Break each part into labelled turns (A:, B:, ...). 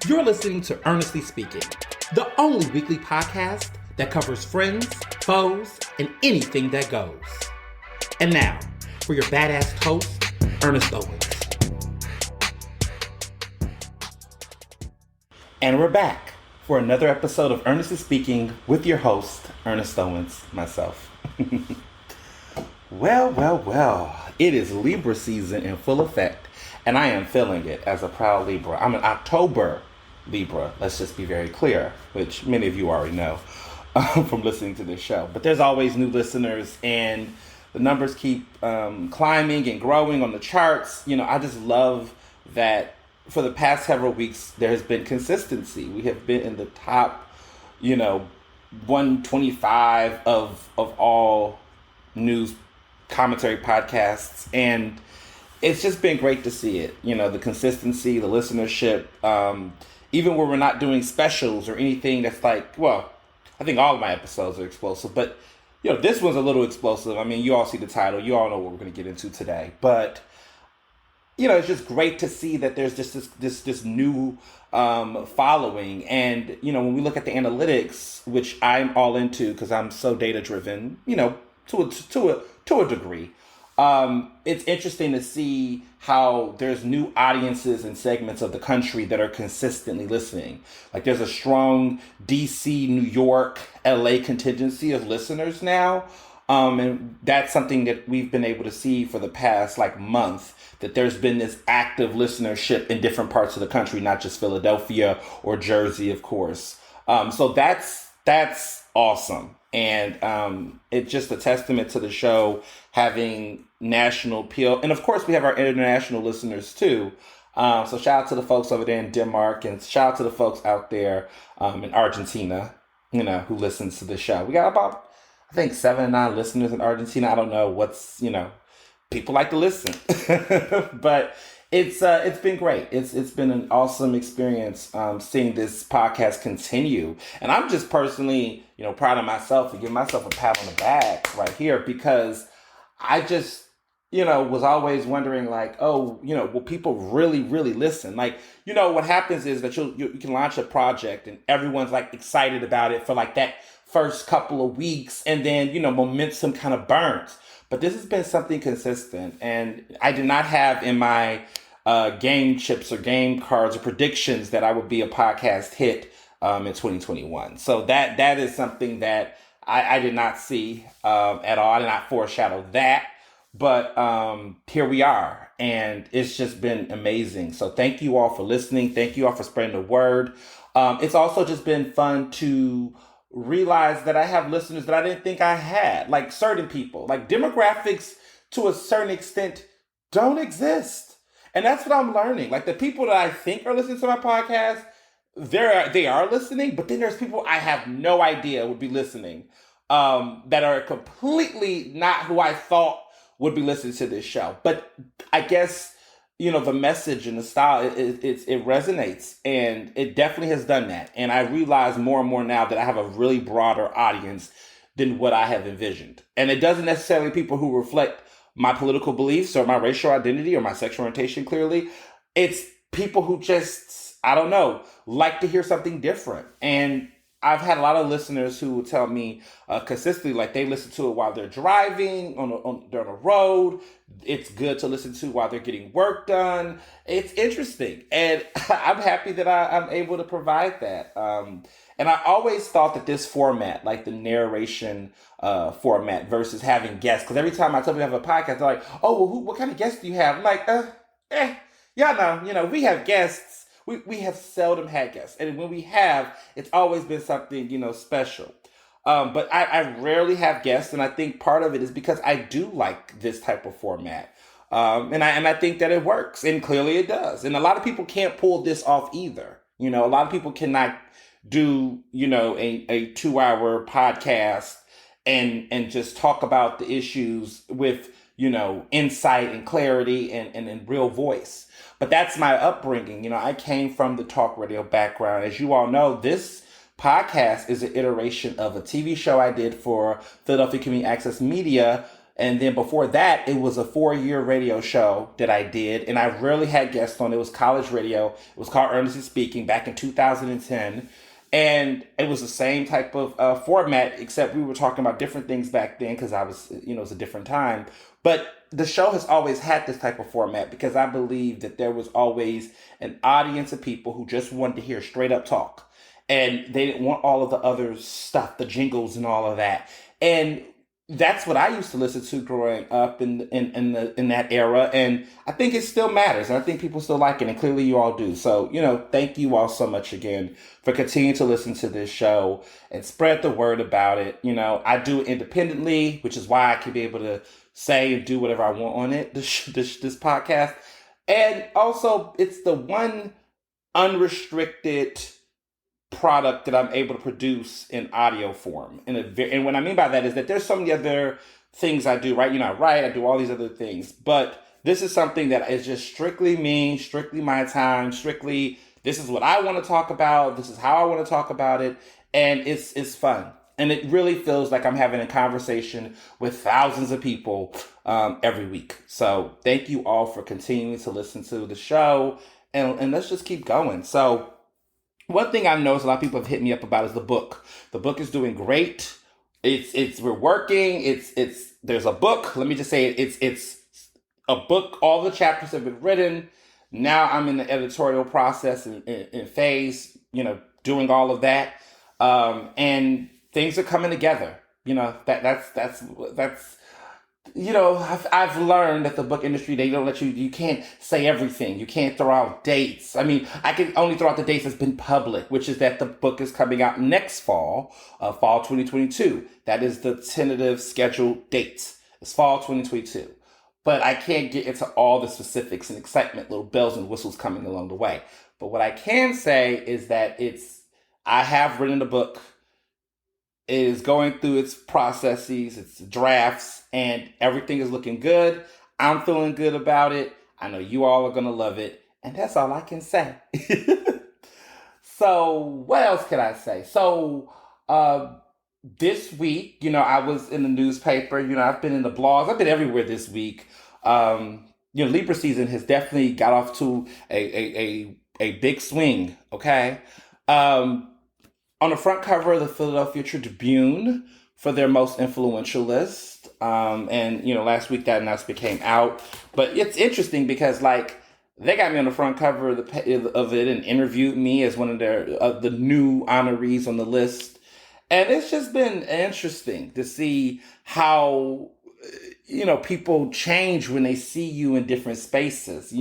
A: You're listening to Ernestly Speaking, the only weekly podcast that covers friends, foes, and anything that goes. And now, for your badass host, Ernest Owens. And we're back for another episode of Ernestly Speaking with your host, Ernest Owens, myself. Well. It is Libra season in full effect, and I am feeling it as a proud Libra. I'm an October Libra, let's just be very clear, which many of you already know from listening to this show. But there's always new listeners, and the numbers keep climbing and growing on the charts. You know, I just love that for the past several weeks, there has been consistency. We have been in the top, 125 of all news commentary podcasts, and it's just been great to see it. The consistency, the listenership, even where we're not doing specials or anything that's like, well, I think all of my episodes are explosive, but this one's a little explosive. I mean, you all see the title, you all know what we're going to get into today, but it's just great to see that there's just this new following. And when we look at the analytics, which I'm all into because I'm so data driven, to a degree, it's interesting to see how there's new audiences and segments of the country that are consistently listening. Like there's a strong DC, New York, LA contingency of listeners now. And that's something that we've been able to see for the past month, that there's been this active listenership in different parts of the country, not just Philadelphia or Jersey, of course. So that's awesome. And it's just a testament to the show having national appeal. And of course, we have our international listeners too. So shout out to the folks over there in Denmark, and shout out to the folks out there in Argentina, who listens to the show. We got about, I think, 7 or 9 listeners in Argentina. I don't know what's, people like to listen, but it's been great. It's been an awesome experience seeing this podcast continue. And I'm just personally, proud of myself and give myself a pat on the back right here, because I just, was always wondering will people really, really listen? What happens is that you can launch a project and everyone's excited about it for that first couple of weeks, and then, momentum kind of burns. But this has been something consistent, and I did not have in my game chips or game cards or predictions that I would be a podcast hit in 2021. So that is something that I did not see at all. I did not foreshadow that, but here we are, and it's just been amazing. So thank you all for listening. Thank you all for spreading the word. It's also just been fun to realize that I have listeners that I didn't think I had, certain people, demographics to a certain extent don't exist. And that's what I'm learning. The people that I think are listening to my podcast, they are listening, but then there's people I have no idea would be listening, that are completely not who I thought would be listening to this show. But I guess, the message and the style, it resonates, and it definitely has done that. And I realize more and more now that I have a really broader audience than what I have envisioned. And it doesn't necessarily people who reflect my political beliefs or my racial identity or my sexual orientation clearly. It's people who just, I don't know, like to hear something different. And I've had a lot of listeners who will tell me consistently, they listen to it while they're driving on the road. It's good to listen to while they're getting work done. It's interesting, and I'm happy that I'm able to provide that. And I always thought that this format, the narration format versus having guests, because every time I tell people I have a podcast, they're like, "Oh, well, what kind of guests do you have?" I'm like, y'all know, we have guests. We have seldom had guests. And when we have, it's always been something, special. But I rarely have guests. And I think part of it is because I do like this type of format. And I think that it works. And clearly it does. And a lot of people can't pull this off either. A lot of people cannot do, a 2-hour podcast and just talk about the issues with, insight and clarity and in real voice. But that's my upbringing. I came from the talk radio background. As you all know, this podcast is an iteration of a TV show I did for Philadelphia Community Access Media And then before that, it was a 4-year radio show that I did. And I rarely had guests on. It was college radio. It was called Ernestly Speaking back in 2010. And it was the same type of format, except we were talking about different things back then because I was, it was a different time. But the show has always had this type of format because I believe that there was always an audience of people who just wanted to hear straight up talk. And they didn't want all of the other stuff, the jingles and all of that. And that's what I used to listen to growing up in that era, and I think it still matters, and I think people still like it, and clearly you all do. So, thank you all so much again for continuing to listen to this show and spread the word about it. I do it independently, which is why I can be able to say and do whatever I want on it, this podcast. And also, it's the one unrestricted product that I'm able to produce in audio form. And what I mean by that is that there's so many other things I do, right? I write, I do all these other things, but this is something that is just strictly me, strictly my time, strictly, this is what I want to talk about. This is how I want to talk about it. And it's fun. And it really feels like I'm having a conversation with thousands of people every week. So thank you all for continuing to listen to the show, and let's just keep going. So one thing I've noticed a lot of people have hit me up about is the book. The book is doing great. We're working. There's a book. Let me just say it's a book. All the chapters have been written. Now I'm in the editorial process and phase, doing all of that. And things are coming together. That's I've learned that the book industry, they don't let you can't say everything. You can't throw out dates. I mean, I can only throw out the dates that's been public, which is that the book is coming out next fall, fall 2022. That is the tentative scheduled date. It's fall 2022. But I can't get into all the specifics and excitement, little bells and whistles coming along the way. But what I can say is that I have written a book. It is going through its processes, its drafts, and everything is looking good. I'm feeling good about it. I know you all are going to love it. And that's all I can say. So what else can I say? So this week, I was in the newspaper. I've been in the blogs. I've been everywhere this week. Libra season has definitely got off to a big swing, okay? On the front cover of the Philadelphia Tribune for their most influential list. And last week that announcement came out. But it's interesting because, they got me on the front cover of it and interviewed me as one of the new honorees on the list. And it's just been interesting to see how, people change when they see you in different spaces.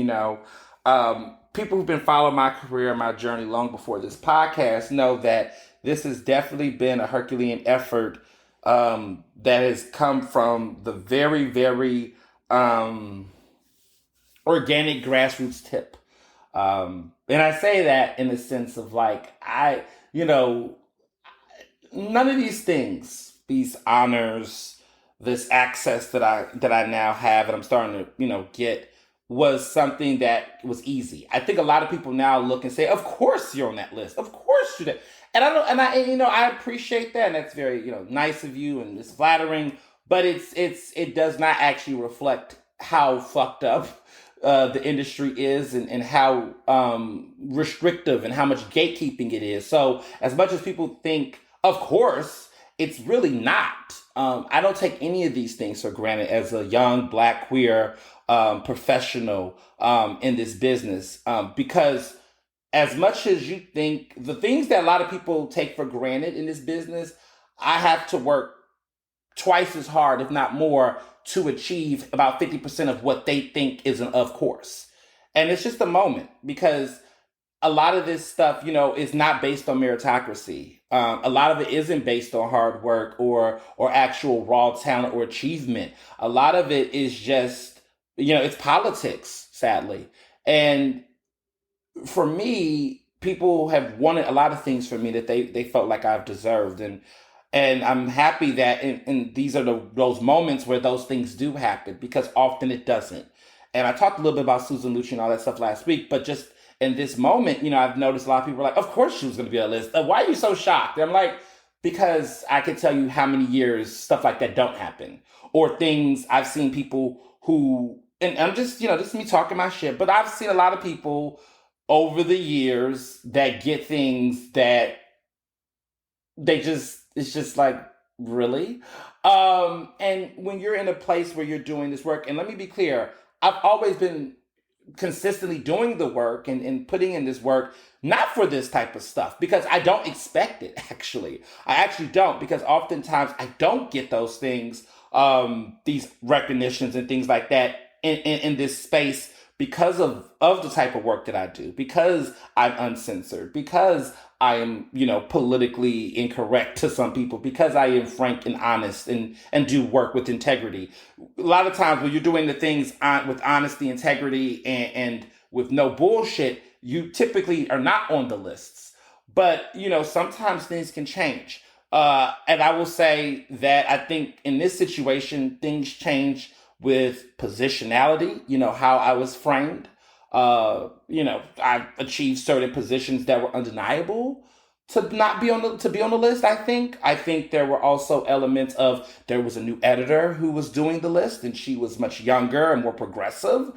A: People who've been following my career and my journey long before this podcast know that this has definitely been a Herculean effort that has come from the very, very organic grassroots tip. And I say that in the sense of none of these things, these honors, this access that I now have and I'm starting to, get, was something that was easy. I think a lot of people now look and say, of course you're on that list. Of course you're there. And I appreciate that. And that's very, nice of you and it's flattering, but it does not actually reflect how fucked up the industry is and how restrictive and how much gatekeeping it is. So as much as people think, of course, it's really not. I don't take any of these things for granted as a young Black queer professional in this business, because as much as you think the things that a lot of people take for granted in this business, I have to work twice as hard, if not more, to achieve about 50% of what they think is an of course. And it's just a moment because a lot of this stuff, is not based on meritocracy. A lot of it isn't based on hard work or actual raw talent or achievement. A lot of it is just, it's politics, sadly. And for me, people have wanted a lot of things from me that they felt like I've deserved. And I'm happy that and these are those moments where those things do happen, because often it doesn't. And I talked a little bit about Susan Lucci and all that stuff last week, but just in this moment, I've noticed a lot of people are like, of course she was going to be on the list. Why are you so shocked? And I'm like, because I can tell you how many years stuff like that don't happen. or things I've seen people who, and I'm just, this is me talking my shit, but I've seen a lot of people over the years that get things that it's just like, really? And when you're in a place where you're doing this work, and let me be clear, I've always been consistently doing the work and putting in this work, not for this type of stuff, because I don't expect it, actually. I actually don't, because oftentimes I don't get those things, these recognitions and things like that in this space because of the type of work that I do, because I'm uncensored, because I am, politically incorrect to some people, because I am frank and honest and do work with integrity. A lot of times when you're doing the things with honesty, integrity, and with no bullshit, you typically are not on the lists. But, sometimes things can change. And I will say that I think in this situation, things change with positionality, how I was framed. I achieved certain positions that were undeniable to not be on the list. I think there were also elements of, there was a new editor who was doing the list, and she was much younger and more progressive.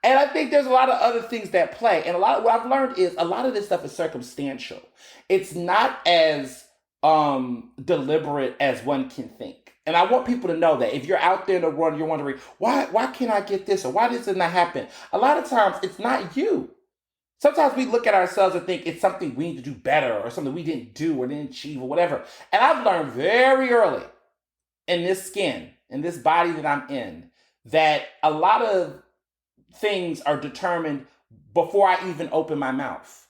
A: And I think there's a lot of other things that play. And a lot of what I've learned is a lot of this stuff is circumstantial. It's not as deliberate as one can think. And I want people to know that if you're out there in the world, you're wondering, why can't I get this? Or why does it not happen? A lot of times it's not you. Sometimes we look at ourselves and think it's something we need to do better, or something we didn't do or didn't achieve or whatever. And I've learned very early in this skin, in this body that I'm in, that a lot of things are determined before I even open my mouth,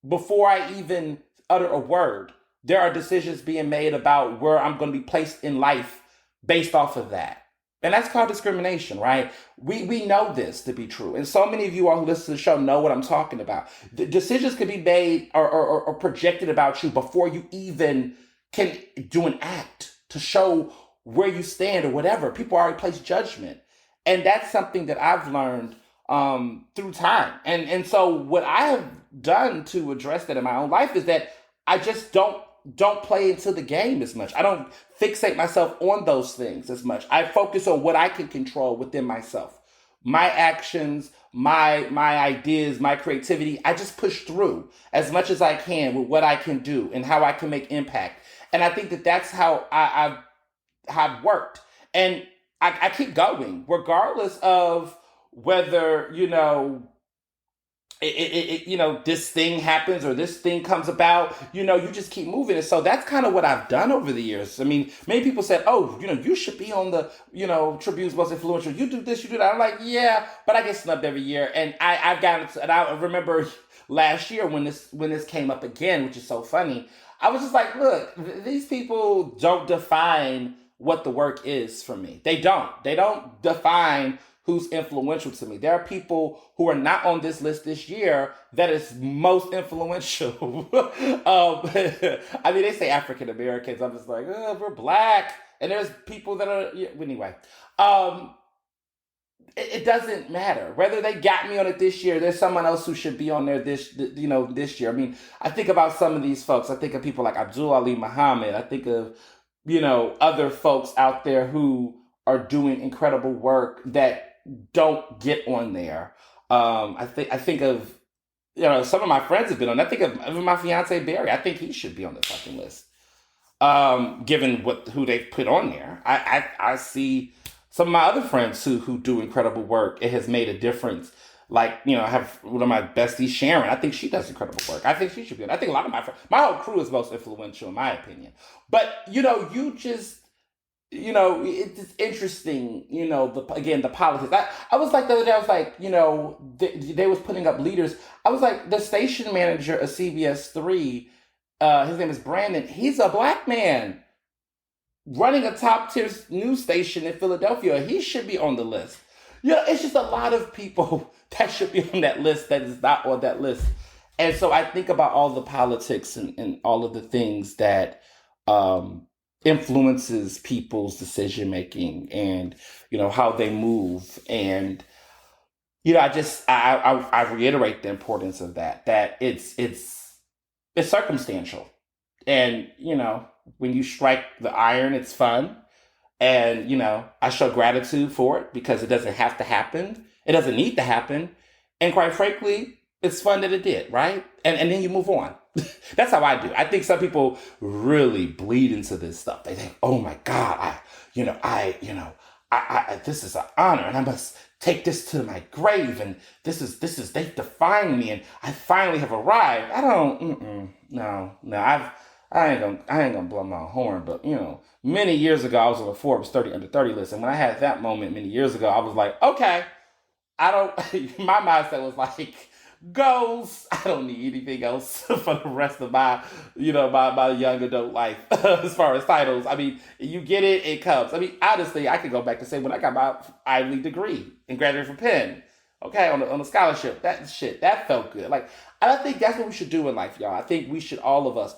A: before I even utter a word. There are decisions being made about where I'm going to be placed in life based off of that. And that's called discrimination, right? We know this to be true. And so many of you all who listen to the show know what I'm talking about. The decisions can be made or projected about you before you even can do an act to show where you stand or whatever. People already place judgment. And that's something that I've learned through time. And so what I have done to address that in my own life is that I just don't play into the game as much. I don't fixate myself on those things as much. I focus on what I can control within myself. My actions, my ideas, my creativity. I just push through as much as I can with what I can do and how I can make impact. And I think that that's how I've worked. And I keep going, regardless of whether, this thing happens or this thing comes about, you just keep moving. And so that's kind of what I've done over the years. I mean, many people said, oh, you should be on the, Tribune's Most Influential. You do this, you do that. I'm like, yeah, but I get snubbed every year. And I've gotten, and I remember last year when this came up again, which is so funny, I was just like, look, these people don't define what the work is for me. They don't define who's influential to me. There are people who are not on this list this year that is most influential. I mean, they say African Americans. I'm just like, oh, we're black. And there's people that are, anyway. It doesn't matter whether they got me on it this year. There's someone else who should be on there this year. I mean, I think about some of these folks. I think of people like Abdul Ali Muhammad. I think of, other folks out there who are doing incredible work that don't get on there. I think of, some of my friends have been on. I think of my fiance Barry. I think he should be on the fucking list. Given who they've put on there, I see some of my other friends who do incredible work. It has made a difference. Like, I have one of my besties, Sharon. I think she does incredible work. I think she should be on. I think a lot of my whole crew is most influential in my opinion. But you just. It's interesting, the politics. I was like, the other day, I was like, they was putting up leaders. I was like, the station manager of CBS 3, his name is Brandon. He's a black man running a top tier news station in Philadelphia. He should be on the list. It's just a lot of people that should be on that list that is not on that list. And so I think about all the politics and all of the things that, influences people's decision making and how they move. And I reiterate the importance of that it's circumstantial. And when you strike the iron, it's fun. And, I show gratitude for it because it doesn't have to happen. It doesn't need to happen. And quite frankly, it's fun that it did, right? And then you move on. That's how I do. I think some people really bleed into this stuff. They think, oh my God, this is an honor and I must take this to my grave. And they define me and I finally have arrived. I don't, no, I ain't gonna blow my horn, but many years ago, I was on the Forbes 30 under 30 list. And when I had that moment many years ago, I was like, okay, my mindset was like, goals. I don't need anything else for the rest of my young adult life as far as titles. I mean, you get it, it comes. I mean, honestly, I could go back to say when I got my Ivy League degree and graduated from Penn, okay, on a scholarship, that felt good. Like, I think that's what we should do in life, y'all. I think we should, all of us,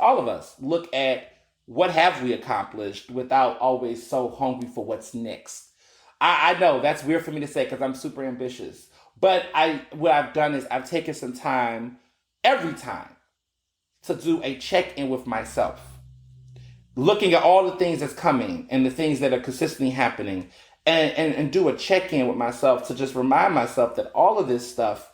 A: look at what have we accomplished without always so hungry for what's next. I know that's weird for me to say because I'm super ambitious. But what I've done is I've taken some time every time to do a check-in with myself, looking at all the things that's coming and the things that are consistently happening, and do a check-in with myself to just remind myself that all of this stuff,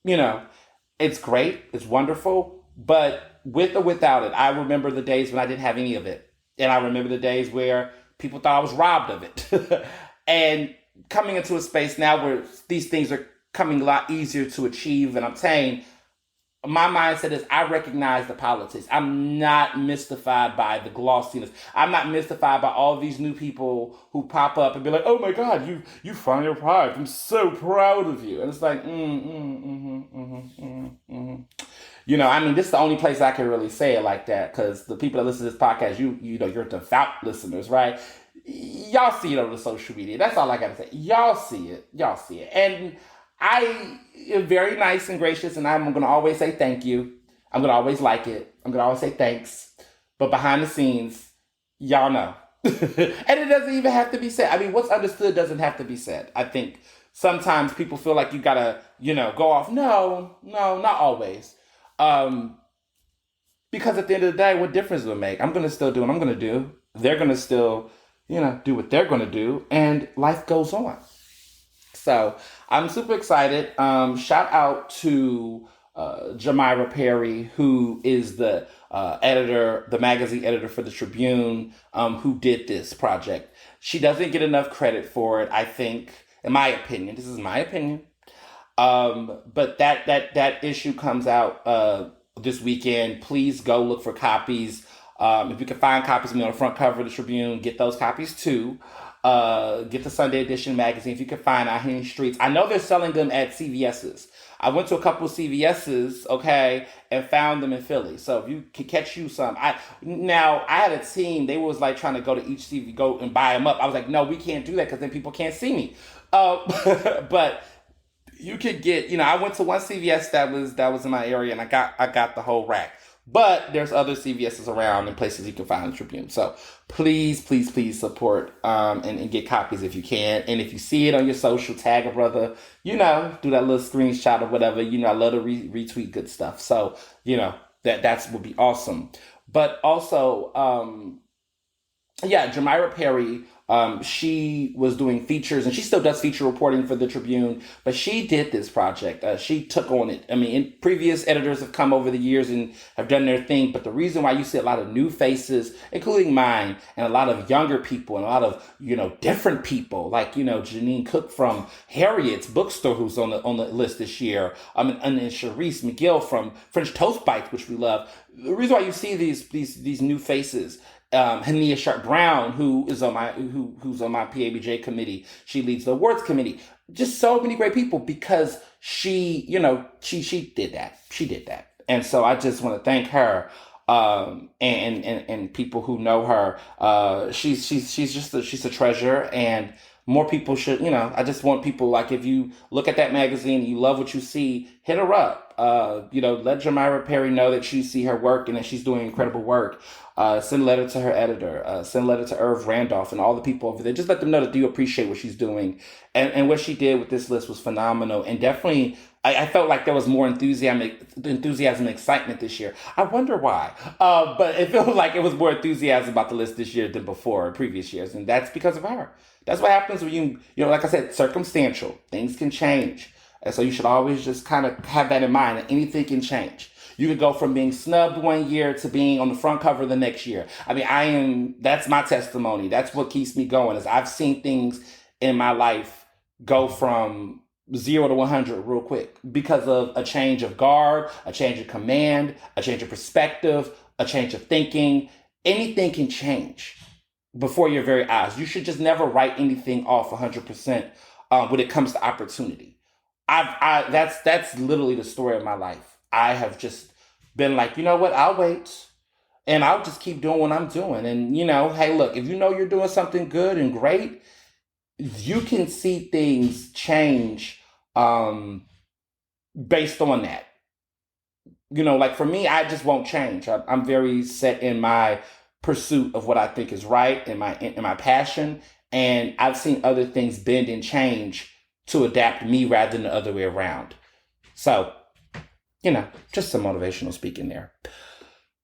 A: it's great, it's wonderful, but with or without it, I remember the days when I didn't have any of it. And I remember the days where people thought I was robbed of it. And coming into a space now where these things are coming a lot easier to achieve and obtain, my mindset is I recognize the politics. I'm not mystified by the glossiness. I'm not mystified by all these new people who pop up and be like, oh my God, you finally arrived. I'm so proud of you. And it's like, I mean, this is the only place I can really say it like that because the people that listen to this podcast, you're devout listeners, right? Y'all see it on the social media. That's all I got to say. Y'all see it. And I am very nice and gracious, and I'm going to always say thank you. I'm going to always like it. I'm going to always say thanks. But behind the scenes, y'all know. And it doesn't even have to be said. I mean, what's understood doesn't have to be said. I think sometimes people feel like you got to, go off. No, not always. Because at the end of the day, what difference will it make? I'm going to still do what I'm going to do. They're going to still do what they're going to do, and life goes on. So I'm super excited. Shout out to Jamira Perry, who is the editor, the magazine editor for the Tribune, who did this project. She doesn't get enough credit for it, I think, in my opinion. This is my opinion. But that issue comes out this weekend. Please go look for copies. If you can find copies of me on the front cover of the Tribune, get those copies too. Get the Sunday edition magazine if you can find out here in the streets. I know they're selling them at CVS's. I went to a couple of CVS's, okay, and found them in Philly. So if you can catch you some. I had a team, they was like trying to go to each CV, go and buy them up. I was like, no, we can't do that because then people can't see me. But you could get, I went to one CVS that was in my area and I got the whole rack. But there's other CVS's around and places you can find the Tribune. So please support and get copies if you can. And if you see it on your social, tag a brother, do that little screenshot or whatever. I love to retweet good stuff. So, that's would be awesome. But also, Jamira Perry, she was doing features and she still does feature reporting for the Tribune, but she did this project. She took on it. I mean, previous editors have come over the years and have done their thing, but the reason why you see a lot of new faces, including mine, and a lot of younger people and a lot of, different people like, Janine Cook from Harriet's Bookstore, who's on the list this year, and Sharice McGill from French Toast Bites, which we love. The reason why you see these new faces, Hania Sharp Brown, who's on my PABJ committee. She leads the awards committee. Just so many great people because she did that. She did that. And so I just want to thank her, and people who know her. She's a treasure, and more people should, I just want people, like, if you look at that magazine and you love what you see, hit her up. Let Jamira Perry know that you see her work and that she's doing incredible work. Send a letter to her editor. Send a letter to Irv Randolph and all the people over there. Just let them know that you appreciate what she's doing. And what she did with this list was phenomenal. And definitely, I felt like there was more enthusiasm and excitement this year. I wonder why. But it feels like it was more enthusiasm about the list this year than before, previous years. And that's because of her. That's what happens when like I said, circumstantial. Things can change. And so you should always just kind of have that in mind that anything can change. You could go from being snubbed one year to being on the front cover the next year. I mean, that's my testimony. That's what keeps me going is I've seen things in my life go from 0 to 100 real quick because of a change of guard, a change of command, a change of perspective, a change of thinking. Anything can change before your very eyes. You should just never write anything off 100% when it comes to opportunity. That's literally the story of my life. I have just been like, you know what? I'll wait and I'll just keep doing what I'm doing. And, hey, look, if you know you're doing something good and great, you can see things change based on that. Like for me, I just won't change. I'm very set in my pursuit of what I think is right and my passion. And I've seen other things bend and change to adapt me rather than the other way around. So, just some motivational speaking there.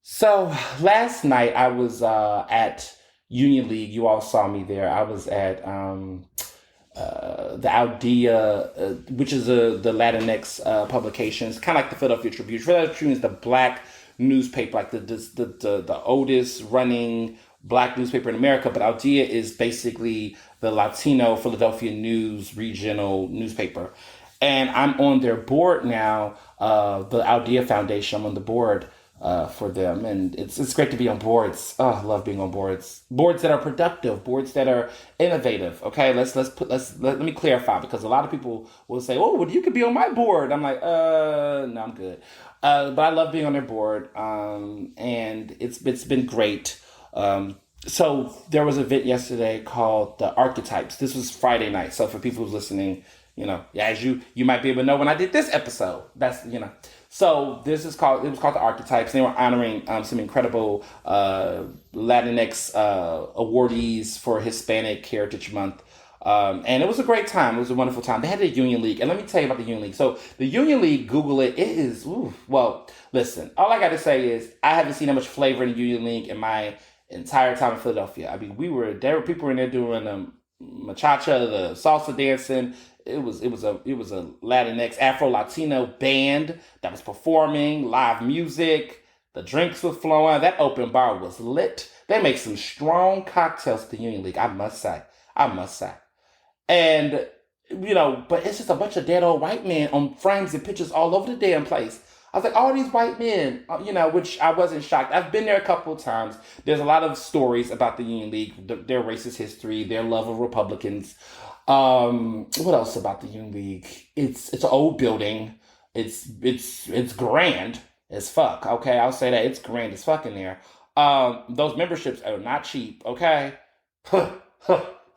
A: So last night I was at Union League. You all saw me there. I was at the Aldea, which is the Latinx publications, kind of like the Philadelphia Tribune. Philadelphia Tribune is the black newspaper, like the oldest running black newspaper in America, but Aldea is basically the Latino Philadelphia News regional newspaper. And I'm on their board now, the Aldea Foundation. I'm on the board for them, and it's great to be on boards. Oh, I love being on boards that are productive, boards that are innovative. Okay, let me clarify, because a lot of people will say, "Oh, well, you could be on my board." I'm like, no, I'm good. But I love being on their board, and it's been great. So there was an event yesterday called the Archetypes. This was Friday night. So for people who's listening, as you might be able to know when I did this episode, that's, So it was called the Archetypes. They were honoring some incredible Latinx awardees for Hispanic Heritage Month. And it was a great time. It was a wonderful time. They had the Union League. And let me tell you about the Union League. So the Union League, Google it. It is, well, listen, all I got to say is I haven't seen that much flavor in the Union League in my entire time in Philadelphia. I mean, there were people in there doing the machacha, the salsa dancing. It was a Latinx Afro-Latino band that was performing live music. The drinks were flowing. That open bar was lit. They make some strong cocktails at the Union League, I must say. And, but it's just a bunch of dead old white men on frames and pictures all over the damn place. I was like, all these white men, which I wasn't shocked. I've been there a couple of times. There's a lot of stories about the Union League, their racist history, their love of Republicans. What else about the Union League? It's an old building. It's grand as fuck. Okay, I'll say that. It's grand as fuck in there. Those memberships are not cheap. Okay.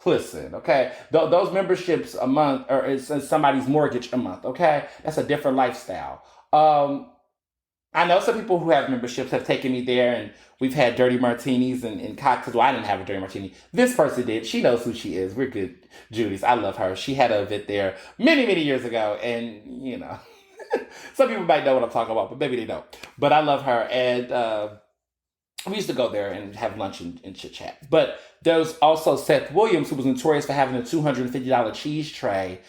A: Listen, okay? Those memberships a month, or it's somebody's mortgage a month, okay? That's a different lifestyle. I know some people who have memberships have taken me there, and we've had dirty martinis and cocktails. Well, I didn't have a dirty martini. This person did. She knows who she is. We're good Judies. I love her. She had an event there many, many years ago, and, some people might know what I'm talking about, but maybe they don't. But I love her, and we used to go there and have lunch and chit-chat. But there was also Seth Williams, who was notorious for having a $250 cheese tray.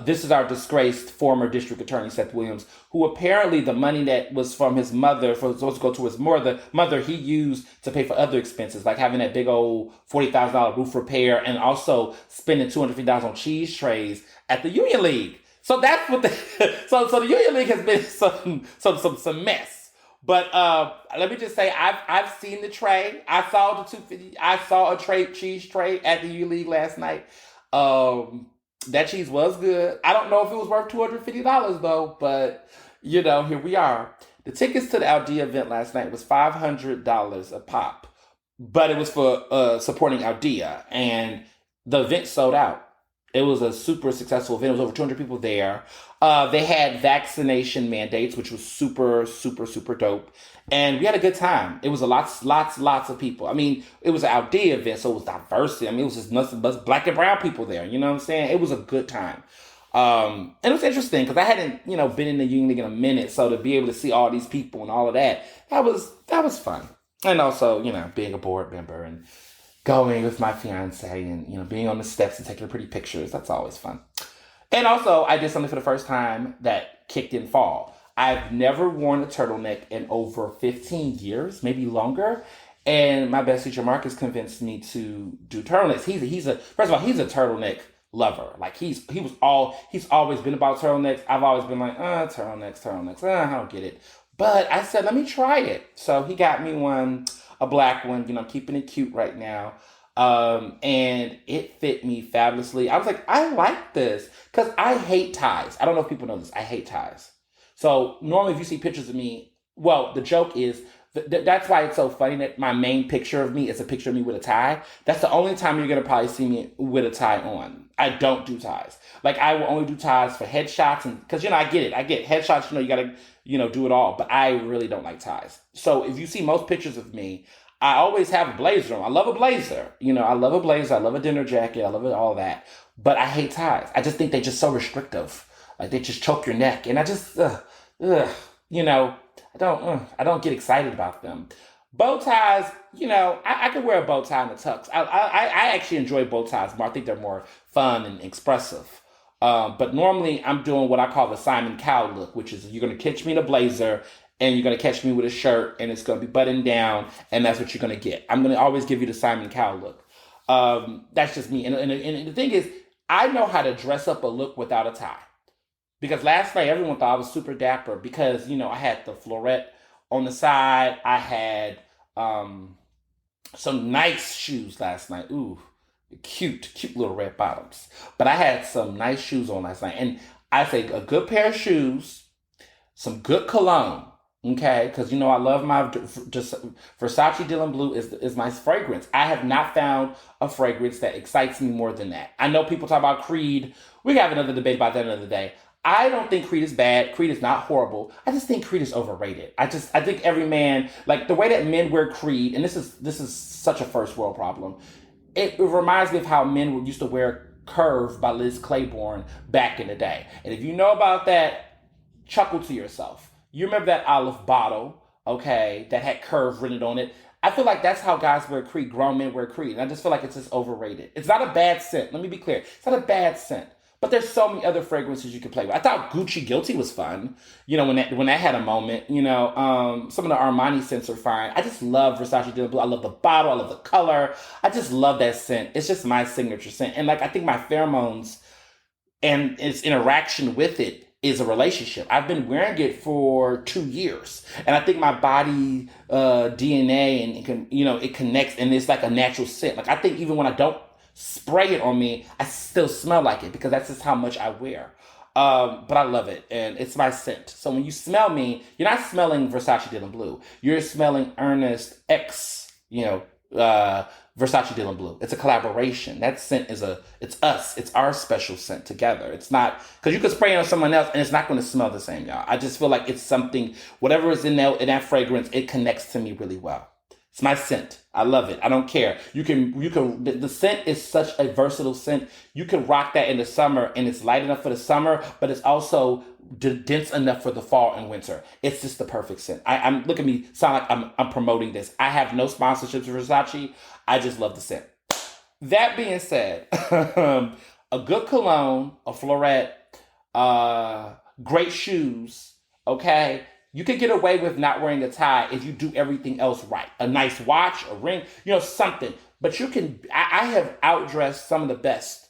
A: This is our disgraced former district attorney, Seth Williams, who apparently the money that was from his mother, supposed to go to his mother, he used to pay for other expenses, like having that big old $40,000 roof repair, and also spending $250 on cheese trays at the Union League. So that's what so the Union League has been some mess. But let me just say, I've seen the tray. I saw the $250. I saw a cheese tray at the U League last night. That cheese was good. I don't know if it was worth $250 though, but here we are. The tickets to the Aldea event last night was $500 a pop, but it was for supporting Aldea, and the event sold out It was a super successful event. It was over 200 people there. They had vaccination mandates, which was super, super, super dope. And we had a good time. It was a lots of people. I mean, it was an outdoor event, so it was diversity. I mean, it was just nothing but black and brown people there. You know what I'm saying? It was a good time. And it was interesting because I hadn't, been in the union in a minute. So to be able to see all these people and all of that, that was fun. And also, being a board member and going with my fiance and, being on the steps and taking pretty pictures. That's always fun. And also, I did something for the first time that kicked in fall. I've never worn a turtleneck in over 15 years, maybe longer. And my best teacher, Marcus, convinced me to do turtlenecks. First of all, he's a turtleneck lover. Like he's always been about turtlenecks. I've always been like, turtlenecks. I don't get it. But I said, let me try it. So he got me one, a black one. I'm keeping it cute right now. And it fit me fabulously. I was like, I like this because I hate ties. I don't know if people know this. I hate ties. So normally if you see pictures of me, well, the joke is that's why it's so funny that my main picture of me is a picture of me with a tie. That's the only time you're going to probably see me with a tie on. I don't do ties. Like I will only do ties for headshots and because, I get it. I get headshots, you got to, do it all. But I really don't like ties. So if you see most pictures of me, I always have a blazer on. I love a blazer. I love a blazer. I love a dinner jacket. I love all that. But I hate ties. I just think they're just so restrictive. Like they just choke your neck. And I just, I don't get excited about them. Bow ties, I could wear a bow tie in the tux. I actually enjoy bow ties more. I think they're more fun and expressive. But normally I'm doing what I call the Simon Cowell look, which is you're going to catch me in a blazer and you're going to catch me with a shirt and it's going to be buttoned down and that's what you're going to get. I'm going to always give you the Simon Cowell look. That's just me. And the thing is, I know how to dress up a look without a tie. Because last night everyone thought I was super dapper because, I had the floret on the side. I had some nice shoes last night. Ooh, cute little red bottoms. But I had some nice shoes on last night. And I say a good pair of shoes, some good cologne. Okay, because I love my just Versace Dylan Blue is my fragrance. I have not found a fragrance that excites me more than that. I know people talk about Creed. We can have another debate about that another day. I don't think Creed is bad. Creed is not horrible. I just think Creed is overrated. I think every man, like the way that men wear Creed, and this is such a first world problem. It reminds me of how men used to wear Curve by Liz Claiborne back in the day. And if you know about that, chuckle to yourself. You remember that olive bottle, okay, that had Curve written on it. I feel like that's how guys wear Creed, grown men wear Creed. And I just feel like it's just overrated. It's not a bad scent. Let me be clear. It's not a bad scent. But there's so many other fragrances you can play with. I thought Gucci Guilty was fun. When that had a moment. Some of the Armani scents are fine. I just love Versace Dylan Blue. I love the bottle. I love the color. I just love that scent. It's just my signature scent. And I think my pheromones and its interaction with it is a relationship. I've been wearing it for 2 years. And I think my body DNA and it connects and it's like a natural scent. I think even when I don't spray it on me, I still smell like it because that's just how much I wear. But I love it and it's my scent. So when you smell me, you're not smelling Versace Dylan Blue. You're smelling Ernest X, Versace Dylan Blue. It's a collaboration. That scent it's us. It's our special scent together. It's not, because you could spray it on someone else and it's not going to smell the same, y'all. I just feel like it's something, whatever is in that fragrance, it connects to me really well. It's my scent. I love it. I don't care. The scent is such a versatile scent. You can rock that in the summer and it's light enough for the summer, but it's also dense enough for the fall and winter. It's just the perfect scent. I'm look at me, sound like I'm promoting this. I have no sponsorships for Versace. I just love the scent. That being said, a good cologne, a floret, great shoes, okay? You can get away with not wearing a tie if you do everything else right. A nice watch, a ring, something. But I have outdressed some of the best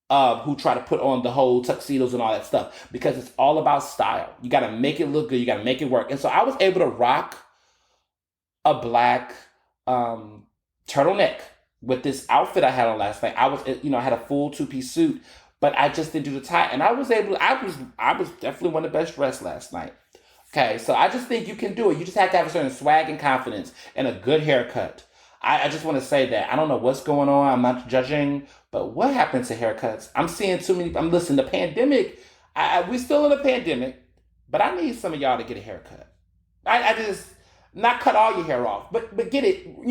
A: who try to put on the whole tuxedos and all that stuff because it's all about style. You got to make it look good. You got to make it work. And so I was able to rock a black turtleneck with this outfit I had on last night. I had a full 2-piece suit, but I just didn't do the tie. And I was definitely one of the best dressed last night. Okay, so I just think you can do it. You just have to have a certain swag and confidence and a good haircut. I just want to say that I don't know what's going on. I'm not judging, but what happened to haircuts? I'm seeing too many. I'm listening. The pandemic. We still in a pandemic, but I need some of y'all to get a haircut. I just not cut all your hair off, but get it.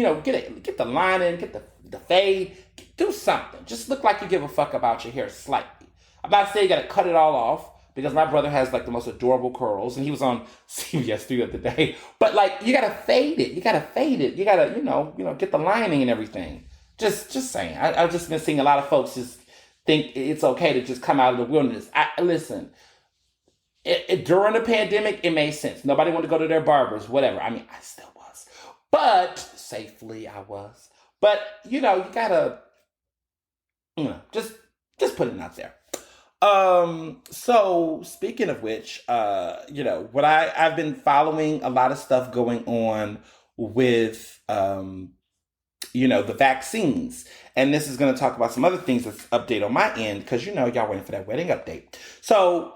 A: Get the lining, get the fade, do something. Just look like you give a fuck about your hair slightly. I'm not saying you got to cut it all off because my brother has like the most adorable curls, and he was on CBS the other day. But like, you gotta fade it. You gotta fade it. You gotta, get the lining and everything. Just saying. I've just been seeing a lot of folks just think it's okay to just come out of the wilderness. Listen. During the pandemic, it made sense. Nobody wanted to go to their barbers, whatever. I mean, I still was, but safely I was. But you gotta, just put it out there. So speaking of which, what I've been following a lot of stuff going on with, the vaccines. And this is going to talk about some other things that's update on my end because, y'all waiting for that wedding update. So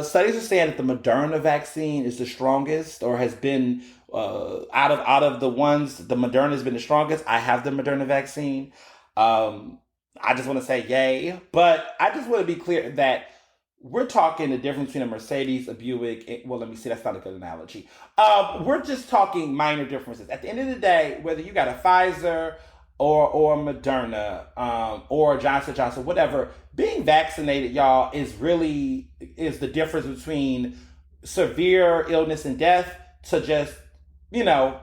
A: studies are saying that the Moderna vaccine is the strongest or has been out of the ones, the Moderna has been the strongest. I have the Moderna vaccine. I just want to say yay. But I just want to be clear that we're talking the difference between a Mercedes, a Buick. Well, let me see. That's not a good analogy. We're just talking minor differences. At the end of the day, whether you got a Pfizer or Moderna or Johnson Johnson, whatever, being vaccinated, y'all, is the difference between severe illness and death to just, a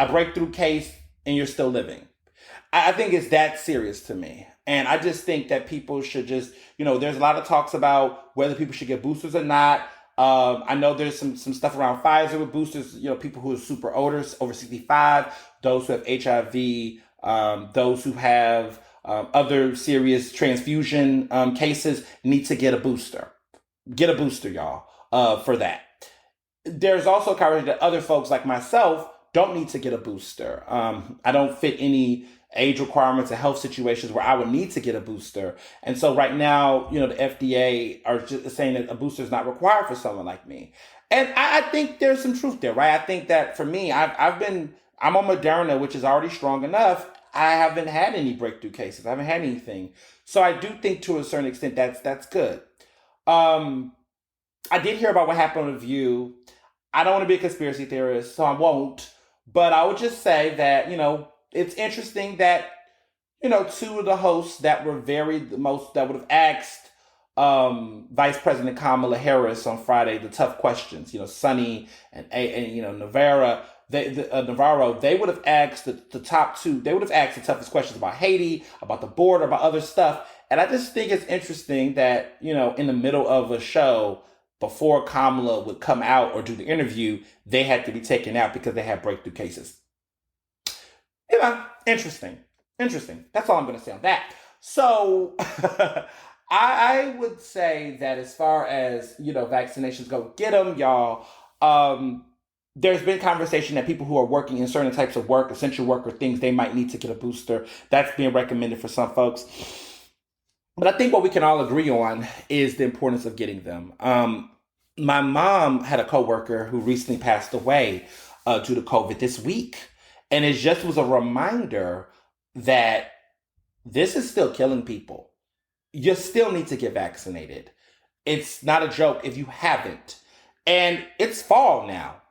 A: breakthrough case and you're still living. I think it's that serious to me. And I just think that people should just, there's a lot of talks about whether people should get boosters or not. I know there's some stuff around Pfizer with boosters, people who are super older, over 65, those who have HIV, those who have other serious transfusion cases need to get a booster. Get a booster, y'all, for that. There's also coverage that other folks like myself don't need to get a booster. I don't fit any age requirements and health situations where I would need to get a booster. And so right now, the FDA are just saying that a booster is not required for someone like me. And I think there's some truth there, right? I think that for me, I'm on Moderna, which is already strong enough. I haven't had any breakthrough cases. I haven't had anything. So I do think to a certain extent that's good. I did hear about what happened on The View. I don't want to be a conspiracy theorist, so I won't. But I would just say that, it's interesting that, two of the hosts that were that would have asked Vice President Kamala Harris on Friday the tough questions, Sunny and Navarro, they would have asked the top two, they would have asked the toughest questions about Haiti, about the border, about other stuff. And I just think it's interesting that, in the middle of a show, before Kamala would come out or do the interview, they had to be taken out because they had breakthrough cases. Interesting. That's all I'm going to say on that. So I would say that as far as, vaccinations go, get them, y'all. There's been conversation that people who are working in certain types of work, essential work or things, they might need to get a booster. That's being recommended for some folks. But I think what we can all agree on is the importance of getting them. My mom had a coworker who recently passed away due to COVID this week. And it just was a reminder that this is still killing people. You still need to get vaccinated. It's not a joke if you haven't. And it's fall now.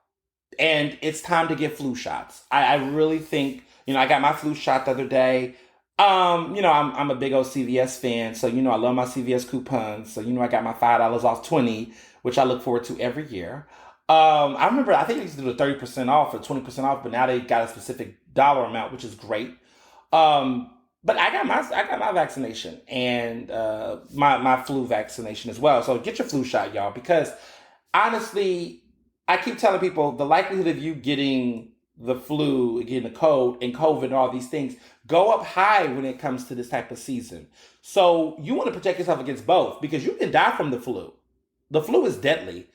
A: And it's time to get flu shots. I really think, I got my flu shot the other day. I'm a big old CVS fan. So, I love my CVS coupons. So, I got my $5 off 20, which I look forward to every year. I remember, I think they used to do the 30% off or 20% off, but now they got a specific dollar amount, which is great. But I got my vaccination and my flu vaccination as well. So get your flu shot, y'all, because honestly, I keep telling people the likelihood of you getting the flu, getting the cold and COVID and all these things go up high when it comes to this type of season. So you want to protect yourself against both because you can die from the flu. The flu is deadly.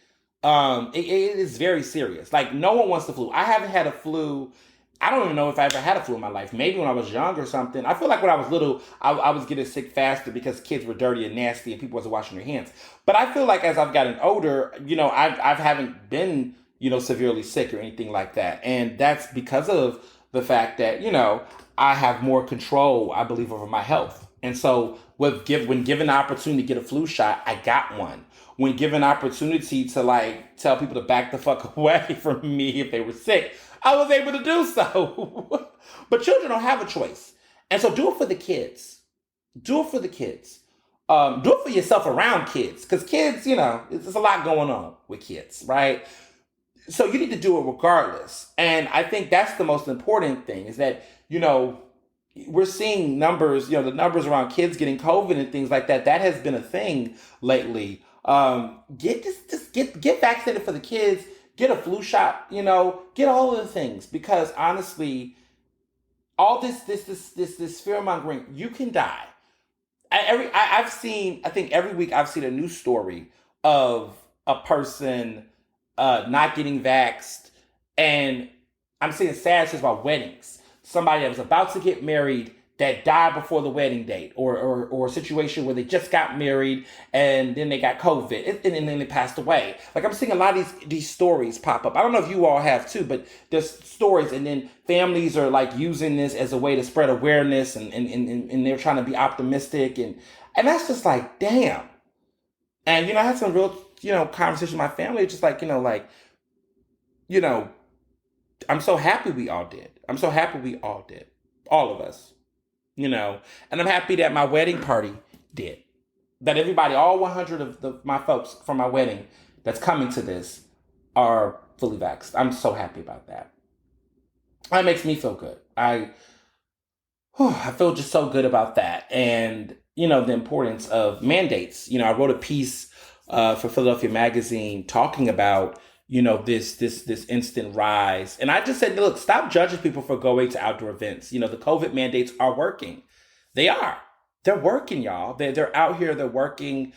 A: It is very serious. Like, no one wants the flu. I haven't had a flu. I don't even know if I ever had a flu in my life. Maybe when I was young or something. I feel like when I was little, I was getting sick faster because kids were dirty and nasty and people wasn't washing their hands. But I feel like as I've gotten older, I haven't been, severely sick or anything like that. And that's because of the fact that, I have more control, I believe, over my health. And so when given the opportunity to get a flu shot, I got one. When given opportunity to like tell people to back the fuck away from me if they were sick, I was able to do so. But children don't have a choice. And so do it for the kids. Do it for the kids. Do it for yourself around kids. Because kids, there's a lot going on with kids, right? So you need to do it regardless. And I think that's the most important thing is that, we're seeing numbers, the numbers around kids getting COVID and things like that. That has been a thing lately. Get vaccinated for the kids, get a flu shot, get all of the things. Because honestly, all this fear mongering, you can die. I think every week I've seen a new story of a person not getting vaxxed, and I'm seeing sad stories about weddings. Somebody that was about to get married that died before the wedding date, or a situation where they just got married and then they got COVID and then they passed away. Like I'm seeing a lot of these stories pop up. I don't know if you all have too, but there's stories, and then families are like using this as a way to spread awareness, and they're trying to be optimistic, and that's just like, damn. And I had some real conversation with my family, just like I'm so happy we all did. I'm so happy we all did, all of us. And I'm happy that my wedding party did. That everybody, all 100 of my folks from my wedding that's coming to this are fully vaxxed. I'm so happy about that. That makes me feel good. I feel just so good about that. And, the importance of mandates. I wrote a piece for Philadelphia Magazine talking about, this instant rise. And I just said, look, stop judging people for going to outdoor events. The COVID mandates are working. They are. They're working, y'all. They're out here. They're working.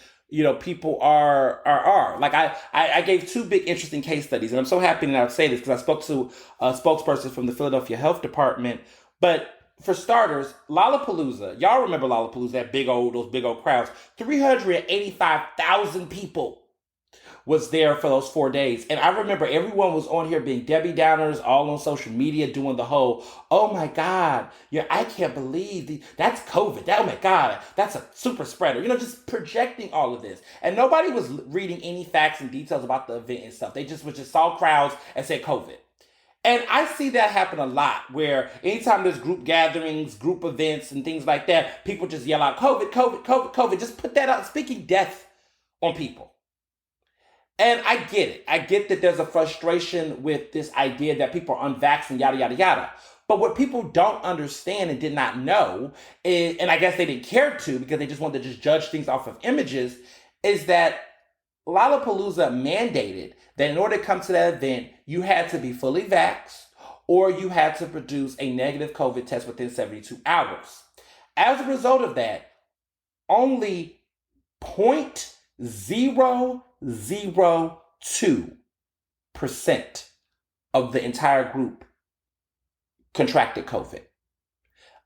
A: People are. Like I gave two big interesting case studies. And I'm so happy that I would say this because I spoke to a spokesperson from the Philadelphia Health Department. But for starters, Lollapalooza. Y'all remember Lollapalooza, those big old crowds. 385,000 people was there for those 4 days. And I remember everyone was on here being Debbie Downers, all on social media doing the whole, oh my God, I can't believe that's COVID. Oh my God, that's a super spreader. Just projecting all of this. And nobody was reading any facts and details about the event and stuff. They just saw crowds and said COVID. And I see that happen a lot where anytime there's group gatherings, group events and things like that, people just yell out COVID, COVID, COVID, COVID. Just put that out, speaking death on people. And I get it. I get that there's a frustration with this idea that people are unvaxxed and yada, yada, yada. But what people don't understand and did not know, and I guess they didn't care to because they just wanted to just judge things off of images, is that Lollapalooza mandated that in order to come to that event, you had to be fully vaxxed or you had to produce a negative COVID test within 72 hours. As a result of that, only 0.002% of the entire group contracted COVID.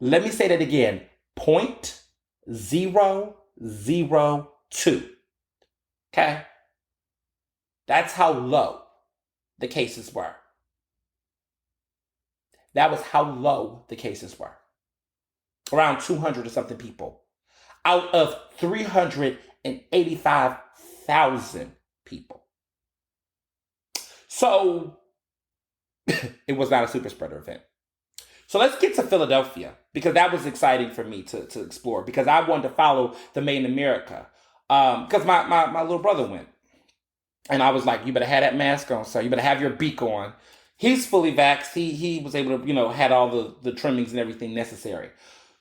A: Let me say that again, 0.002. Okay? That's how low the cases were. That was how low the cases were. Around 200 or something people. Out of 385,000 people. So, it was not a super spreader event. So let's get to Philadelphia, because that was exciting for me to explore, because I wanted to follow the Made in America. Because my little brother went. And I was like, you better have that mask on, sir. You better have your beak on. He's fully vaxxed. He was able to, had all the trimmings and everything necessary.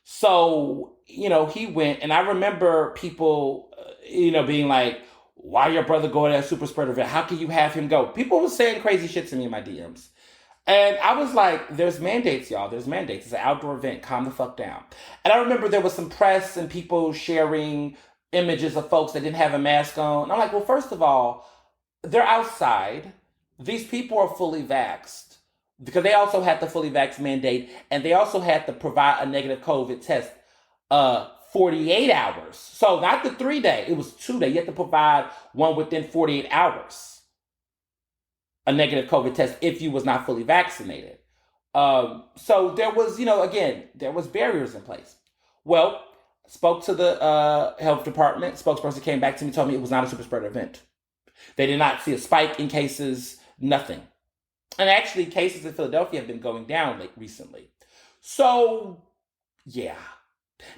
A: So, he went. And I remember people, being like, why your brother go to that super spreader event? How can you have him go? People were saying crazy shit to me in my DMs. And I was like, there's mandates, y'all. There's mandates. It's an outdoor event. Calm the fuck down. And I remember there was some press and people sharing images of folks that didn't have a mask on. And I'm like, well, first of all, they're outside. These people are fully vaxxed because they also had the fully vaxxed mandate, and they also had to provide a negative COVID test 48 hours. So not the 3 day, it was 2 day. You have to provide one within 48 hours. A negative COVID test if you was not fully vaccinated. So there was, again, there was barriers in place. Well, spoke to the health department. Spokesperson came back to me, told me it was not a super spreader event. They did not see a spike in cases, nothing. And actually, cases in Philadelphia have been going down like recently. So, yeah.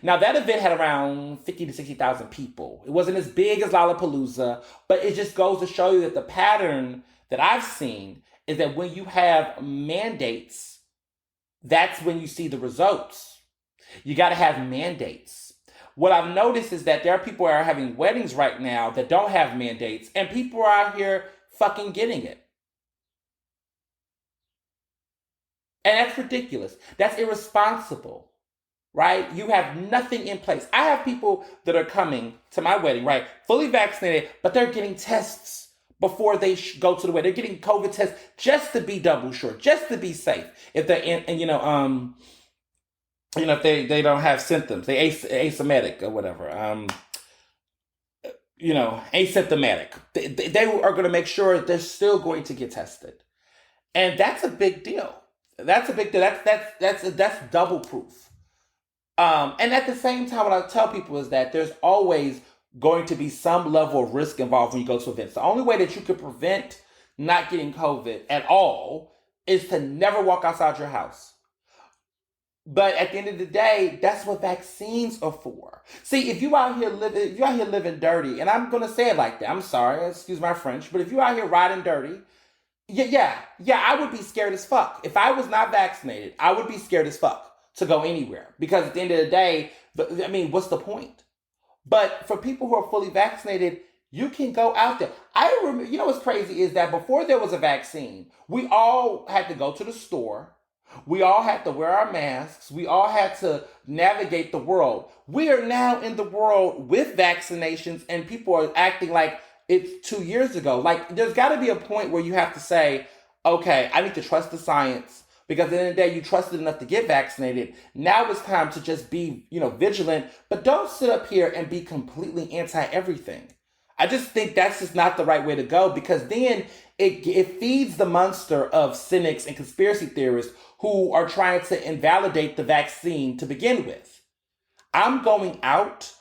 A: Now that event had around 50 to 60,000 people. It wasn't as big as Lollapalooza, but it just goes to show you that the pattern that I've seen is that when you have mandates, that's when you see the results. You got to have mandates. What I've noticed is that there are people who are having weddings right now that don't have mandates, and people are out here fucking getting it. And that's ridiculous. That's irresponsible, right? You have nothing in place. I have people that are coming to my wedding, right? Fully vaccinated, but they're getting tests before they go to the wedding. They're getting COVID tests just to be double sure, just to be safe. If they're in, and if they don't have symptoms, they asymptomatic or whatever. Asymptomatic. They are going to make sure they're still going to get tested, and that's a big deal. That's a big deal. That's double proof. And at the same time, what I tell people is that there's always going to be some level of risk involved when you go to events. The only way that you could prevent not getting COVID at all is to never walk outside your house. But at the end of the day, that's what vaccines are for. See, if you out here living dirty, and I'm gonna say it like that. I'm sorry, excuse my French, but if you out here riding dirty, yeah, I would be scared as fuck. If I was not vaccinated, I would be scared as fuck to go anywhere. Because at the end of the day, what's the point? But for people who are fully vaccinated, you can go out there. I remember, what's crazy is that before there was a vaccine, we all had to go to the store. We all had to wear our masks. We all had to navigate the world. We are now in the world with vaccinations, and people are acting like it's 2 years ago. Like, there's got to be a point where you have to say, okay, I need to trust the science, because at the end of the day, you trusted enough to get vaccinated. Now it's time to just be, vigilant, but don't sit up here and be completely anti-everything. I just think that's just not the right way to go, because then it feeds the monster of cynics and conspiracy theorists who are trying to invalidate the vaccine to begin with. I'm going out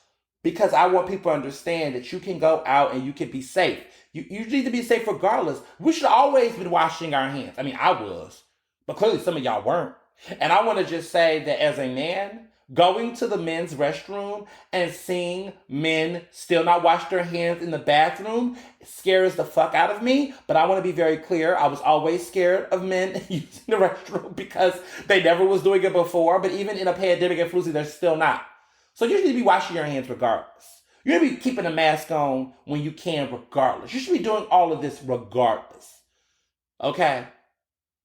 A: because I want people to understand that you can go out and you can be safe. You need to be safe regardless. We should always be washing our hands. I mean, I was, but clearly some of y'all weren't. And I want to just say that as a man, going to the men's restroom and seeing men still not wash their hands in the bathroom scares the fuck out of me. But I want to be very clear. I was always scared of men using the restroom because they never was doing it before. But even in a pandemic and flu season, they're still not. So you should be washing your hands regardless. You should be keeping a mask on when you can regardless. You should be doing all of this regardless. Okay?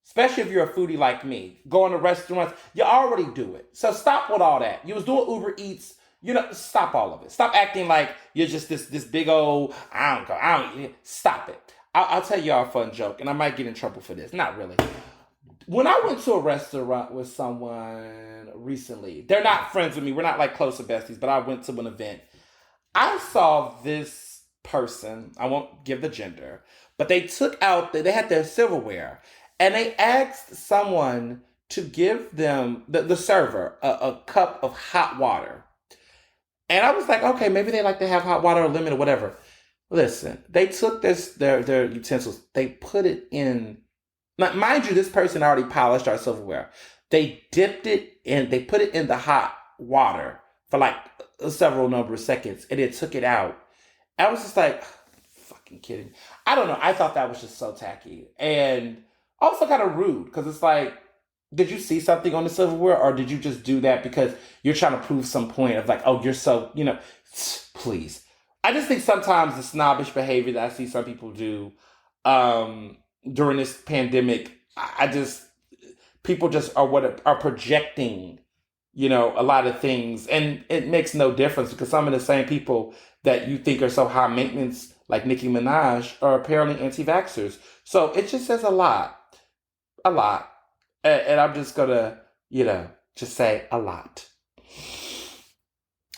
A: Especially if you're a foodie like me. Going to restaurants, you already do it. So stop with all that. You was doing Uber Eats, stop all of it. Stop acting like you're just this big old, I don't eat. Stop it. I'll tell y'all a fun joke, and I might get in trouble for this. Not really. When I went to a restaurant with someone recently, they're not friends with me. We're not like close besties, but I went to an event. I saw this person, I won't give the gender, but they had their silverware, and they asked someone to give them, the server, a cup of hot water. And I was like, okay, maybe they like to have hot water or lemon or whatever. Listen, they took their utensils, they put it in. Now, mind you, this person already polished our silverware. They dipped it in, they put it in the hot water for like several number of seconds, and it took it out. I was just like, fucking kidding. I don't know. I thought that was just so tacky. And also kind of rude, because it's like, did you see something on the silverware, or did you just do that because you're trying to prove some point of like, oh, you're so, please. I just think sometimes the snobbish behavior that I see some people do, during this pandemic, people just are projecting, a lot of things, and it makes no difference because some of the same people that you think are so high maintenance, like Nicki Minaj, are apparently anti-vaxxers. So it just says a lot, and I'm just gonna, just say a lot.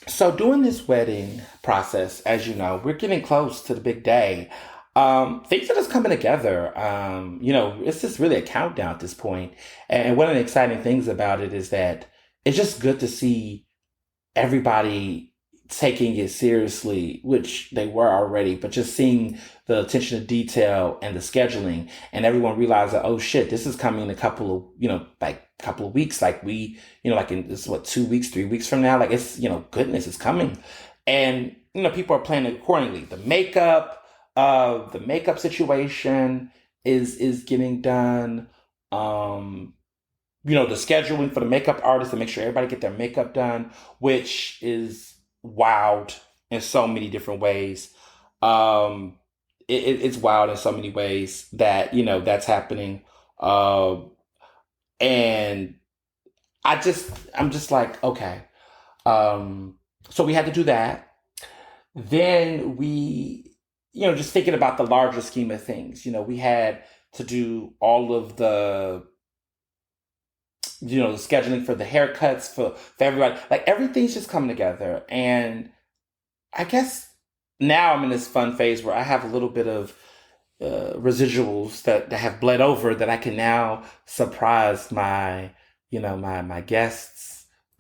A: So during this wedding process, as you know, we're getting close to the big day. Things are just coming together. It's just really a countdown at this point. And one of the exciting things about it is that it's just good to see everybody taking it seriously, which they were already, but just seeing the attention to detail and the scheduling, and everyone realized that, oh shit, this is coming in a couple of, like couple of weeks, like like in this, what, 2 weeks, 3 weeks from now, like it's, goodness, it's coming. And, people are planning accordingly. The makeup situation is getting done. The scheduling for the makeup artists to make sure everybody get their makeup done, which is wild in so many different ways. It's wild in so many ways that, that's happening. And I'm just like, okay. So we had to do that. Then we, just thinking about the larger scheme of things, we had to do all of the scheduling for the haircuts for everybody. Like everything's just coming together. And I guess now I'm in this fun phase where I have a little bit of residuals that have bled over that I can now surprise my guests.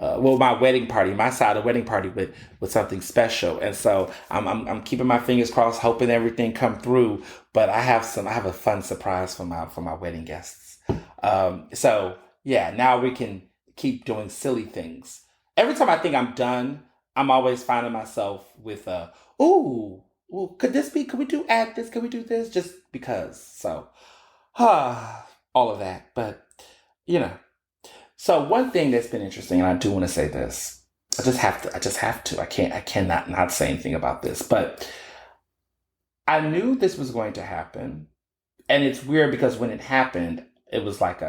A: My wedding party, my side of the wedding party with something special. And so I'm keeping my fingers crossed, hoping everything come through. But I have a fun surprise for my wedding guests. So yeah, now we can keep doing silly things. Every time I think I'm done, I'm always finding myself with ooh, could we add this? Could we do this? Just because. So, all of that. But, you know. So one thing that's been interesting, and I do want to say this. I just have to. I cannot not say anything about this. But I knew this was going to happen. And it's weird because when it happened, it was like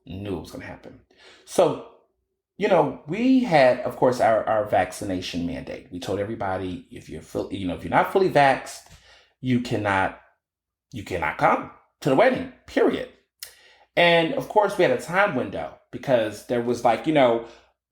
A: knew it was going to happen. So, we had, of course, our vaccination mandate. We told everybody if you're if you're not fully vaxxed, you cannot come to the wedding, period. And of course, we had a time window because there was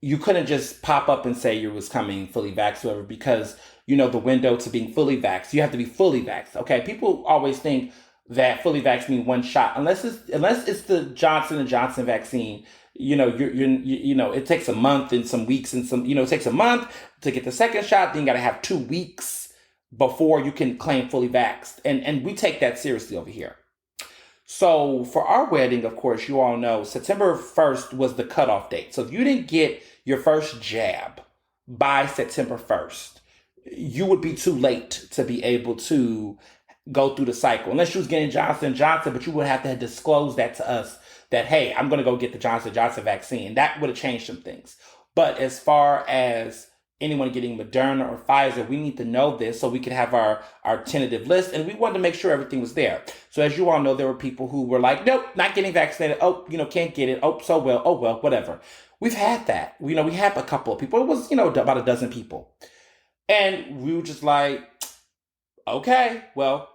A: you couldn't just pop up and say you was coming fully vaxxed, whatever, because, the window to being fully vaxxed, you have to be fully vaxxed. Okay. People always think that fully vaxxed means one shot, unless it's the Johnson and Johnson vaccine. It takes a month and some weeks and it takes a month to get the second shot. Then you got to have 2 weeks before you can claim fully vaxxed. And we take that seriously over here. So for our wedding, of course, you all know September 1st was the cutoff date. So if you didn't get your first jab by September 1st, you would be too late to be able to go through the cycle. Unless you was getting Johnson & Johnson, but you would have to disclose that to us that, hey, I'm going to go get the Johnson & Johnson vaccine. That would have changed some things. But as far as anyone getting Moderna or Pfizer, we need to know this so we can have our tentative list. And we wanted to make sure everything was there. So as you all know, there were people who were like, nope, not getting vaccinated. Oh, can't get it. Oh, so well. Oh, well, whatever. We've had that. We have a couple of people. It was, about a dozen people. And we were just like, okay, well,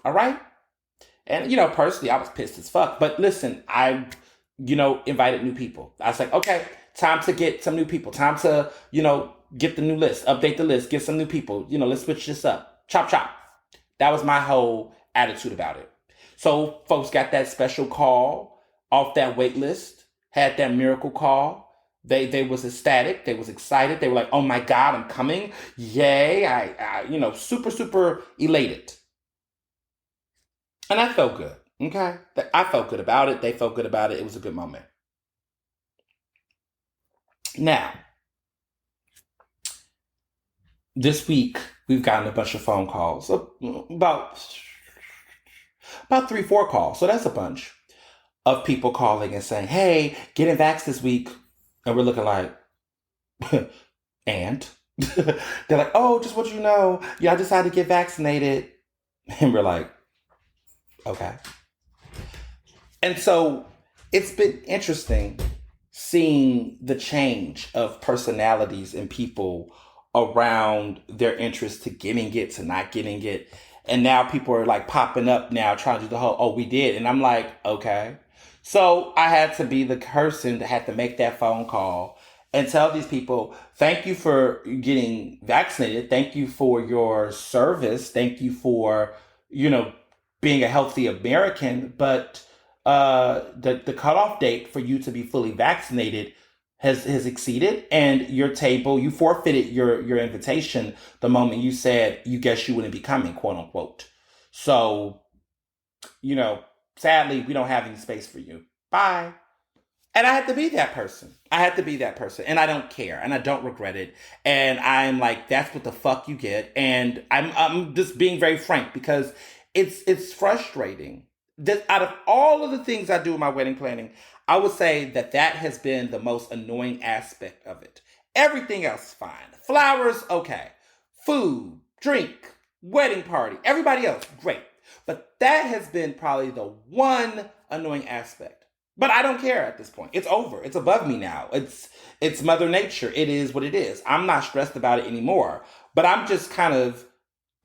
A: all right. And, personally, I was pissed as fuck. But listen, I, invited new people. I was like, okay, time to get some new people. Time to, get the new list, update the list, get some new people. Let's switch this up. Chop, chop. That was my whole attitude about it. So folks got that special call off that wait list, had that miracle call. They was ecstatic. They was excited. They were like, oh my God, I'm coming. Yay. I super, super elated. And I felt good. Okay. I felt good about it. They felt good about it. It was a good moment. Now, this week, we've gotten a bunch of phone calls, about 3-4 calls. So that's a bunch of people calling and saying, hey, getting vaxxed this week. And we're looking like, and? They're like, oh, just what you know. Yeah, I decided to get vaccinated. And we're like, okay. And so it's been interesting seeing the change of personalities in people around their interest to getting it, to not getting it. And now people are like popping up now trying to do the whole, oh, we did. And I'm like, okay. So I had to be the person that had to make that phone call and tell these people, thank you for getting vaccinated. Thank you for your service. Thank you for, you know, being a healthy American, but the cutoff date for you to be fully vaccinated has exceeded, and your table, you forfeited your invitation the moment you said you guess you wouldn't be coming, quote unquote. So, you know, sadly, we don't have any space for you. Bye. And I had to be that person. I had to be that person. And I don't care. And I don't regret it. And I'm like, that's what the fuck you get. And I'm just being very frank because it's frustrating. That out of all of the things I do in my wedding planning, I would say that that has been the most annoying aspect of it. Everything else fine. Flowers, okay. Food, drink, wedding party, everybody else, great. But that has been probably the one annoying aspect. But I don't care at this point. It's over. It's above me now. It's Mother Nature. It is what it is. I'm not stressed about it anymore. But I'm just kind of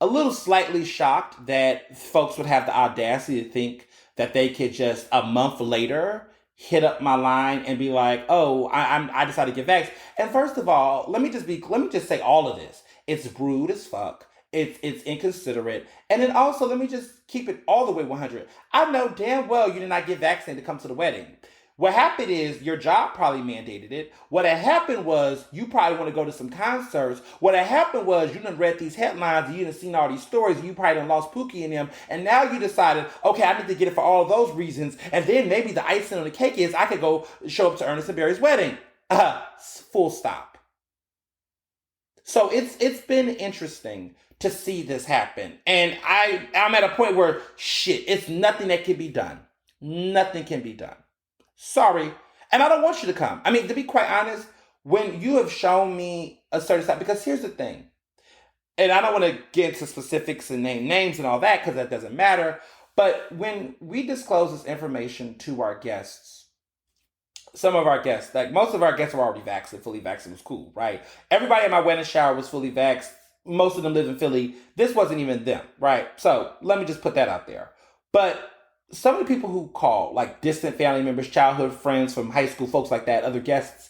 A: a little slightly shocked that folks would have the audacity to think that they could just a month later hit up my line and be like, "Oh, I decided to get vaxxed." And first of all, let me just say all of this. It's rude as fuck. It's inconsiderate. And then also, let me just keep it all the way 100. I know damn well you did not get vaccinated to come to the wedding. What happened is your job probably mandated it. What had happened was you probably want to go to some concerts. What had happened was you done read these headlines and you done seen all these stories and you probably done lost Pookie in them. And now you decided, okay, I need to get it for all of those reasons. And then maybe the icing on the cake is I could go show up to Ernest and Barry's wedding. Full stop. So it's been interesting to see this happen. And I'm at a point where shit, it's nothing that can be done. Nothing can be done. Sorry. And I don't want you to come. I mean, to be quite honest, when you have shown me a certain side, because here's the thing, and I don't want to get into specifics and name names and all that because that doesn't matter. But when we disclose this information to our guests, some of our guests, like most of our guests were already vaccinated, fully vaccinated, was cool, right? Everybody at my wedding shower was fully vaxxed. Most of them live in Philly. This wasn't even them, right? So let me just put that out there. But some of the people who call, like distant family members, childhood friends from high school, folks like that, other guests,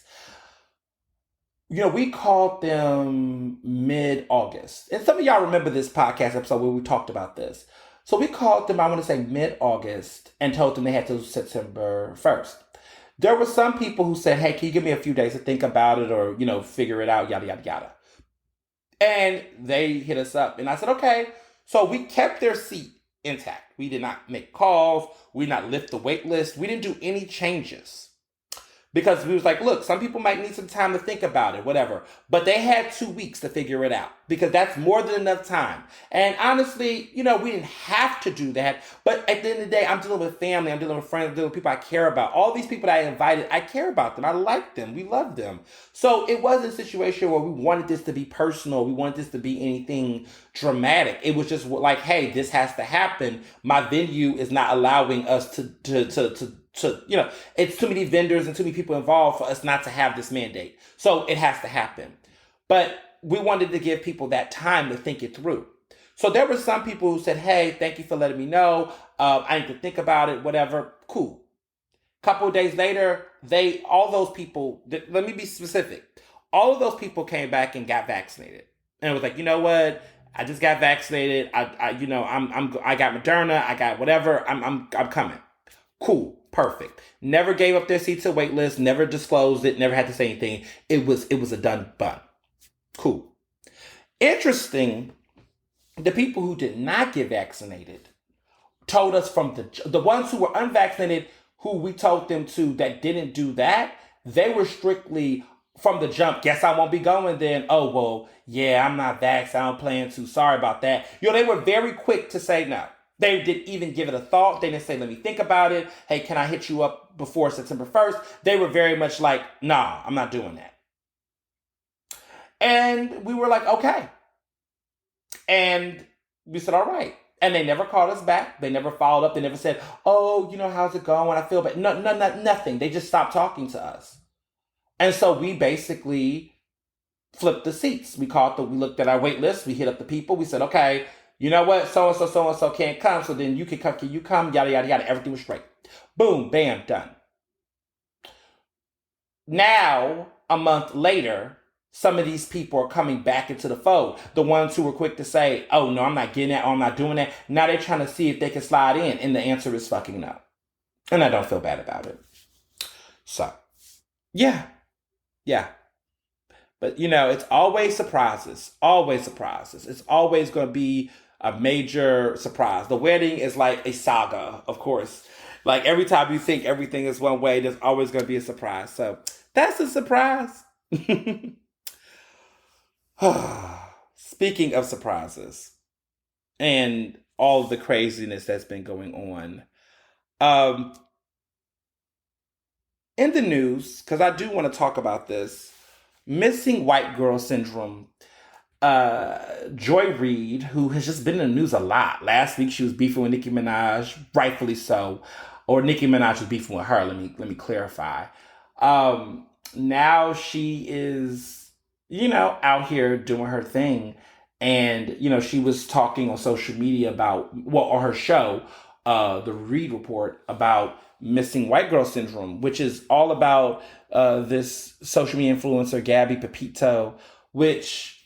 A: we called them mid-August. And some of y'all remember this podcast episode where we talked about this. So we called them, I want to say mid-August, and told them they had to September 1st. There were some people who said, hey, can you give me a few days to think about it or, figure it out, yada, yada, yada. And they hit us up. And I said, okay. So we kept their seat intact. We did not make calls. We did not lift the wait list. We didn't do any changes. Because we was like, look, some people might need some time to think about it, whatever. But they had 2 weeks to figure it out. Because that's more than enough time. And honestly, we didn't have to do that. But at the end of the day, I'm dealing with family. I'm dealing with friends. I'm dealing with people I care about. All these people that I invited, I care about them. I like them. We love them. So it wasn't a situation where we wanted this to be personal. We wanted this to be anything dramatic. It was just like, hey, this has to happen. My venue is not allowing us to it's too many vendors and too many people involved for us not to have this mandate. So it has to happen. But we wanted to give people that time to think it through. So there were some people who said, hey, thank you for letting me know. I need to think about it, whatever. Cool. Couple of days later, all those people, let me be specific. All of those people came back and got vaccinated. And it was like, you know what? I just got vaccinated. I got Moderna. I got whatever. I'm coming. Cool. Perfect. Never gave up their seats to wait list, never disclosed it, never had to say anything. It was a done bun. Cool. Interesting, the people who did not get vaccinated told us from the ones who were unvaccinated, who we told them to that didn't do that, they were strictly from the jump, guess I won't be going then. Oh, well, yeah, I'm not vaxxed. I don't plan to. Sorry about that. They were very quick to say no. They didn't even give it a thought. They didn't say, let me think about it. Hey, can I hit you up before September 1st? They were very much like, nah, I'm not doing that. And we were like, okay. And we said, all right. And they never called us back. They never followed up. They never said, oh, how's it going? I feel bad. No, nothing. They just stopped talking to us. And so we basically flipped the seats. We looked at our wait list. We hit up the people. We said, okay, you know what? So-and-so can't come. So then you can come. Can you come? Yada, yada, yada. Everything was straight. Boom, bam, done. Now, a month later, some of these people are coming back into the fold. The ones who were quick to say, oh, no, I'm not getting that, or I'm not doing that. Now they're trying to see if they can slide in. And the answer is fucking no. And I don't feel bad about it. So, yeah. Yeah. But, it's always surprises. Always surprises. It's always going to be a major surprise. The wedding is like a saga, of course. Like every time you think everything is one way, there's always going to be a surprise. So that's a surprise. Speaking of surprises and all of the craziness that's been going on, in the news, because I do want to talk about this, missing white girl syndrome. Joy Reid, who has just been in the news a lot. Last week she was beefing with Nicki Minaj, rightfully so, or Nicki Minaj was beefing with her. Let me clarify. Now she is, out here doing her thing, and she was talking on social media about, on her show, the Reid Report, about missing white girl syndrome, which is all about this social media influencer Gabby Petito, which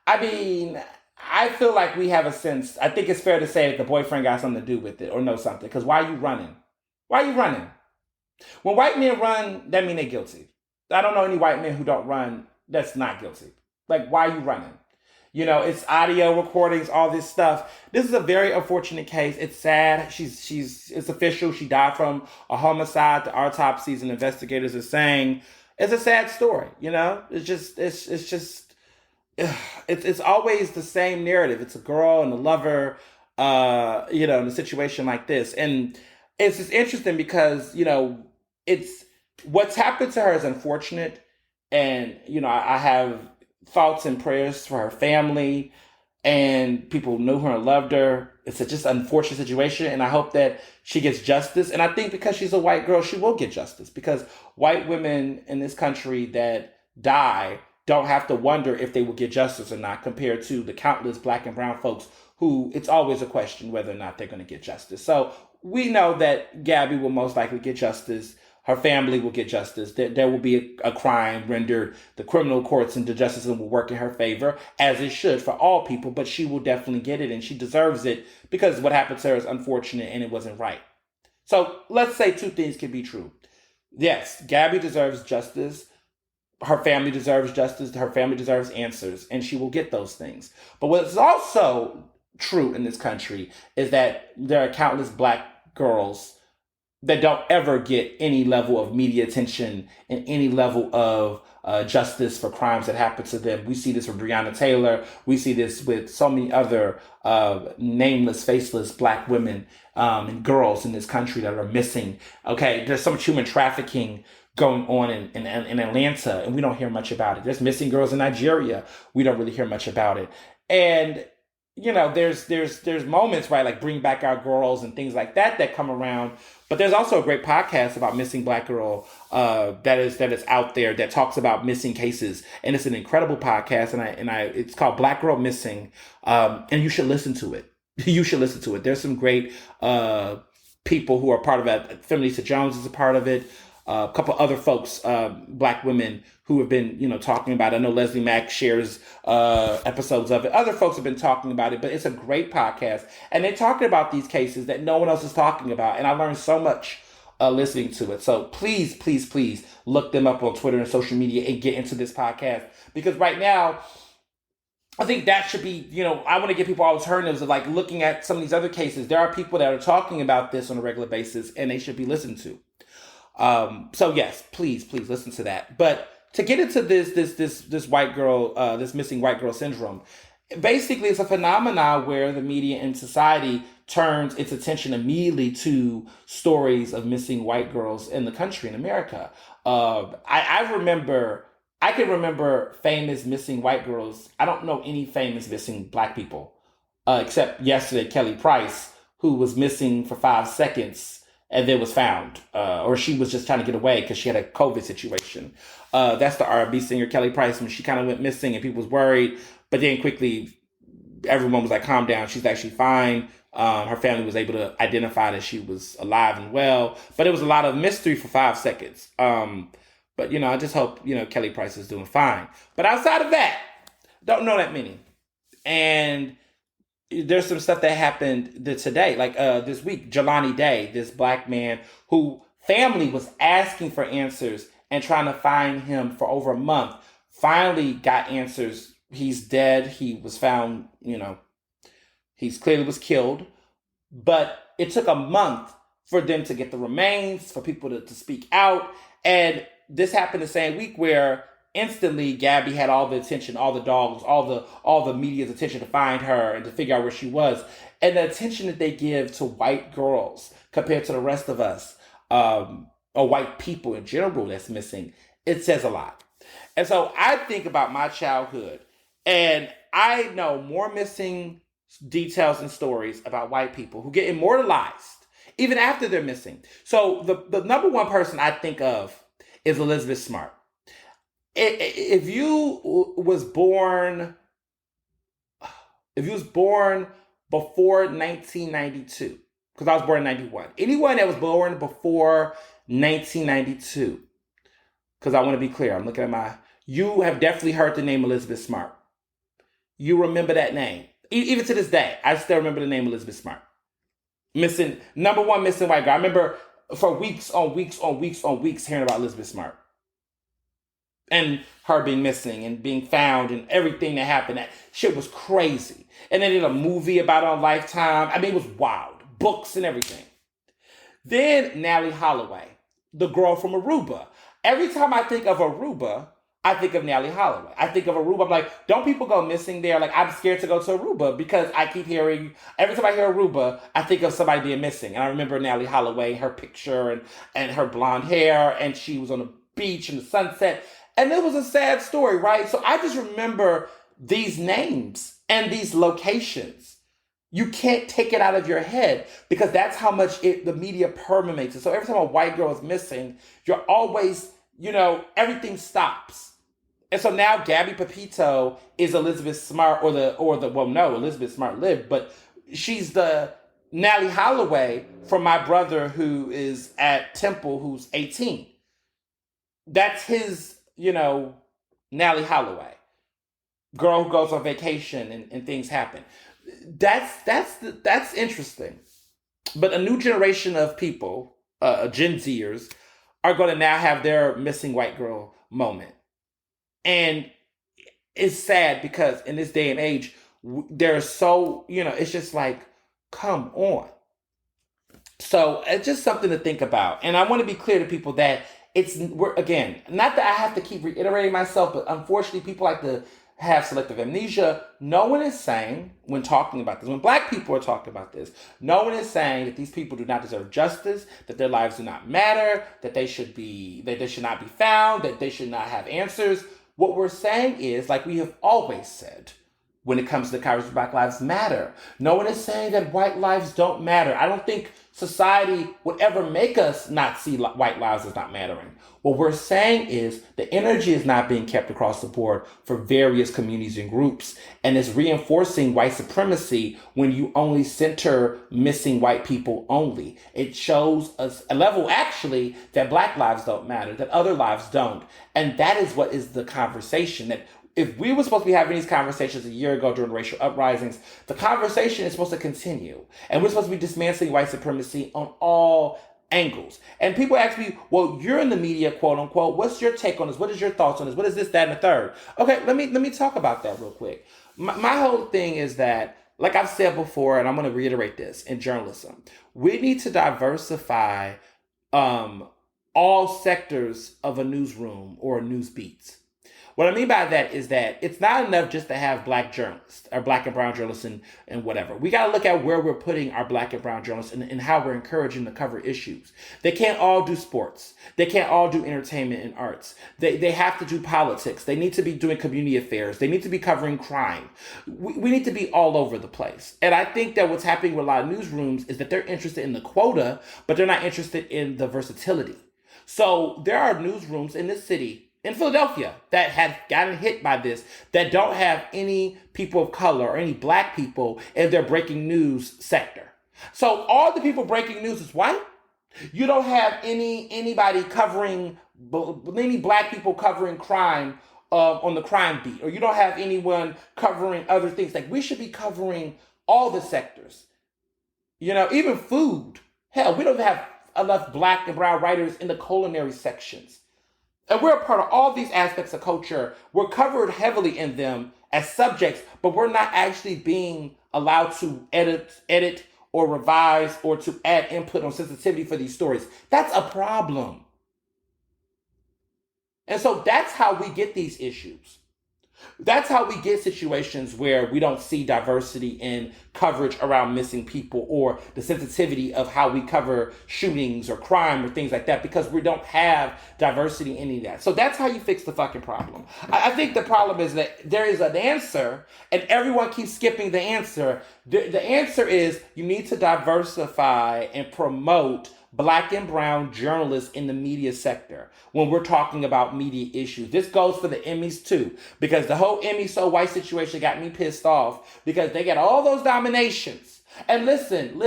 A: I mean, I feel like we have a sense. I think it's fair to say that the boyfriend got something to do with it or know something. Because why are you running? Why are you running? When white men run, that means they're guilty. I don't know any white men who don't run that's not guilty. Like, why are you running? It's audio recordings, all this stuff. This is a very unfortunate case. It's sad. It's official. She died from a homicide. The autopsies and investigators are saying it's a sad story. It's always the same narrative. It's a girl and a lover, in a situation like this. And it's just interesting because, it's what's happened to her is unfortunate. And, I have thoughts and prayers for her family and people who knew her and loved her. It's just an unfortunate situation, and I hope that she gets justice. And I think because she's a white girl, she will get justice, because white women in this country that die don't have to wonder if they will get justice or not, compared to the countless black and brown folks who it's always a question whether or not they're going to get justice. So we know that Gabby will most likely get justice. Her family will get justice. There will be a crime rendered. The criminal courts and the justice system will work in her favor, as it should for all people, but she will definitely get it, and she deserves it, because what happened to her is unfortunate and it wasn't right. So let's say two things can be true. Yes, Gabby deserves justice. Her family deserves justice. Her family deserves answers, and she will get those things. But what's also true in this country is that there are countless black girls that don't ever get any level of media attention and any level of justice for crimes that happen to them. We see this with Breonna Taylor. We see this with so many other nameless, faceless black women and girls in this country that are missing. Okay, there's so much human trafficking going on in Atlanta, and we don't hear much about it. There's missing girls in Nigeria. We don't really hear much about it. And there's moments, right, like Bring Back Our Girls and things like that come around. But there's also a great podcast about missing black girl that is out there that talks about missing cases, and it's an incredible podcast. And it's called Black Girl Missing, and you should listen to it. You should listen to it. There's some great people who are part of it. Feminista Jones is a part of it. A couple other folks, black women who have been, talking about it. I know Leslie Mack shares episodes of it. Other folks have been talking about it, but it's a great podcast. And they're talking about these cases that no one else is talking about. And I learned so much listening to it. So please, please, please look them up on Twitter and social media and get into this podcast. Because right now, I think that should be, I want to give people alternatives of like looking at some of these other cases. There are people that are talking about this on a regular basis, and they should be listened to. So yes, please listen to that. But to get into this white girl, this missing white girl syndrome, basically it's a phenomenon where the media and society turns its attention immediately to stories of missing white girls in the country, in America. I can remember famous missing white girls. I don't know any famous missing black people, except yesterday, Kelly Price, who was missing for 5 seconds and then was found, or she was just trying to get away because she had a COVID situation. That's the R&B singer Kelly Price, when she kind of went missing and people was worried, but then quickly everyone was like, calm down, she's actually fine. Her family was able to identify that she was alive and well, but it was a lot of mystery for 5 seconds. But I just hope Kelly Price is doing fine. But outside of that, don't know that many. And there's some stuff that happened today, like this week. Jelani Day, this black man who family was asking for answers and trying to find him for over a month, finally got answers. He's dead. He was found, he's clearly was killed. But it took a month for them to get the remains, for people to speak out. And this happened the same week where instantly Gabby had all the attention, all the dogs, all the media's attention to find her and to figure out where she was. And the attention that they give to white girls compared to the rest of us, or white people in general that's missing, it says a lot. And so I think about my childhood, and I know more missing details and stories about white people who get immortalized even after they're missing. So the number one person I think of is Elizabeth Smart. If you was born before 1992, because I was born in 91, anyone that was born before 1992, because I want to be clear, I'm looking at you have definitely heard the name Elizabeth Smart. You remember that name. Even to this day, I still remember the name Elizabeth Smart. Number one missing white girl. I remember for weeks on weeks hearing about Elizabeth Smart. And her being missing and being found and everything that happened. That shit was crazy. And they did a movie about it on Lifetime. I mean, it was wild. Books and everything. Then Nally Holloway, the girl from Aruba. Every time I think of Aruba, I think of Nally Holloway. I think of Aruba. I'm like, don't people go missing there? Like, I'm scared to go to Aruba because I keep hearing, every time I hear Aruba, I think of somebody being missing. And I remember Nally Holloway, her picture and her blonde hair, and she was on the beach in the sunset. And it was a sad story, right? So I just remember these names and these locations. You can't take it out of your head because that's how much the media permeates it. So every time a white girl is missing, you're always, everything stops. And so now Gabby Pepito is Elizabeth Smart Elizabeth Smart lived, but she's the Nally Holloway from my brother who is at Temple, who's 18. That's his, Nally Holloway. Girl who goes on vacation and things happen. That's interesting. But a new generation of people, Gen Zers, are going to now have their missing white girl moment. And it's sad because in this day and age, there's so, it's just like, come on. So it's just something to think about. And I want to be clear to people that again, not that I have to keep reiterating myself, but unfortunately people like to have selective amnesia. No one is saying, when talking about this, when black people are talking about this, no one is saying that these people do not deserve justice, that their lives do not matter, that they should not be found, that they should not have answers. What we're saying is, like we have always said, when it comes to the conversation, Black Lives Matter. No one is saying that white lives don't matter. I don't think society would ever make us not see white lives as not mattering. What we're saying is the energy is not being kept across the board for various communities and groups, and it's reinforcing white supremacy when you only center missing white people only. It shows us a level, actually, that Black lives don't matter, that other lives don't. And that is what is the conversation, that if we were supposed to be having these conversations a year ago during racial uprisings, the conversation is supposed to continue. And we're supposed to be dismantling white supremacy on all angles. And people ask me, well, you're in the media, quote unquote. What's your take on this? What is your thoughts on this? What is this, that, and the third? Okay, let me talk about that real quick. My whole thing is that, like I've said before, and I'm going to reiterate this in journalism, we need to diversify all sectors of a newsroom or a news beat. What I mean by that is that it's not enough just to have black journalists or black and brown journalists and whatever. We got to look at where we're putting our black and brown journalists and how we're encouraging to cover issues. They can't all do sports. They can't all do entertainment and arts. They have to do politics. They need to be doing community affairs. They need to be covering crime. We need to be all over the place. And I think that what's happening with a lot of newsrooms is that they're interested in the quota, but they're not interested in the versatility. So there are newsrooms in this city, in Philadelphia that had gotten hit by this that don't have any people of color or any black people in their breaking news sector. So all the people breaking news is white. You don't have anybody covering, any black people covering crime on the crime beat, or you don't have anyone covering other things. Like, we should be covering all the sectors. Even food. Hell, we don't have enough black and brown writers in the culinary sections. And we're a part of all these aspects of culture. We're covered heavily in them as subjects, but we're not actually being allowed to edit or revise or to add input on sensitivity for these stories. That's a problem. And so that's how we get these issues. That's how we get situations where we don't see diversity in coverage around missing people, or the sensitivity of how we cover shootings or crime or things like that, because we don't have diversity in any of that. So that's how you fix the fucking problem. I think the problem is that there is an answer and everyone keeps skipping the answer. The answer is you need to diversify and promote black and brown journalists in the media sector when we're talking about media issues. This goes for the Emmys too, because the whole Emmy so white situation got me pissed off because they got all those nominations. And listen,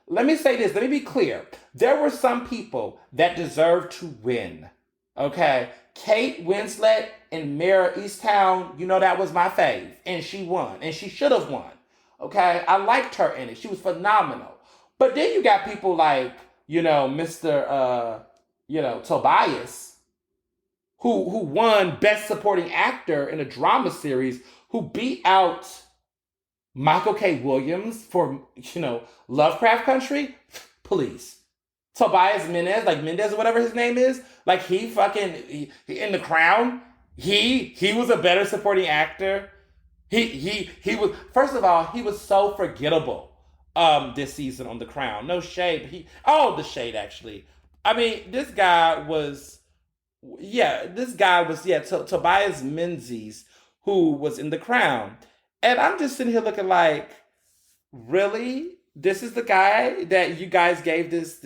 A: let me say this, let me be clear. There were some people that deserved to win, okay? Kate Winslet and Mare of Easttown, that was my fave, and she won, and she should have won, okay? I liked her in it. She was phenomenal. But then you got people like, Mr. Tobias, who won Best Supporting Actor in a Drama Series, who beat out Michael K. Williams for, Lovecraft Country. Please. Tobias Menez, like Mendez or whatever his name is, like he in The Crown, he was a better supporting actor. He was, first of all, he was so forgettable this season on The Crown. No shade. The shade actually. I mean, this guy was Tobias Menzies, who was in The Crown. And I'm just sitting here looking like, really? This is the guy that you guys gave this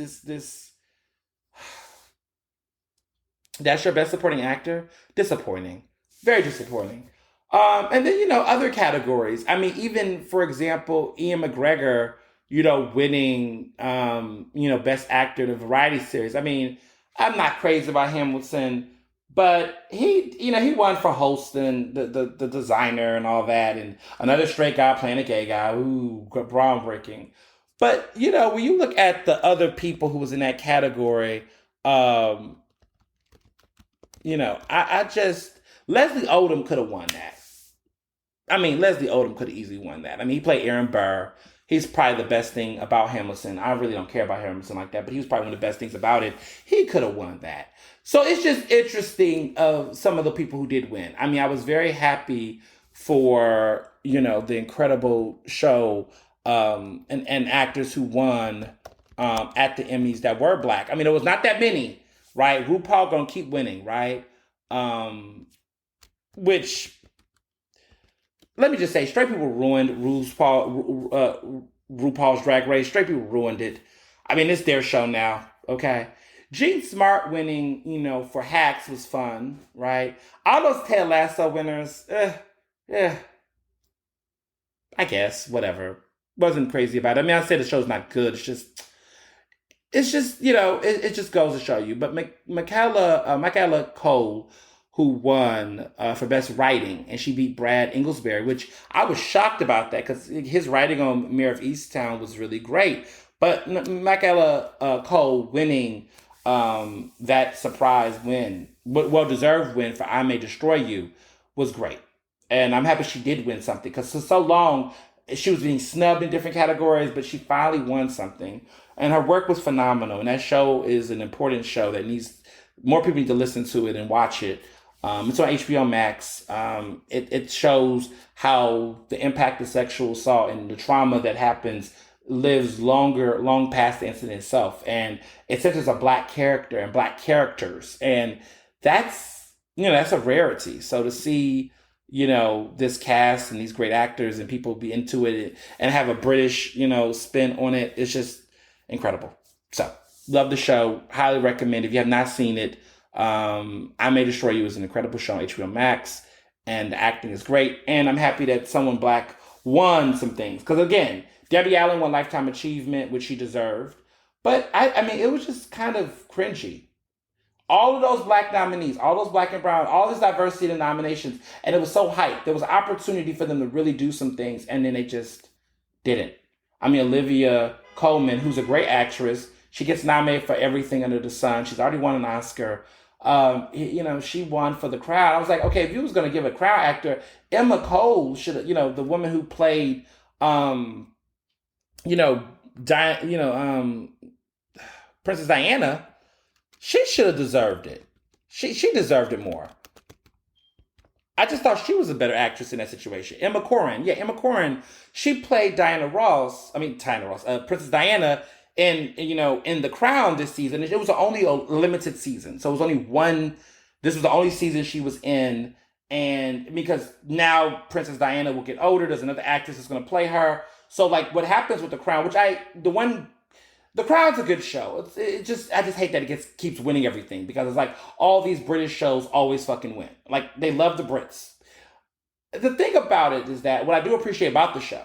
A: that's your best supporting actor? Disappointing. Very disappointing. And then, other categories. I mean, even, for example, Ian McGregor, winning, Best Actor in a Variety Series. I mean, I'm not crazy about Hamilton, but he won for Holston, the designer and all that, and another straight guy playing a gay guy. Ooh, groundbreaking. But, when you look at the other people who was in that category, I just, Leslie Odom could have won that. I mean, Leslie Odom could have easily won that. I mean, he played Aaron Burr. He's probably the best thing about Hamilton. I really don't care about Hamilton like that, but he was probably one of the best things about it. He could have won that. So it's just interesting of some of the people who did win. I mean, I was very happy for, the incredible show and actors who won at the Emmys that were black. I mean, it was not that many, right? RuPaul gonna keep winning, right? Which... Let me just say, straight people ruined RuPaul's Drag Race. Straight people ruined it. I mean, it's their show now, okay? Jean Smart winning, for Hacks was fun, right? All those Ted Lasso winners, I guess, whatever. Wasn't crazy about it. I mean, I say the show's not good. It's just, it just goes to show you. But Michaela Cole, who won for Best Writing, and she beat Brad Inglesbury, which I was shocked about that because his writing on Mare of Easttown was really great. But Michaela Cole winning that surprise win, well-deserved win for I May Destroy You, was great. And I'm happy she did win something, because for so long she was being snubbed in different categories, but she finally won something. And her work was phenomenal. And that show is an important show that needs more people need to listen to it and watch it. It's on HBO Max. It shows how the impact of sexual assault and the trauma that happens lives long past the incident itself. And it centers a black character and black characters. And that's a rarity. So to see, this cast and these great actors and people be into it and have a British, spin on it, it's just incredible. So love the show. Highly recommend. If you have not seen it, I May Destroy You is an incredible show on HBO Max, and the acting is great. And I'm happy that someone black won some things. Because again, Debbie Allen won Lifetime Achievement, which she deserved. But I mean, it was just kind of cringy. All of those black nominees, all those black and brown, all this diversity in nominations, and it was so hyped. There was an opportunity for them to really do some things, and then they just didn't. I mean, Olivia Colman, who's a great actress, she gets nominated for everything under the sun. She's already won an Oscar. She won for The Crown. I was like, okay, if you was going to give a Crown actor, Emma Cole should have, the woman who played, Princess Diana, she should have deserved it. She deserved it more. I just thought she was a better actress in that situation. Emma Corrin, she played Princess Diana in The Crown this season. It was only a limited season. So it was only one, this was the only season she was in. And because now Princess Diana will get older, there's another actress that's going to play her. So like what happens with The Crown, The Crown's a good show. I just hate that it keeps winning everything, because it's like all these British shows always fucking win. Like, they love the Brits. The thing about it is that what I do appreciate about the show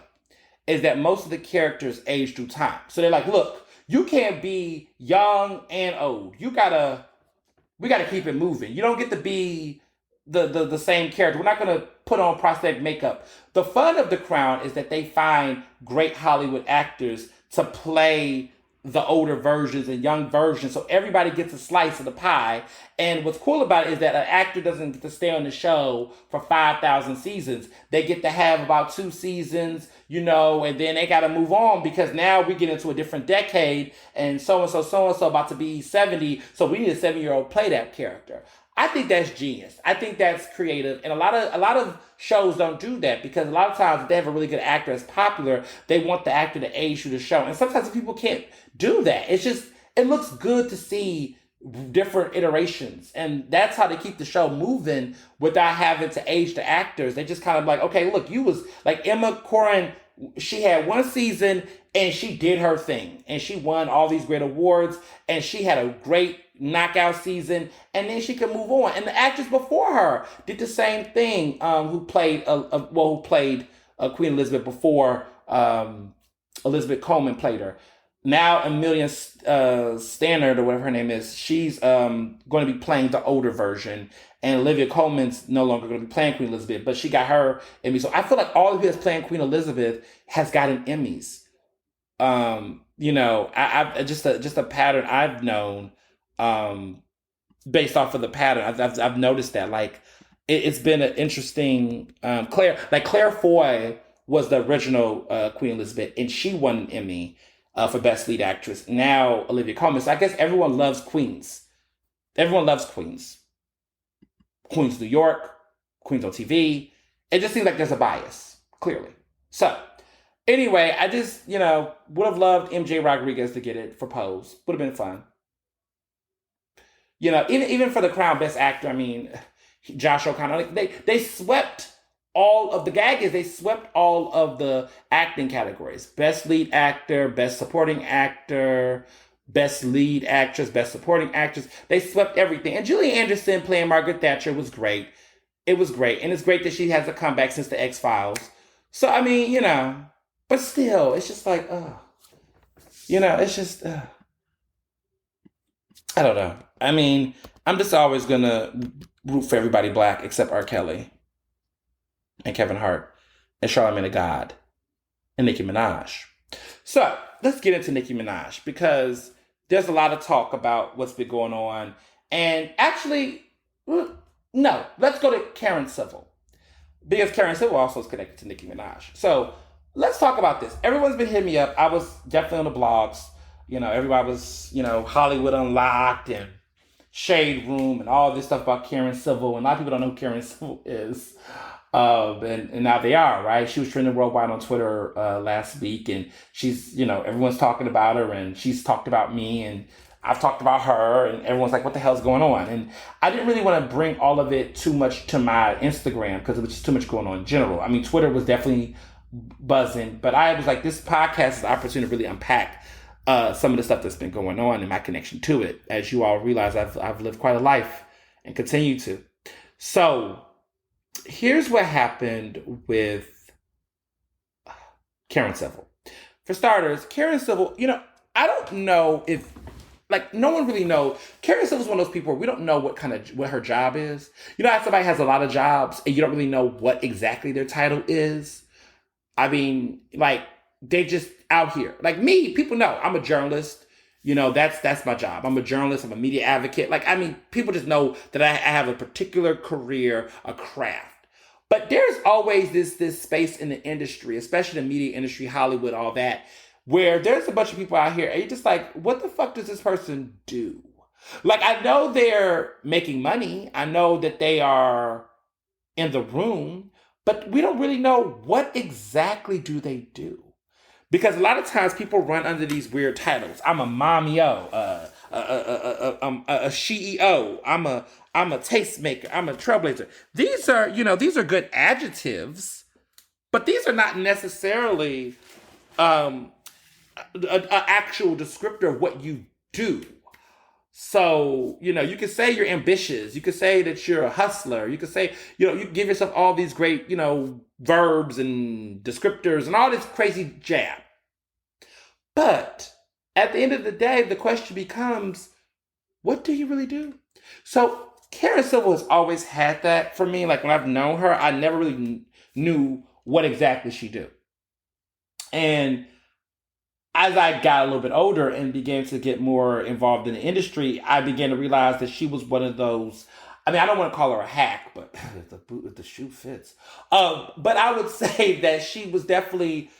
A: is that most of the characters age through time. So they're like, look, you can't be young and old. We gotta keep it moving. You don't get to be the same character. We're not gonna put on prosthetic makeup. The fun of The Crown is that they find great Hollywood actors to play the older versions and young versions, so everybody gets a slice of the pie. And what's cool about it is that an actor doesn't get to stay on the show for 5,000 seasons. They get to have about 2 seasons, and then they got to move on, because now we get into a different decade, and so-and-so about to be 70, so we need a 7-year-old play that character. I think that's genius. I think that's creative. And a lot of shows don't do that, because a lot of times if they have a really good actor that's popular, they want the actor to age through the show. And sometimes people can't do that. It looks good to see different iterations. And that's how they keep the show moving without having to age the actors. They just kind of like, okay, look, you was like Emma Corrin. She had one season and she did her thing, and she won all these great awards, and she had a great knockout season, and then she could move on. And the actress before her did the same thing, who played Queen Elizabeth before Elizabeth Coleman played her. Now Amelia Stannard, or whatever her name is, she's going to be playing the older version, and Olivia Colman's no longer going to be playing Queen Elizabeth, but she got her Emmy. So I feel like all of you that's playing Queen Elizabeth has gotten Emmys. I just a pattern I've known, based off of the pattern. I've noticed that, like, it's been an interesting, Claire Foy was the original Queen Elizabeth, and she won an Emmy for Best Lead Actress. Now Olivia Colman. So I guess everyone loves queens. Everyone loves queens. Queens New York, Queens on TV. It just seems like there's a bias, clearly. So anyway, I just, would have loved MJ Rodriguez to get it for Pose. Would have been fun. Even for The Crown Best Actor, I mean, Josh O'Connor, they swept all of the gag is they swept all of the acting categories. Best Lead Actor, Best Supporting Actor, Best Lead Actress, Best Supporting Actress. They swept everything. And Julie Anderson playing Margaret Thatcher was great. It was great. And it's great that she has a comeback since the X-Files. So, I mean, but still, it's just like, it's just, I don't know. I mean, I'm just always going to root for everybody black except R. Kelly and Kevin Hart and Charlamagne the God and Nicki Minaj. So let's get into Nicki Minaj, because there's a lot of talk about what's been going on. And actually, no, let's go to Karen Civil, because Karen Civil also is connected to Nicki Minaj. So let's talk about this. Everyone's been hitting me up. I was definitely on the blogs. Everybody was, Hollywood Unlocked and Shade Room and all this stuff about Karen Civil. And a lot of people don't know who Karen Civil is. And now they are, right? She was trending worldwide on Twitter last week, and she's, everyone's talking about her, and she's talked about me, and I've talked about her, and everyone's like, what the hell's going on? And I didn't really want to bring all of it too much to my Instagram, because it was just too much going on in general. I mean, Twitter was definitely buzzing, but I was like, this podcast is an opportunity to really unpack some of the stuff that's been going on and my connection to it. As you all realize, I've lived quite a life and continue to. So here's what happened with Karen Civil. For starters, Karen Civil, I don't know if no one really knows. Karen Civil is one of those people where we don't know what her job is. How somebody has a lot of jobs and you don't really know what exactly their title is. I mean, they just out here. Like me, people know I'm a journalist. That's my job. I'm a journalist. I'm a media advocate. People just know that I have a particular career, a craft. But there's always this space in the industry, especially the media industry, Hollywood, all that, where there's a bunch of people out here and you're just like, what the fuck does this person do? I know they're making money. I know that they are in the room, but we don't really know what exactly do they do. Because a lot of times people run under these weird titles. I'm a mommy-o, a she-o, I'm a tastemaker, I'm a trailblazer. These are good adjectives, but these are not necessarily an actual descriptor of what you do. So, you could say you're ambitious. You could say that you're a hustler. You could say, you give yourself all these great, verbs and descriptors and all this crazy jab. But at the end of the day, the question becomes, what do you really do? So Karen Civil has always had that for me. When I've known her, I never really knew what exactly she do. And as I got a little bit older and began to get more involved in the industry, I began to realize that she was one of those. I don't want to call her a hack, but if the shoe fits. But I would say that she was definitely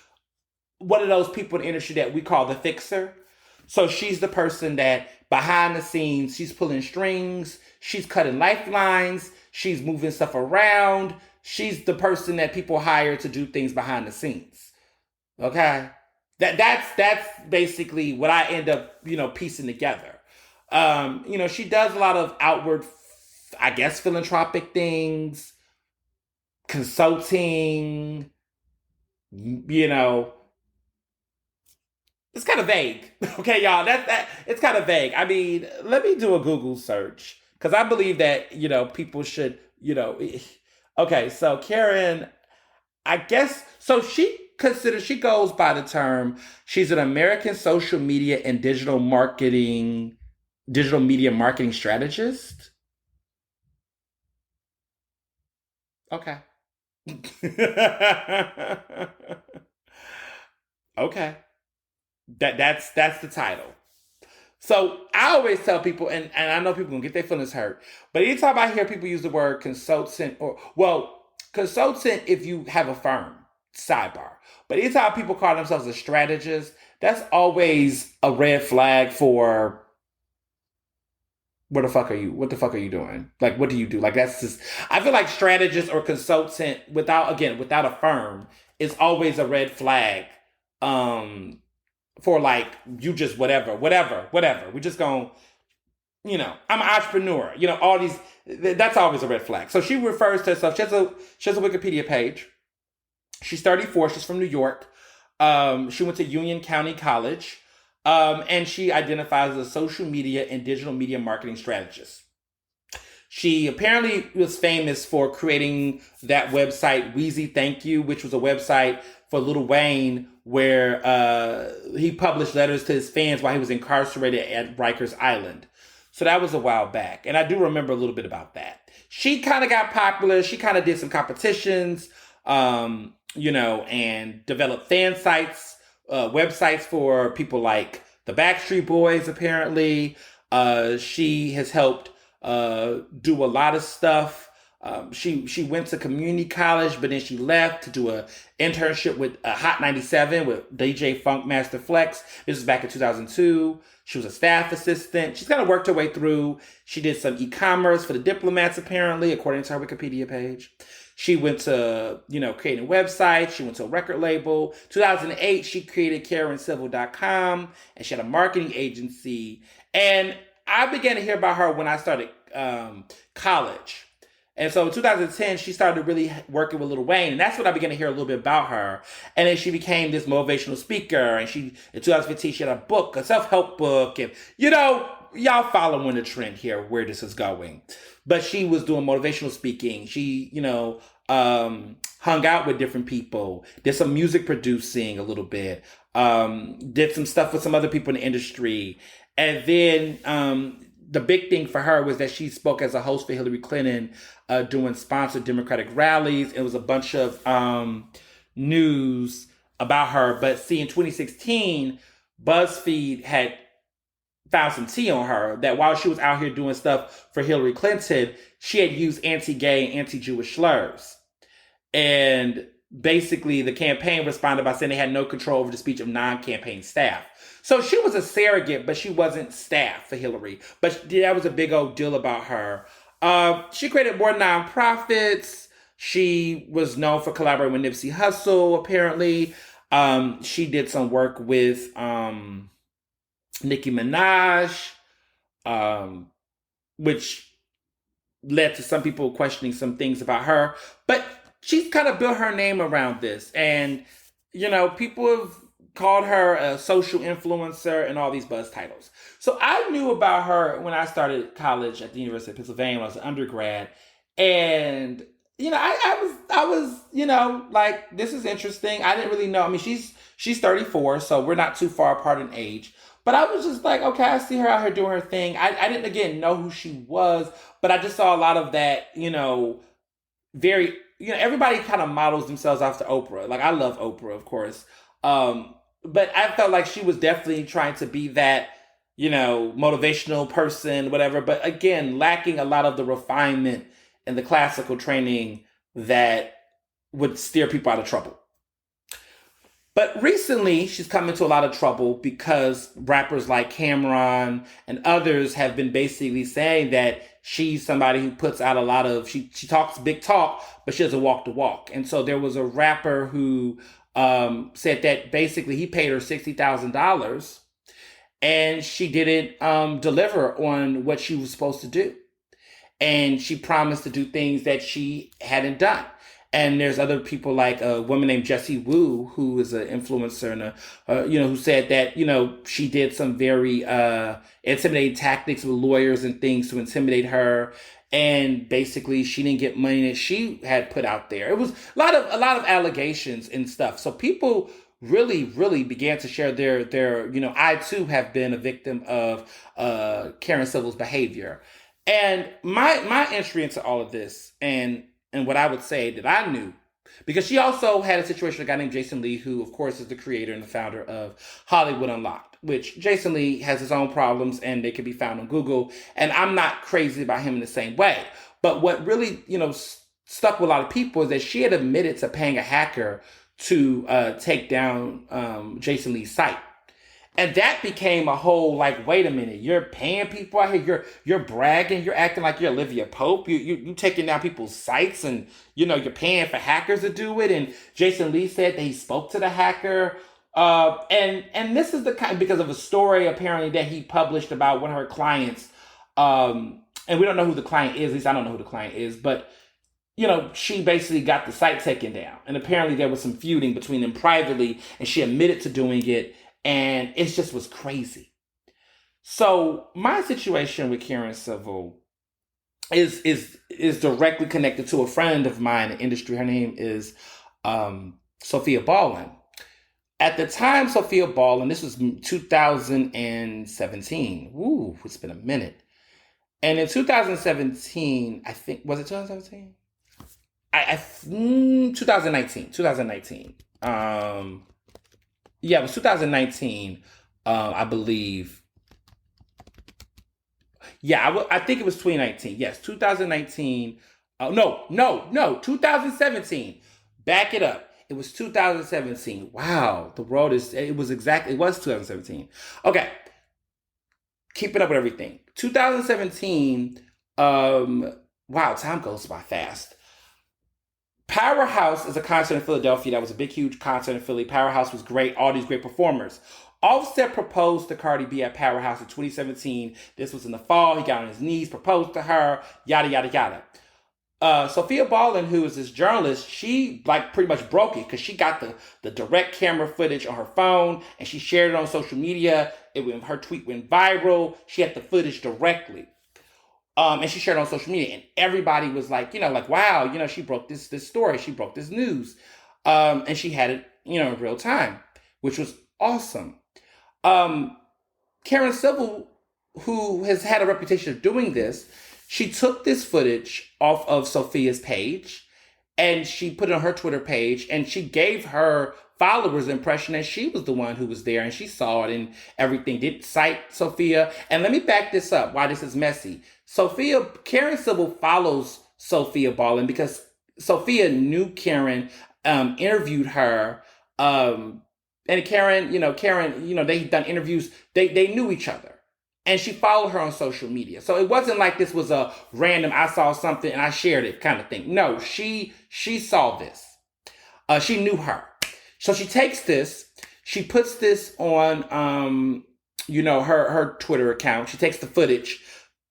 A: one of those people in the industry that we call the fixer. So she's the person that behind the scenes, she's pulling strings, she's cutting lifelines, she's moving stuff around. She's the person that people hire to do things behind the scenes. Okay? That's basically what I end up, piecing together. She does a lot of outward, I guess, philanthropic things, consulting, it's kind of vague. Okay, y'all, it's kind of vague. Let me do a Google search because I believe that, people should, okay, so Karen, I guess, so she goes by the term, she's an American social media and digital media marketing strategist. Okay. Okay. That's the title. So I always tell people, and I know people gonna get their feelings hurt, but anytime I hear people use the word consultant consultant if you have a firm, sidebar. But anytime people call themselves a strategist, that's always a red flag for where the fuck are you? What the fuck are you doing? What do you do? That's just, I feel like strategist or consultant without a firm is always a red flag. For you just whatever. We just gonna, I'm an entrepreneur. All these, that's always a red flag. So she refers to herself, she has a Wikipedia page. She's 34, she's from New York. She went to Union County College. And she identifies as a social media and digital media marketing strategist. She apparently was famous for creating that website, Wheezy Thank You, which was a website for Lil Wayne where he published letters to his fans while he was incarcerated at Rikers Island. So that was a while back. And I do remember a little bit about that. She kind of got popular. She kind of did some competitions, and developed fan sites, websites for people like the Backstreet Boys, apparently. She has helped do a lot of stuff. She went to community college, but then she left to do an internship with Hot 97 with DJ Funk Master Flex. This was back in 2002. She was a staff assistant. She's kind of worked her way through. She did some e-commerce for the diplomats, apparently, according to her Wikipedia page. She went to, creating websites. She went to a record label. 2008, she created KarenCivil.com, and she had a marketing agency. And I began to hear about her when I started college. And so in 2010, she started really working with Lil Wayne, and that's when I began to hear a little bit about her. And then she became this motivational speaker. And she, in 2015, she had a book, a self-help book, and y'all following the trend here where this is going. But she was doing motivational speaking. She, hung out with different people, did some music producing a little bit, did some stuff with some other people in the industry, and then the big thing for her was that she spoke as a host for Hillary Clinton, doing sponsored Democratic rallies. It was a bunch of news about her. But see, in 2016, BuzzFeed had found some tea on her that while she was out here doing stuff for Hillary Clinton, she had used anti-gay and anti-Jewish slurs. And basically, the campaign responded by saying they had no control over the speech of non-campaign staff. So she was a surrogate, but she wasn't staff for Hillary. But that was a big old deal about her. She created more nonprofits. She was known for collaborating with Nipsey Hussle, apparently. She did some work with Nicki Minaj, which led to some people questioning some things about her. But she's kind of built her name around this. And, people have called her a social influencer and all these buzz titles. So I knew about her when I started college at the University of Pennsylvania when I was an undergrad. And, I was, like, this is interesting. I didn't really know. I mean, she's 34, so we're not too far apart in age. But I was just like, okay, I see her out here doing her thing. I didn't, again, know who she was, but I just saw a lot of that, very, everybody kind of models themselves after Oprah. Like, I love Oprah, of course. But I felt like she was definitely trying to be that, motivational person, whatever. But again, lacking a lot of the refinement and the classical training that would steer people out of trouble. But recently, she's come into a lot of trouble because rappers like Cameron and others have been basically saying that she's somebody who puts out a lot of, she talks big talk, but she doesn't walk the walk. And so there was a rapper who said that basically he paid her $60,000 and she didn't deliver on what she was supposed to do. And she promised to do things that she hadn't done. And there's other people like a woman named Jessie Wu, who is an influencer, and who said that she did some very intimidating tactics with lawyers and things to intimidate her, and basically she didn't get money that she had put out there. It was a lot of allegations and stuff. So people really, really began to share their I too have been a victim of Karen Civil's behavior, and my entry into all of this and what I would say that I knew, because she also had a situation with a guy named Jason Lee, who, of course, is the creator and the founder of Hollywood Unlocked, which Jason Lee has his own problems and they can be found on Google. And I'm not crazy about him in the same way. But what really, stuck with a lot of people is that she had admitted to paying a hacker to take down Jason Lee's site. And that became a whole, like, wait a minute, you're paying people out here, you're bragging, you're acting like you're Olivia Pope, you taking down people's sites, and, you're paying for hackers to do it. And Jason Lee said that he spoke to the hacker. And this is the kind, because of a story apparently that he published about one of her clients. And we don't know who the client is, at least I don't know who the client is, but she basically got the site taken down. And apparently there was some feuding between them privately, and she admitted to doing it. And it just was crazy. So my situation with Karen Civil is directly connected to a friend of mine in the industry. Her name is Sophia Ballin. At the time, Sophia Ballin, this was 2017. Ooh, it's been a minute. And in 2017, I think, was it 2017? 2019. Yeah, it was 2019, I believe. Yeah, I think it was 2019. Yes, 2019. No, 2017. Back it up. It was 2017. Wow, it was 2017. Okay, keeping up with everything. 2017, wow, time goes by fast. Powerhouse is a concert in Philadelphia that was a big, huge concert in Philly. Powerhouse was great, all these great performers. Offset proposed to Cardi B at Powerhouse in 2017. This was in the fall. He got on his knees, proposed to her, yada, yada, yada. Sophia Ballin, who is this journalist, she like pretty much broke it because she got the direct camera footage on her phone and she shared it on social media. Her tweet went viral. She had the footage directly. And she shared it on social media, and everybody was like, like, wow, she broke this story, she broke this news, and she had it, in real time, which was awesome. Karen Civil, who has had a reputation of doing this, she took this footage off of Sophia's page and she put it on her Twitter page and she gave her followers the impression that she was the one who was there and she saw it and everything. Didn't cite Sophia. And let me back this up why this is messy. Karen Civil follows Sophia Ballin because Sophia knew Karen, interviewed her, and Karen, they done interviews. They knew each other. And she followed her on social media. So it wasn't like this was a random, I saw something and I shared it kind of thing. No, she saw this. She knew her. So she takes this, she puts this on, her Twitter account. She takes the footage,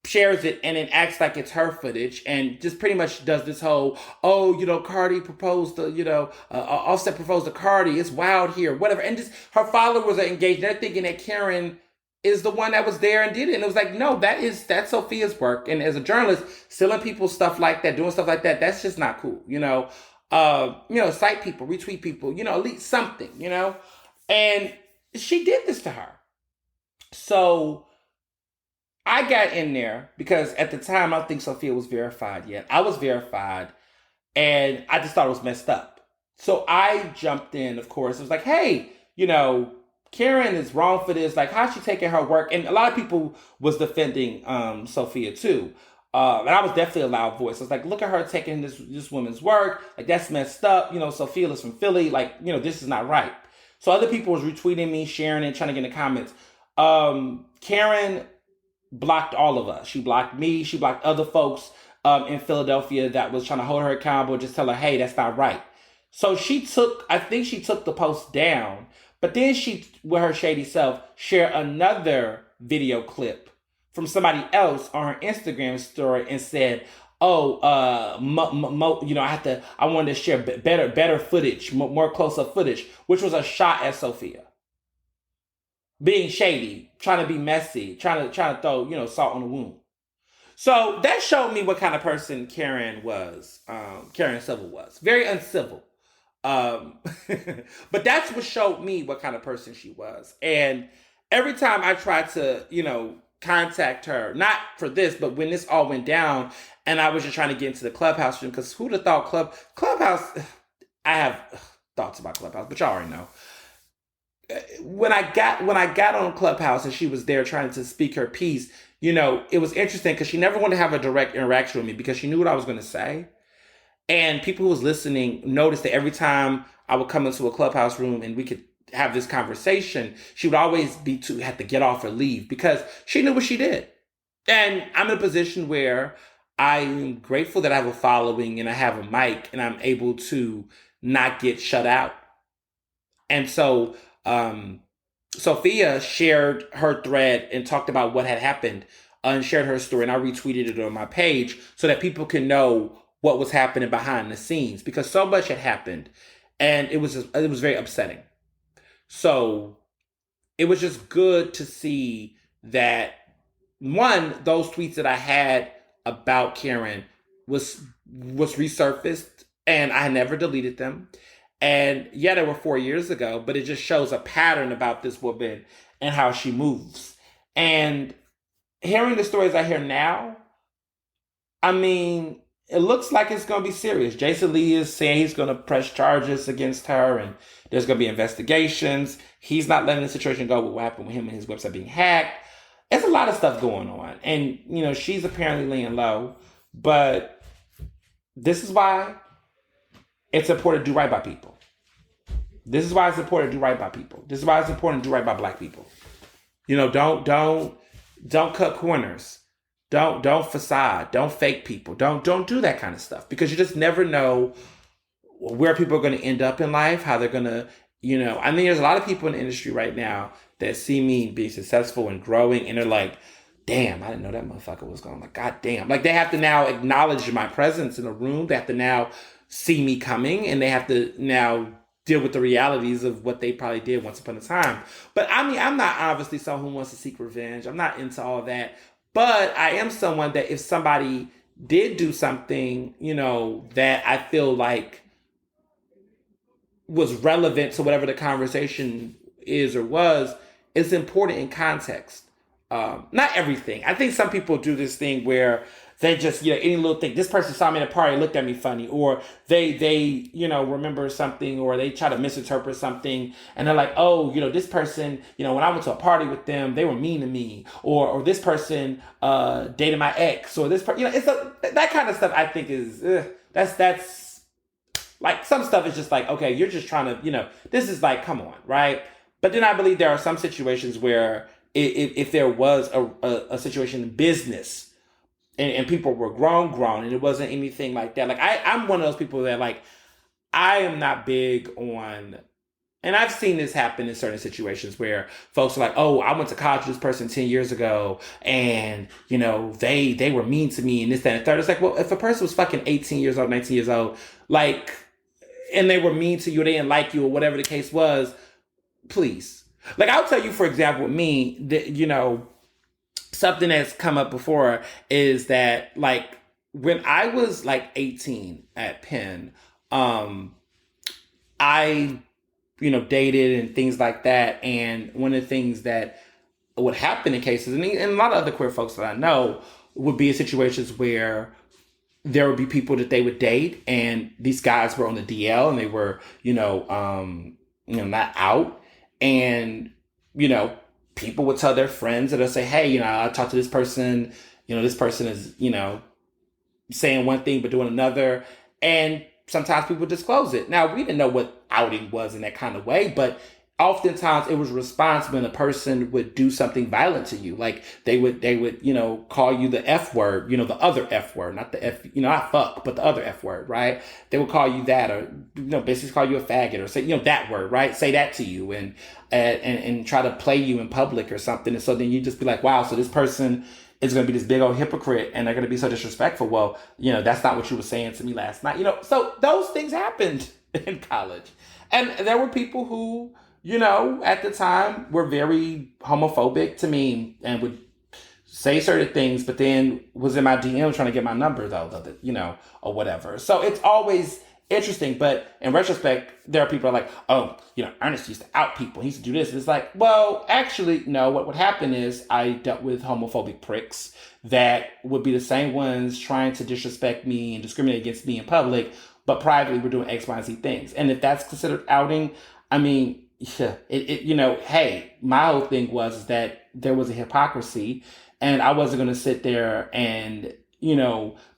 A: shares it, and then acts like it's her footage and just pretty much does this whole, Cardi proposed to, Offset proposed to Cardi. It's wild here, whatever. And just her followers are engaged. They're thinking that Karen is the one that was there and did it. And it was like, no, that's Sophia's work. And as a journalist, stealing people's stuff like that, doing stuff like that, that's just not cool, cite people, retweet people, at least something, and she did this to her. So I got in there because at the time, I don't think Sophia was verified yet. I was verified and I just thought it was messed up. So I jumped in, of course. It was like, hey, Karen is wrong for this. Like, how's she taking her work? And a lot of people was defending Sophia too. And I was definitely a loud voice. I was like, look at her taking this woman's work. Like, that's messed up. Sophia is from Philly. Like, this is not right. So other people was retweeting me, sharing it, trying to get in the comments. Karen blocked all of us. She blocked me. She blocked other folks in Philadelphia that was trying to hold her accountable, just tell her, hey, that's not right. So I think she took the post down. But then she, with her shady self, shared another video clip from somebody else on her Instagram story and said, I wanted to share better footage, more close-up footage, which was a shot at Sophia. Being shady, trying to be messy, trying to throw, salt on the wound. So that showed me what kind of person Karen was. Karen Civil was. Very uncivil. But that's what showed me what kind of person she was. And every time I tried to, contact her, not for this, but when this all went down and I was just trying to get into the Clubhouse room, because who'd have thought Clubhouse, I have thoughts about Clubhouse, but y'all already know. When I got on Clubhouse and she was there trying to speak her piece, it was interesting because she never wanted to have a direct interaction with me because she knew what I was going to say. And people who was listening noticed that every time I would come into a Clubhouse room and we could have this conversation, she would always have to get off or leave because she knew what she did. And I'm in a position where I'm grateful that I have a following and I have a mic and I'm able to not get shut out. And so Sophia shared her thread and talked about what had happened and shared her story. And I retweeted it on my page so that people can know what was happening behind the scenes because so much had happened and it was very upsetting. So it was just good to see that one, those tweets that I had about Karen was resurfaced and I never deleted them. And yeah, they were 4 years ago, but it just shows a pattern about this woman and how she moves. And hearing the stories I hear now, I mean, it looks like it's going to be serious. Jason Lee is saying he's going to press charges against her and there's going to be investigations. He's not letting the situation go with what happened with him and his website being hacked. There's a lot of stuff going on. And, she's apparently laying low. But this is why it's important to do right by people. This is why it's important to do right by people. This is why it's important to do right by Black people. Don't cut corners. Don't facade. Don't fake people. Don't do that kind of stuff because you just never know where people are going to end up in life, how they're going to, there's a lot of people in the industry right now that see me being successful and growing and they're like, damn, I didn't know that motherfucker was gone. Like, God damn. Like, they have to now acknowledge my presence in the room. They have to now see me coming, and they have to now deal with the realities of what they probably did once upon a time. But I mean, I'm not obviously someone who wants to seek revenge. I'm not into all that. But I am someone that if somebody did do something, that I feel like was relevant to whatever the conversation is or was, it's important in context. Not everything. I think some people do this thing where they just, any little thing. This person saw me at a party, looked at me funny, or they remember something, or they try to misinterpret something, and they're like, oh, this person, when I went to a party with them, they were mean to me, or this person dated my ex, or this person, that kind of stuff. I think is that's like, some stuff is just like, okay, you're just trying to, this is like, come on, right? But then I believe there are some situations where if there was a situation in business and people were grown, and it wasn't anything like that. Like, I'm one of those people that, like, I am not big on, and I've seen this happen in certain situations where folks are like, oh, I went to college with this person 10 years ago, and, they were mean to me and this, that, and the third. It's like, well, if a person was fucking 18 years old, 19 years old, like, and they were mean to you, or they didn't like you, or whatever the case was, please. Like, I'll tell you, for example, with me, that, something that's come up before is that, like, when I was like 18 at Penn, I, dated and things like that. And one of the things that would happen in cases, and a lot of other queer folks that I know, would be in situations where there would be people that they would date, and these guys were on the DL, and they were, not out. And, people would tell their friends, and they'll say, hey, I talked to this person, this person is, saying one thing but doing another. And sometimes people disclose it. Now, we didn't know what outing was in that kind of way, but oftentimes it was a response when a person would do something violent to you. Like, they would, call you the F word, the other F word, not the F, not fuck, but the other F word, right? They would call you that, or, basically call you a faggot, or say, that word, right? Say that to you, and try to play you in public or something. And so then you just be like, wow, so this person is going to be this big old hypocrite, and they're going to be so disrespectful. Well, that's not what you were saying to me last night. So those things happened in college. And there were people who, at the time were very homophobic to me and would say certain things, but then was in my DM trying to get my number, though, or whatever. So it's always interesting. But in retrospect, there are people who are like, oh, Ernest used to out people. He used to do this. And it's like, well, actually, no, what would happen is I dealt with homophobic pricks that would be the same ones trying to disrespect me and discriminate against me in public, but privately we're doing X, Y, and Z things. And if that's considered outing, I mean, yeah, hey, my whole thing was that there was a hypocrisy, and I wasn't going to sit there and,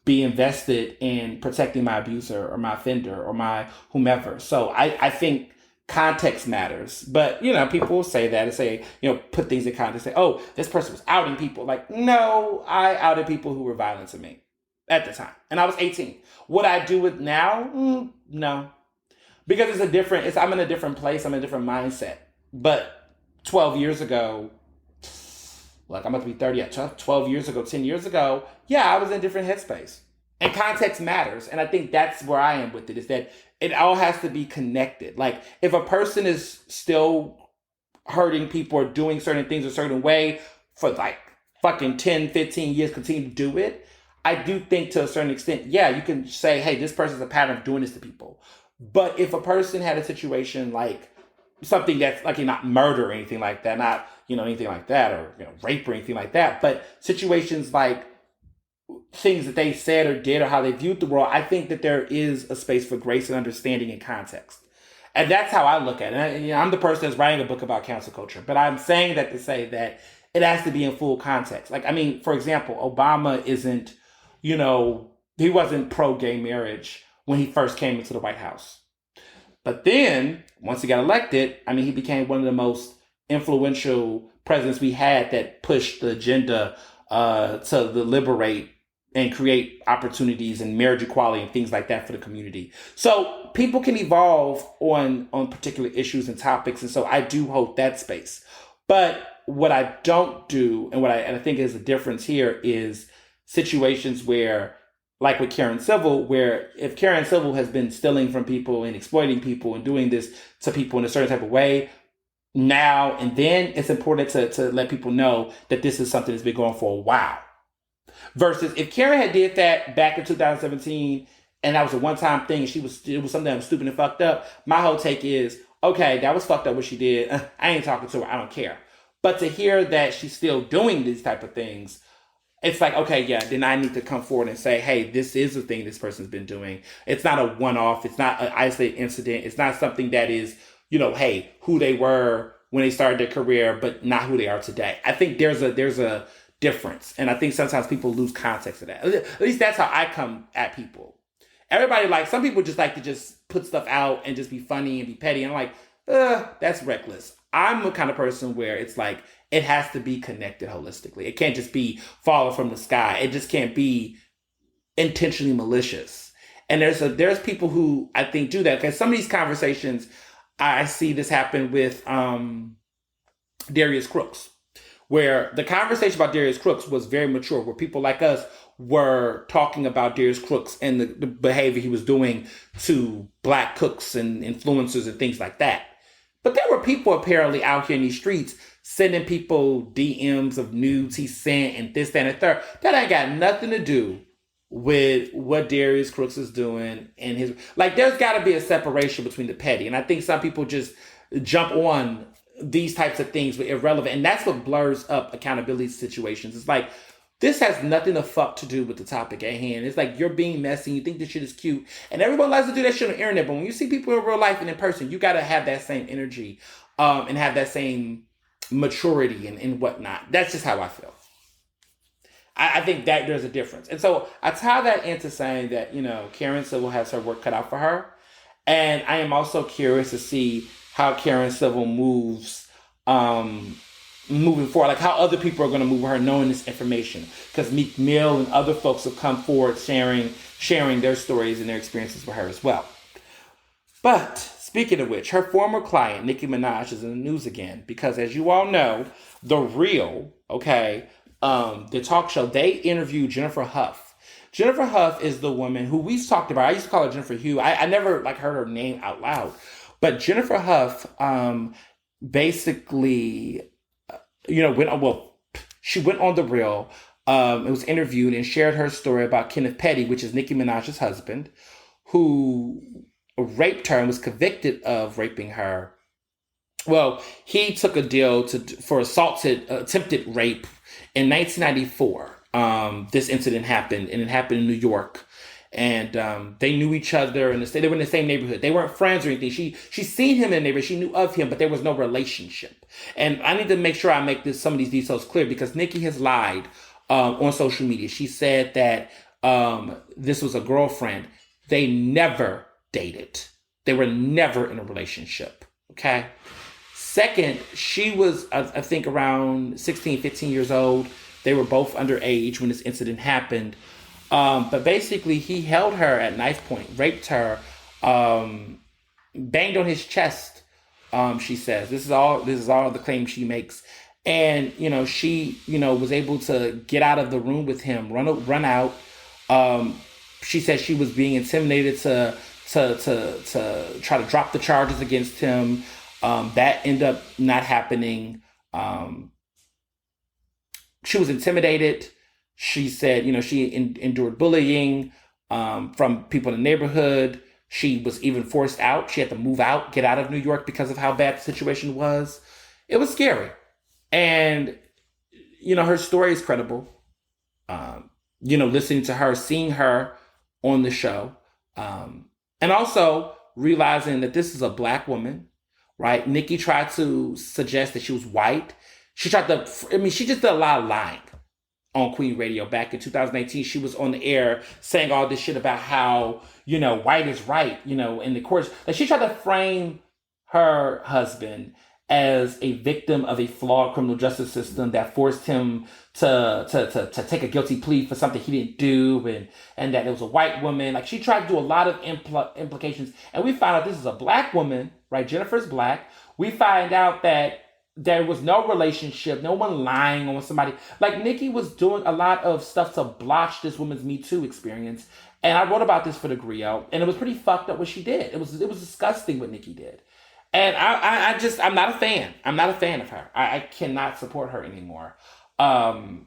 A: be invested in protecting my abuser or my offender or my whomever. So I think context matters. But, people will say that and say, put things in context, say, oh, this person was outing people. Like, no, I outed people who were violent to me at the time. And I was 18. Would I do it now? No. Because I'm in a different place. I'm in a different mindset. But 12 years ago, like, I'm about to be 30 at 12 years ago, 10 years ago, yeah, I was in a different headspace. And context matters. And I think that's where I am with it, is that it all has to be connected. Like, if a person is still hurting people or doing certain things a certain way for like fucking 10, 15 years, continue to do it, I do think to a certain extent, yeah, you can say, hey, this person's a pattern of doing this to people. But if a person had a situation like something that's like, not murder or anything like that, not, anything like that, or, rape or anything like that, but situations like things that they said or did or how they viewed the world, I think that there is a space for grace and understanding and context. And that's how I look at it. And, I'm the person that's writing a book about cancel culture, but I'm saying that to say that it has to be in full context. Like, I mean, for example, Obama isn't, he wasn't pro-gay marriage when he first came into the White House. But then, once he got elected, I mean, he became one of the most influential presidents we had that pushed the agenda to liberate and create opportunities and marriage equality and things like that for the community. So people can evolve on particular issues and topics. And so I do hold that space. But what I don't do, and I think is a difference here, is situations where, like with Karen Civil, where if Karen Civil has been stealing from people and exploiting people and doing this to people in a certain type of way, now and then it's important to let people know that this is something that's been going for a while. Versus if Karen had did that back in 2017 and that was a one-time thing and it was something that was stupid and fucked up, my whole take is, okay, that was fucked up what she did. I ain't talking to her. I don't care. But to hear that she's still doing these type of things, it's like, okay, yeah, then I need to come forward and say, hey, this is the thing this person's been doing. It's not a one-off. It's not an isolated incident. It's not something that is, hey, who they were when they started their career, but not who they are today. I think there's a difference. And I think sometimes people lose context of that. At least that's how I come at people. Everybody, some people just like to just put stuff out and just be funny and be petty. And I'm like, that's reckless. I'm the kind of person where it's like, it has to be connected holistically. It can't just be falling from the sky. It just can't be intentionally malicious. And there's people who I think do that. Because some of these conversations, I see this happen with Darius Crooks, where the conversation about Darius Crooks was very mature, where people like us were talking about Darius Crooks and the behavior he was doing to black cooks and influencers and things like that. But there were people apparently out here in these streets sending people DMs of nudes he sent and this, that, and the third. That ain't got nothing to do with what Darius Crooks is doing and his... there's got to be a separation between the petty. And I think some people just jump on these types of things with irrelevant. And that's what blurs up accountability situations. It's like, this has nothing to do with the topic at hand. It's like you're being messy. You think this shit is cute. And everyone likes to do that shit on the internet. But when you see people in real life and in person, you got to have that same energy and have that same maturity and whatnot. That's just how I feel. I think that there's a difference. And so I tie that into saying that, Karen Civil has her work cut out for her. And I am also curious to see how Karen Civil moves moving forward, like how other people are going to move her knowing this information, because Meek Mill and other folks have come forward sharing their stories and their experiences with her as well. But speaking of which, her former client Nicki Minaj is in the news again because, as you all know, The Real, the talk show, they interviewed Jennifer Hough. Jennifer Hough is the woman who we've talked about. I used to call her Jennifer Hough. I never heard her name out loud, but Jennifer Hough basically she went on The Real. It was interviewed and shared her story about Kenneth Petty, which is Nicki Minaj's husband, who raped her and was convicted of raping her. Well, he took a deal for attempted rape in 1994. This incident happened, and it happened in New York. And they knew each other in the state. They were in the same neighborhood. They weren't friends or anything. She seen him in the neighborhood. She knew of him, but there was no relationship. And I need to make sure I make some of these details clear because Nicki has lied on social media. She said that this was a girlfriend. They never dated. They were never in a relationship. Okay. Second, she was, I think, around 16, 15 years old. They were both underage when this incident happened. But basically, he held her at knife point, raped her, banged on his chest. She says this is all the claim she makes, and she was able to get out of the room with him, run out. She said she was being intimidated to try to drop the charges against him. That ended up not happening. She was intimidated. She said, she endured bullying from people in the neighborhood. She was even forced out. She had to move out, get out of New York because of how bad the situation was. It was scary. And, her story is credible. Listening to her, seeing her on the show. And also realizing that this is a black woman, right? Nicki tried to suggest that she was white. She just did a lot of lying on Queen Radio back in 2018. She was on the air saying all this shit about how, white is right, in the courts. She tried to frame her husband as a victim of a flawed criminal justice system that forced him to take a guilty plea for something he didn't do, and that it was a white woman. She tried to do a lot of implications. And we found out this is a black woman, right? Jennifer's black. We find out that there was no relationship, no one lying on somebody. Like Nicki was doing a lot of stuff to blotch this woman's Me Too experience. And I wrote about this for the Griot, and it was pretty fucked up what she did. It was disgusting what Nicki did. And I'm not a fan. I'm not a fan of her. I cannot support her anymore. Um,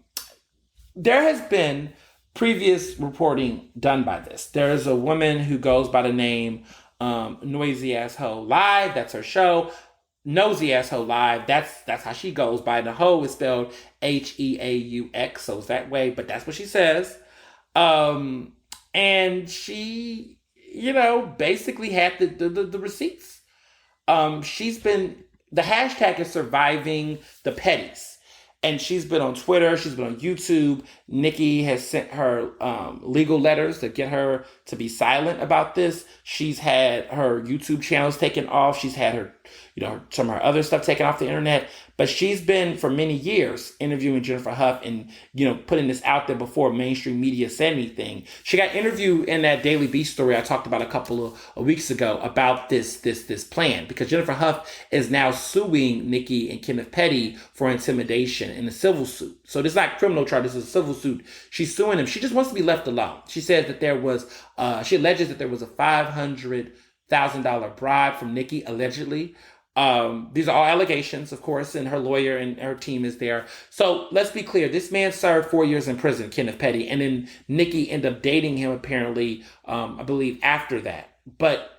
A: there has been previous reporting done by this. There is a woman who goes by the name Noisy Asshole Live. That's her show. Nosy Asshole Live. That's how she goes by. The hoe is spelled Heaux, so it's that way. But that's what she says. And she, basically had the receipts. She's been the hashtag is surviving the petties. And she's been on Twitter. She's been on YouTube. Nicki has sent her legal letters to get her to be silent about this. She's had her YouTube channels taken off. She's had her, some of her other stuff taken off the internet. But she's been, for many years, interviewing Jennifer Hough and, putting this out there before mainstream media said anything. She got interviewed in that Daily Beast story I talked about a couple of weeks ago about this plan. Because Jennifer Hough is now suing Nicki and Kenneth Petty for intimidation in a civil suit. So this is not criminal charge, this is a civil suit. She's suing them. She just wants to be left alone. She said that she alleges that there was a $500,000 bribe from Nicki, allegedly. These are all allegations, of course, and her lawyer and her team is there. So let's be clear. This man served 4 years in prison, Kenneth Petty, and then Nicki ended up dating him apparently, I believe, after that. But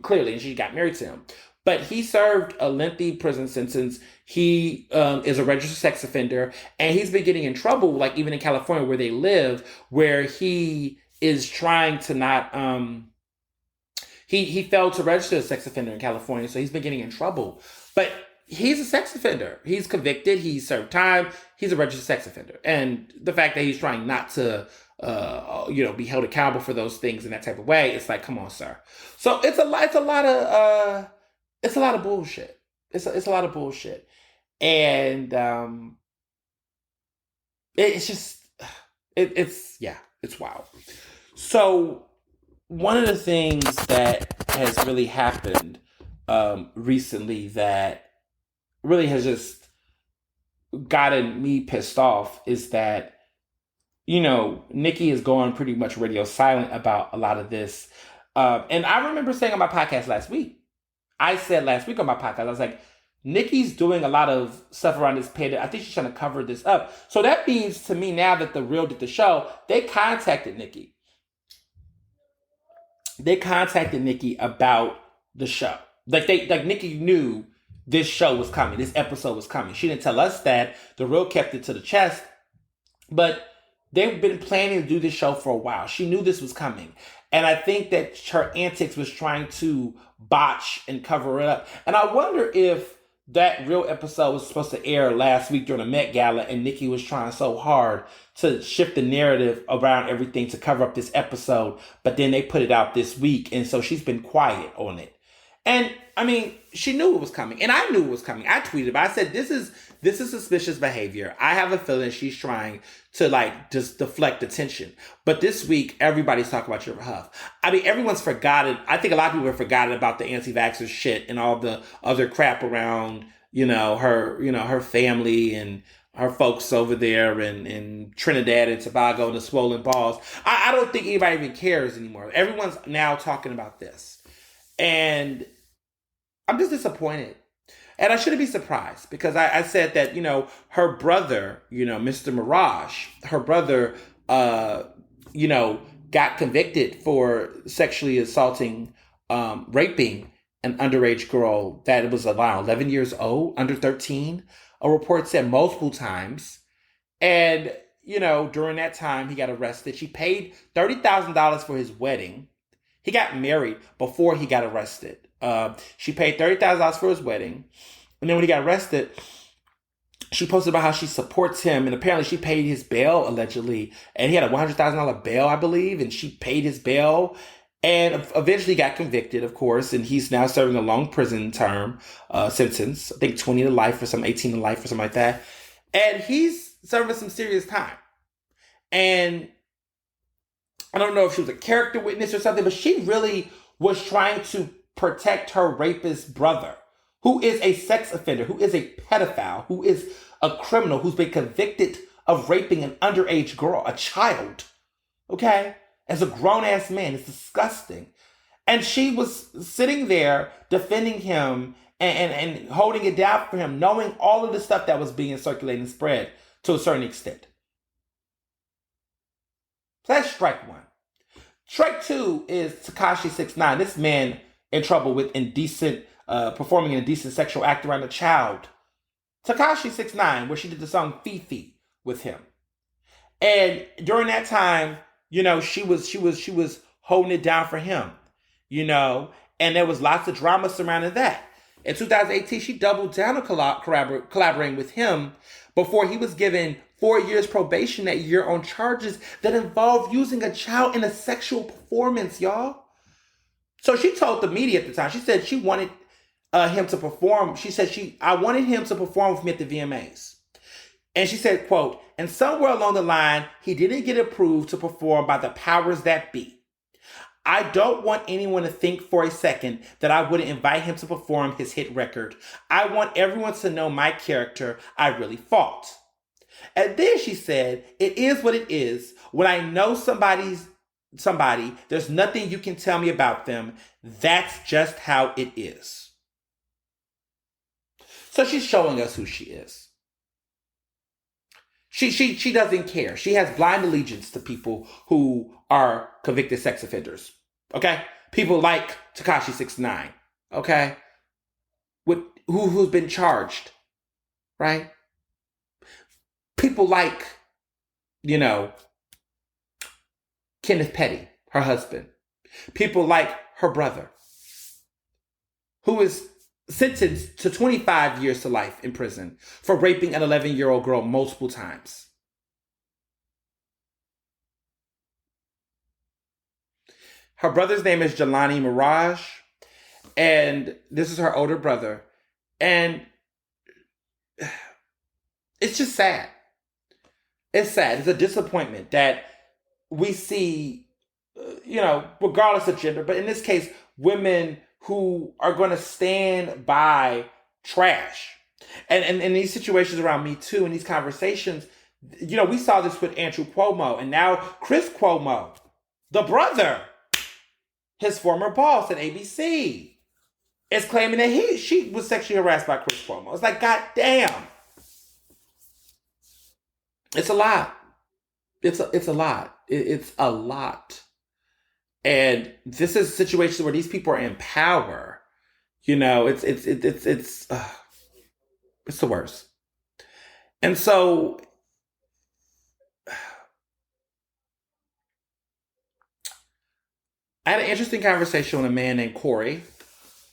A: clearly, and she got married to him. But he served a lengthy prison sentence. He is a registered sex offender, and he's been getting in trouble, like even in California where they live, where he is trying to not... He failed to register as a sex offender in California, so he's been getting in trouble. But he's a sex offender. He's convicted. He served time. He's a registered sex offender. And the fact that he's trying not to, be held accountable for those things in that type of way, it's like, come on, sir. So it's a lot of bullshit. It's a lot of bullshit. And it's wild. So one of the things that has really happened recently that really has just gotten me pissed off is that, Nicki is going pretty much radio silent about a lot of this. And I remember saying on my podcast last week, I said last week on my podcast, I was like, Nicki's doing a lot of stuff around this pandemic. I think she's trying to cover this up. So that means to me now that The Real did the show, they contacted Nicki. They contacted Nicki about the show. Like Nicki knew this show was coming. This episode was coming. She didn't tell us that. The Real kept it to the chest. But they've been planning to do this show for a while. She knew this was coming. And I think that her antics was trying to botch and cover it up. And I wonder if that Real episode was supposed to air last week during the Met Gala, and Nicki was trying so hard to shift the narrative around everything to cover up this episode, but then they put it out this week, and so she's been quiet on it. And I mean, she knew it was coming, and I knew it was coming. I tweeted, but I said, this is suspicious behavior. I have a feeling she's trying to just deflect attention. But this week, everybody's talking about Jennifer Hough. I mean, everyone's forgotten. I think a lot of people have forgotten about the anti-vaxxer shit and all the other crap around, her family and her folks over there in Trinidad and Tobago and the swollen balls. I don't think anybody even cares anymore. Everyone's now talking about this. And I'm just disappointed. And I shouldn't be surprised because I said that, her brother, Mr. Mirage, her brother, got convicted for sexually assaulting, raping an underage girl that was around 11 years old, under 13. A report said multiple times. And, during that time, he got arrested. She paid $30,000 for his wedding. He got married before he got arrested. She paid $30,000 for his wedding. And then when he got arrested, she posted about how she supports him. And apparently she paid his bail, allegedly. And he had a $100,000 bail, I believe. And she paid his bail. And eventually got convicted, of course. And he's now serving a long prison term sentence. I think 20 to life or something, 18 to life or something like that. And he's serving some serious time. And I don't know if she was a character witness or something, but she really was trying to protect her rapist brother, who is a sex offender, who is a pedophile, who is a criminal, who's been convicted of raping an underage girl, a child, okay, as a grown-ass man. It's disgusting. And she was sitting there defending him and holding it down for him, knowing all of the stuff that was being circulated and spread to a certain extent. So that's strike one. Strike two is Tekashi 6ix9ine. This man in trouble with performing an indecent sexual act around a child. Tekashi 6ix9ine, where she did the song Fifi with him. And during that time, she was holding it down for him, and there was lots of drama surrounding that. In 2018, she doubled down on collaborating with him before he was given 4 years probation that year on charges that involved using a child in a sexual performance, y'all. So she told the media at the time, she said she wanted him to perform. She said, I wanted him to perform with me at the VMAs. And she said, quote, and somewhere along the line, he didn't get approved to perform by the powers that be. I don't want anyone to think for a second that I wouldn't invite him to perform his hit record. I want everyone to know my character. I really fought. And then she said, it is what it is. When I know somebody, there's nothing you can tell me about them. That's just how it is. So she's showing us who she is. She doesn't care. She has blind allegiance to people who are convicted sex offenders. Okay? People like Tekashi 6ix9ine. Okay? Who's been charged. Right? People like, Kenneth Petty, her husband. People like her brother, who is sentenced to 25 years to life in prison for raping an 11-year-old girl multiple times. Her brother's name is Jelani Mirage, and this is her older brother. And it's just sad. It's sad. It's a disappointment that we see, regardless of gender, but in this case, women who are going to stand by trash. And in these situations around Me Too and these conversations, we saw this with Andrew Cuomo, and now Chris Cuomo, the brother, his former boss at ABC, is claiming that she was sexually harassed by Chris Cuomo. It's like, God damn. It's a lot. It's a lot. It's a lot. And this is situations where these people are in power. It's the worst. And so I had an interesting conversation with a man named Corey.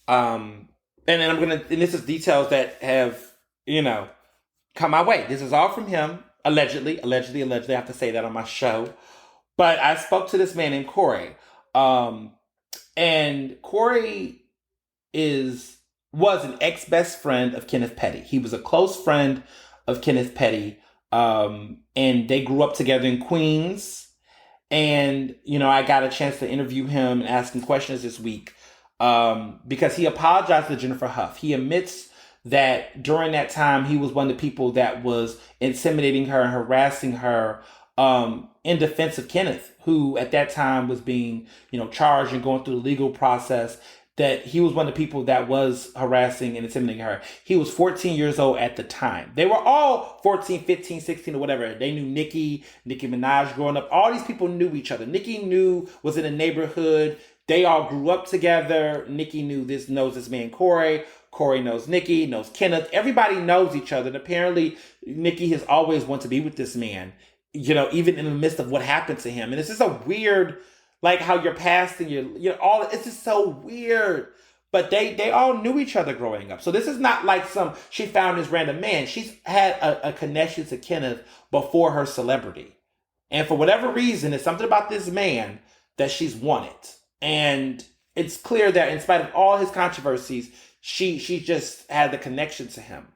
A: And this is details that have, come my way. This is all from him. Allegedly, I have to say that on my show. But I spoke to this man named Corey. And Corey was an ex-best friend of Kenneth Petty. He was a close friend of Kenneth Petty. And they grew up together in Queens. And, I got a chance to interview him and ask him questions this week. Because he apologized to Jennifer Hough. He admits that during that time, he was one of the people that was intimidating her and harassing her in defense of Kenneth, who at that time was being, charged and going through the legal process, that he was one of the people that was harassing and intimidating her. He was 14 years old at the time. They were all 14, 15, 16 or whatever. They knew Nicki Minaj growing up. All these people knew each other. Nicki was in the neighborhood. They all grew up together. Nicki knows this man Corey. Corey knows Nicki, knows Kenneth. Everybody knows each other. And apparently Nicki has always wanted to be with this man, even in the midst of what happened to him. And it's just a weird, like how your past and it's just so weird. But they all knew each other growing up. So this is not like she found this random man. She's had a connection to Kenneth before her celebrity. And for whatever reason, it's something about this man that she's wanted. And it's clear that in spite of all his controversies, she just had the connection to him.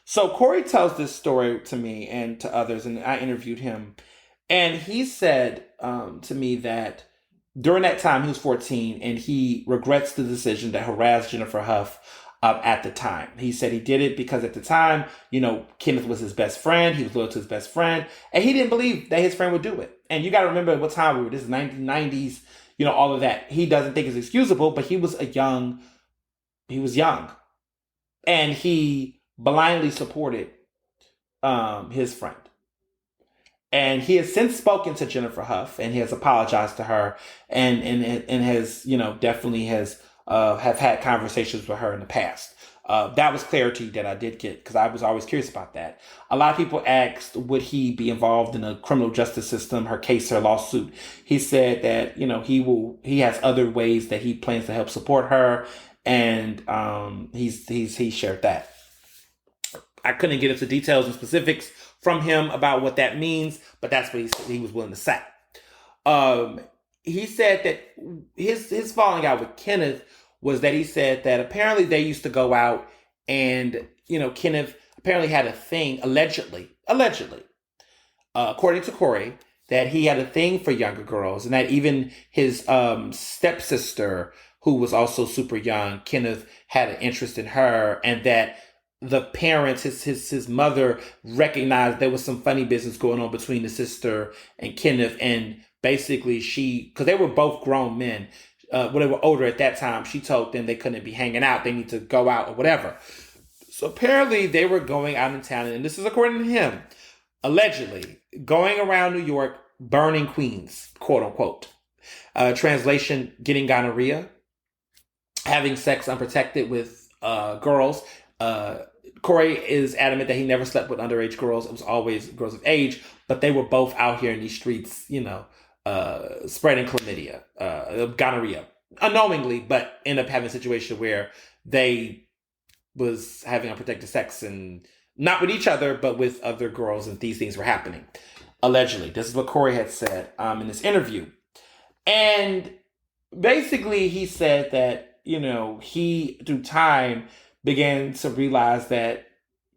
A: So Corey tells this story to me and to others, and I interviewed him. And he said to me that during that time, he was 14, and he regrets the decision that harassed Jennifer Hough at the time. He said he did it because at the time, Kenneth was his best friend. He was loyal to his best friend. And he didn't believe that his friend would do it. And you got to remember what time we were. This is 1990s, all of that. He doesn't think it's excusable, but he was young. And he blindly supported his friend. And he has since spoken to Jennifer Hough, and he has apologized to her, and has definitely has have had conversations with her in the past. That was clarity that I did get because I was always curious about that. A lot of people asked, would he be involved in a criminal justice system, her case, her lawsuit? He said that he has other ways that he plans to help support her, and he shared that. I couldn't get into details and specifics from him about what that means, but that's what he was willing to say. He said that his falling out with Kenneth was that he said that apparently they used to go out and, Kenneth apparently had a thing, allegedly, according to Corey, that he had a thing for younger girls, and that even his stepsister, who was also super young, Kenneth had an interest in her, and that the parents, his mother, recognized there was some funny business going on between the sister and Kenneth, and basically because they were both grown men, when they were older at that time, she told them they couldn't be hanging out, they need to go out or whatever. So apparently they were going out in town, and this is according to him, allegedly going around New York, burning queens, quote unquote. Translation, getting gonorrhea, having sex unprotected with girls. Corey is adamant that he never slept with underage girls. It was always girls of age, but they were both out here in these streets, spreading chlamydia, gonorrhea, unknowingly, but end up having a situation where they was having unprotected sex, and not with each other, but with other girls, and these things were happening. Allegedly. This is what Corey had said in this interview. And basically he said that, he, through time, began to realize that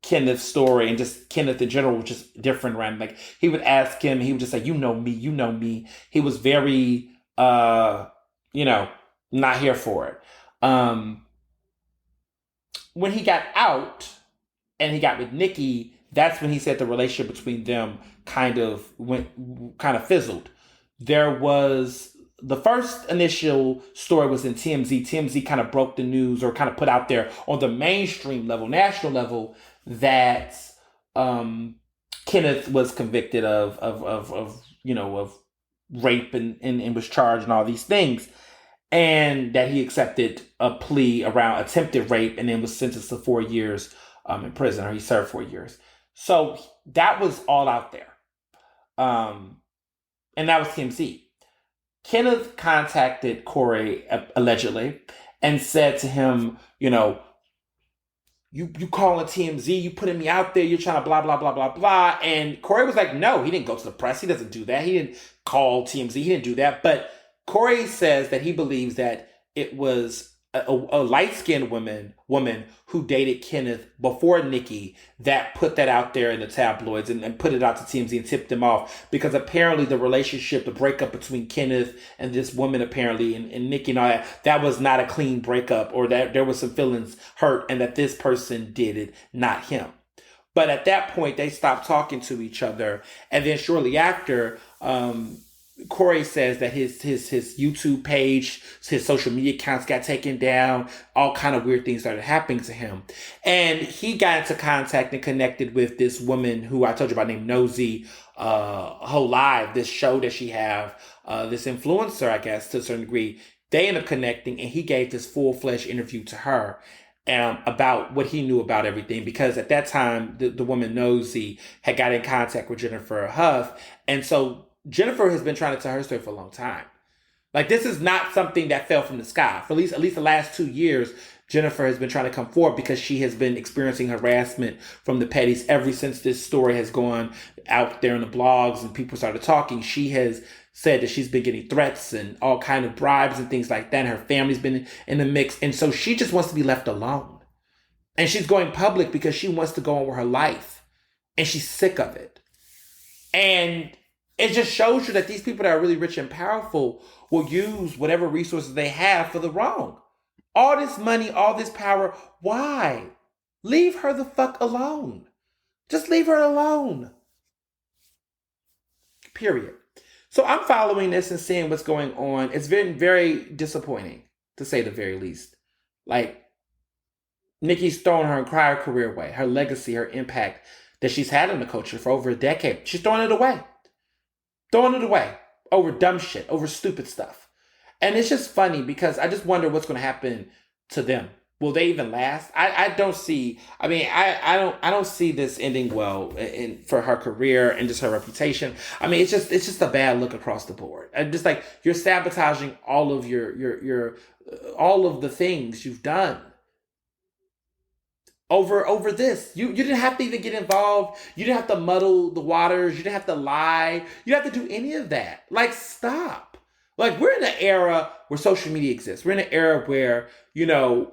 A: Kenneth's story and just Kenneth in general was just different around. Like, he would ask him, he would just say, you know me. He was very, not here for it. When he got out and he got with Nicki, that's when he said the relationship between them kind of fizzled. There was the first initial story was in TMZ. TMZ kind of broke the news, or kind of put out there on the mainstream level, national level, that Kenneth was convicted of rape and was charged and all these things, and that he accepted a plea around attempted rape and then was sentenced to 4 years in prison, or he served 4 years. So that was all out there, and that was TMZ. Kenneth contacted Corey, allegedly, and said to him, you calling TMZ, you putting me out there, you're trying to blah, blah, blah, blah, blah. And Corey was like, no, he didn't go to the press. He doesn't do that. He didn't call TMZ. He didn't do that. But Corey says that he believes that it was a light-skinned woman who dated Kenneth before Nicki that put that out there in the tabloids and put it out to TMZ and tipped them off, because apparently the relationship, the breakup between Kenneth and this woman apparently and Nicki and all that was not a clean breakup, or that there was some feelings hurt and that this person did it, not him. But at that point, they stopped talking to each other. And then shortly after, Corey says that his YouTube page, his social media accounts got taken down. All kind of weird things started happening to him. And he got into contact and connected with this woman who I told you about named Nosy, Whole Live, this show that she have, this influencer, I guess, to a certain degree. They ended up connecting, and he gave this full-fledged interview to her about what he knew about everything, because at that time, the woman Nosy had got in contact with Jennifer Hough. And so Jennifer has been trying to tell her story for a long time. Like, this is not something that fell from the sky. For at least the last 2 years, Jennifer has been trying to come forward because she has been experiencing harassment from the petties ever since this story has gone out there in the blogs and people started talking. She has said that she's been getting threats and all kind of bribes and things like that. And her family's been in the mix. And so she just wants to be left alone. And she's going public because she wants to go on with her life. And she's sick of it. And it just shows you that these people that are really rich and powerful will use whatever resources they have for the wrong. All this money, all this power. Why? Leave her the fuck alone. Just leave her alone. Period. So I'm following this and seeing what's going on. It's been very disappointing, to say the very least. Like, Nicki's throwing her entire career away, her legacy, her impact that she's had in the culture for over a decade. She's throwing it away. Throwing it away over dumb shit, over stupid stuff. And it's just funny because I just wonder what's going to happen to them. Will they even last? I don't see. I mean, I don't see this ending well for her career and just her reputation. I mean, it's just a bad look across the board. And just like you're sabotaging all of your all of the things you've done over this. You didn't have to even get involved. You didn't have to muddle the waters. You didn't have to lie. You didn't have to do any of that. Like, stop. Like, we're in an era where social media exists. We're in an era where, either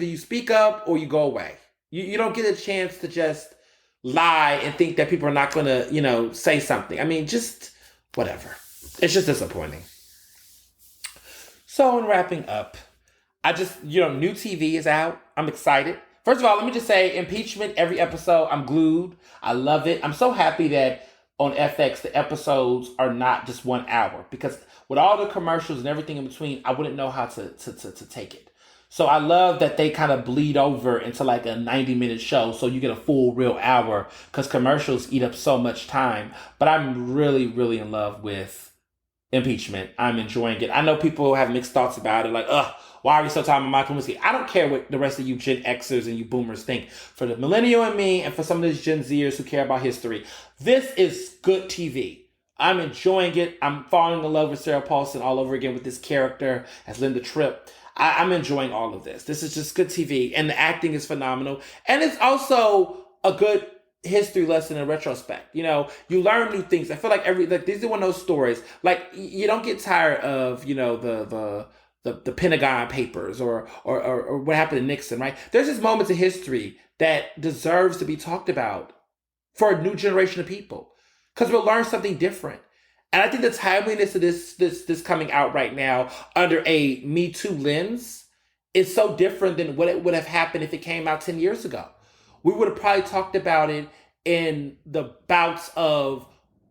A: you speak up or you go away. You don't get a chance to just lie and think that people are not going to, say something. I mean, just whatever. It's just disappointing. So in wrapping up, I just, new TV is out. I'm excited. First of all, let me just say, impeachment, every episode, I'm glued. I love it. I'm so happy that on FX, the episodes are not just 1 hour, because with all the commercials and everything in between, I wouldn't know how to take it. So I love that they kind of bleed over into like a 90-minute show, so you get a full real hour, because commercials eat up so much time. But I'm really, really in love with impeachment. I'm enjoying it. I know people have mixed thoughts about it, like, why are we so talking about Michael Missi? I don't care what the rest of you Gen Xers and you boomers think. For the millennial and me, and for some of these Gen Zers who care about history, this is good TV. I'm enjoying it. I'm falling in love with Sarah Paulson all over again with this character as Linda Tripp. I'm enjoying all of this. This is just good TV, and the acting is phenomenal. And it's also a good history lesson in retrospect. You learn new things. I feel like these are one of those stories. Like, you don't get tired of, the Pentagon Papers or what happened to Nixon, right? There's just moments in history that deserves to be talked about for a new generation of people, because we'll learn something different. And I think the timeliness of this coming out right now under a Me Too lens is so different than what it would have happened if it came out 10 years ago. We would have probably talked about it in the bouts of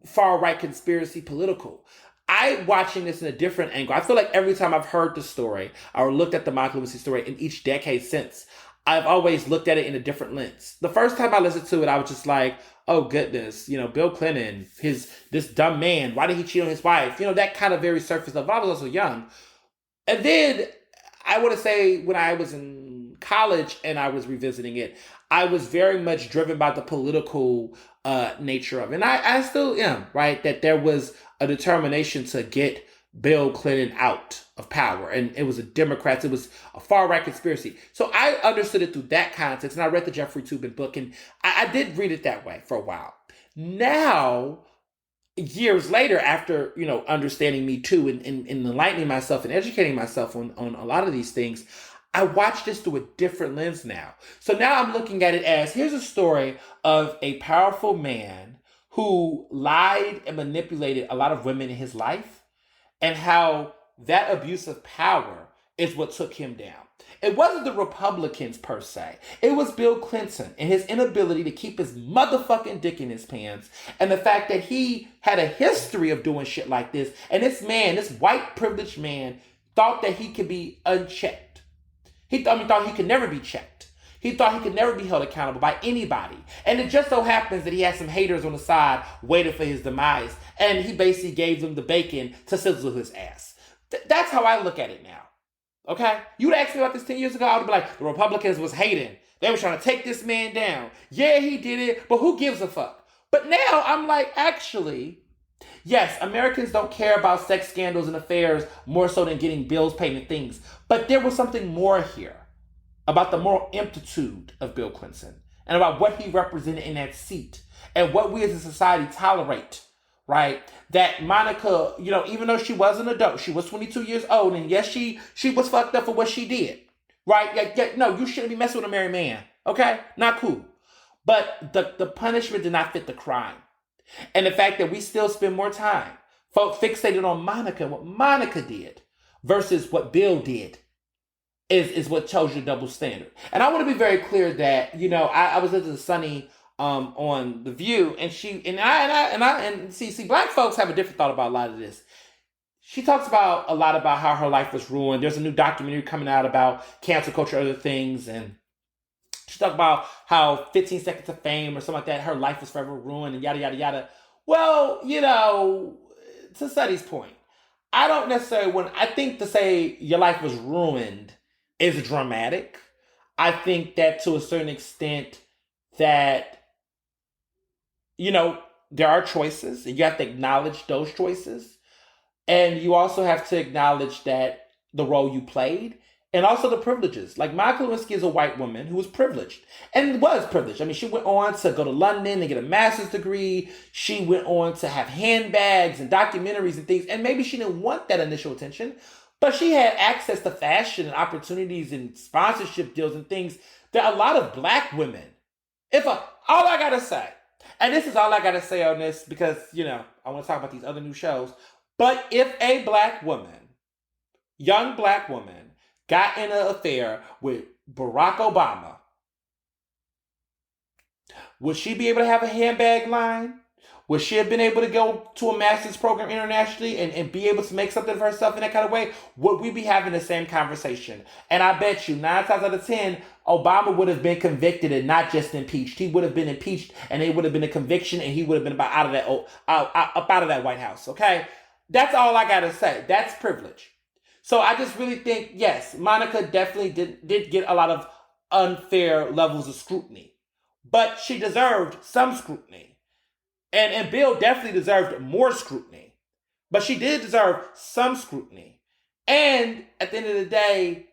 A: far-right conspiracy political. I'm watching this in a different angle. I feel like every time I've heard the story or looked at the Michael Missi story in each decade since, I've always looked at it in a different lens. The first time I listened to it, I was just like, oh goodness, Bill Clinton, this dumb man, why did he cheat on his wife? That kind of very surface level. But I was also young. And then I want to say when I was in college and I was revisiting it, I was very much driven by the political nature of it. And I still am, right? That there was a determination to get Bill Clinton out of power. And it was a Democrats, it was a far-right conspiracy. So I understood it through that context. And I read the Jeffrey Toobin book, and I did read it that way for a while. Now, years later, after, understanding Me Too and enlightening myself and educating myself on a lot of these things, I watch this through a different lens now. So now I'm looking at it as, here's a story of a powerful man who lied and manipulated a lot of women in his life, and how that abuse of power is what took him down. It wasn't the Republicans per se. It was Bill Clinton and his inability to keep his motherfucking dick in his pants, and the fact that he had a history of doing shit like this. And this man, this white privileged man, thought that he could be unchecked. He thought he could never be checked. He thought he could never be held accountable by anybody. And it just so happens that he had some haters on the side waiting for his demise. And he basically gave them the bacon to sizzle his ass. That's how I look at it now. Okay? You'd ask me about this 10 years ago, I would be like, the Republicans was hating. They were trying to take this man down. Yeah, he did it, but who gives a fuck? But now I'm like, actually, yes, Americans don't care about sex scandals and affairs more so than getting bills paid and things. But there was something more here about the moral amplitude of Bill Clinton and about what he represented in that seat and what we as a society tolerate, right? That Monica, even though she was an adult, she was 22 years old, and yes, she was fucked up for what she did, right? No, you shouldn't be messing with a married man, okay? Not cool. But the punishment did not fit the crime. And the fact that we still spend more time fixated on Monica and what Monica did versus what Bill did is what chose your double standard. And I want to be very clear that, I was listening to Sunny on The View, and see, black folks have a different thought about a lot of this. She talks about a lot about how her life was ruined. There's a new documentary coming out about cancel culture, other things, and she talked about how 15 Seconds of Fame or something like that, her life was forever ruined and yada, yada, yada. Well, to Sunny's point, I don't necessarily I think to say your life was ruined is dramatic. I think that to a certain extent that, there are choices and you have to acknowledge those choices. And you also have to acknowledge that the role you played and also the privileges. Like Monica Lewinsky is a white woman who was privileged and was privileged. I mean, she went on to go to London and get a master's degree. She went on to have handbags and documentaries and things. And maybe she didn't want that initial attention, but she had access to fashion and opportunities and sponsorship deals and things that a lot of black women, all I gotta say, and this is all I gotta say on this because, I want to talk about these other new shows. But if a black woman, young black woman, got in an affair with Barack Obama, would she be able to have a handbag line? Would she have been able to go to a master's program internationally and be able to make something of herself in that kind of way? Would we be having the same conversation? And I bet you 9 times out of 10, Obama would have been convicted and not just impeached. He would have been impeached and it would have been a conviction and he would have been up out of that White House, okay? That's all I gotta say. That's privilege. So I just really think, yes, Monica definitely did get a lot of unfair levels of scrutiny. But she deserved some scrutiny. And Bill definitely deserved more scrutiny. But she did deserve some scrutiny. And at the end of the day,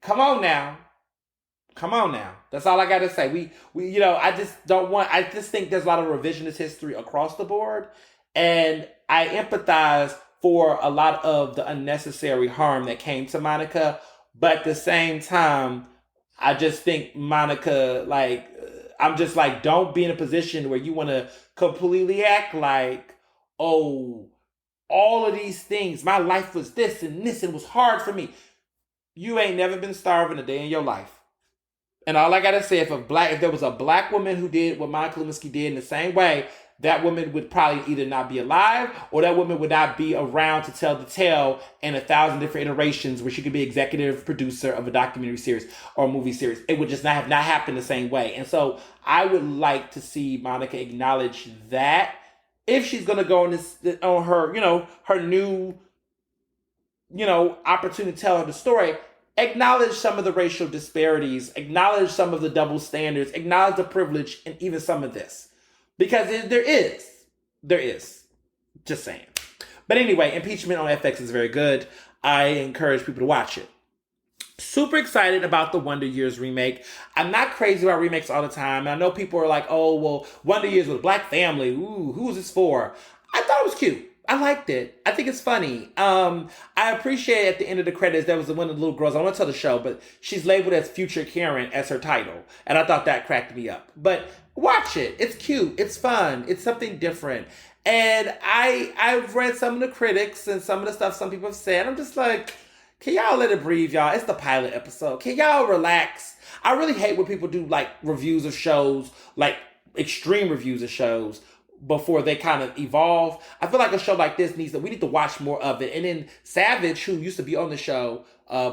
A: come on now. That's all I got to say. I just think there's a lot of revisionist history across the board. And I empathize for a lot of the unnecessary harm that came to Monica. But at the same time, I just think Monica, I'm just don't be in a position where you want to completely act like, oh, all of these things, my life was this and this, and it was hard for me. You ain't never been starving a day in your life. And all I gotta say, if there was a black woman who did what Monica Lewinsky did in the same way, that woman would probably either not be alive or that woman would not be around to tell the tale in 1,000 different iterations where she could be executive producer of a documentary series or a movie series. It would just not happened the same way. And so I would like to see Monica acknowledge that if she's going to go on her new, opportunity to tell the story, acknowledge some of the racial disparities, acknowledge some of the double standards, acknowledge the privilege, and even some of this. Because there is. Just saying. But anyway, Impeachment on FX is very good. I encourage people to watch it. Super excited about the Wonder Years remake. I'm not crazy about remakes all the time. I know people are like, oh, well, Wonder Years with a black family. Ooh, who is this for? I thought it was cute. I liked it. I think it's funny. I appreciate at the end of the credits, there was one of the little girls, I don't want to tell the show, but she's labeled as Future Karen as her title. And I thought that cracked me up. But watch it. It's cute. It's fun. It's something different. And I've read some of the critics and some of the stuff some people have said. I'm just like, can y'all let it breathe, y'all? It's the pilot episode. Can y'all relax? I really hate when people do reviews of shows, extreme reviews of shows, before they kind of evolve. I feel like a show like this we need to watch more of it. And then Savage, who used to be on the show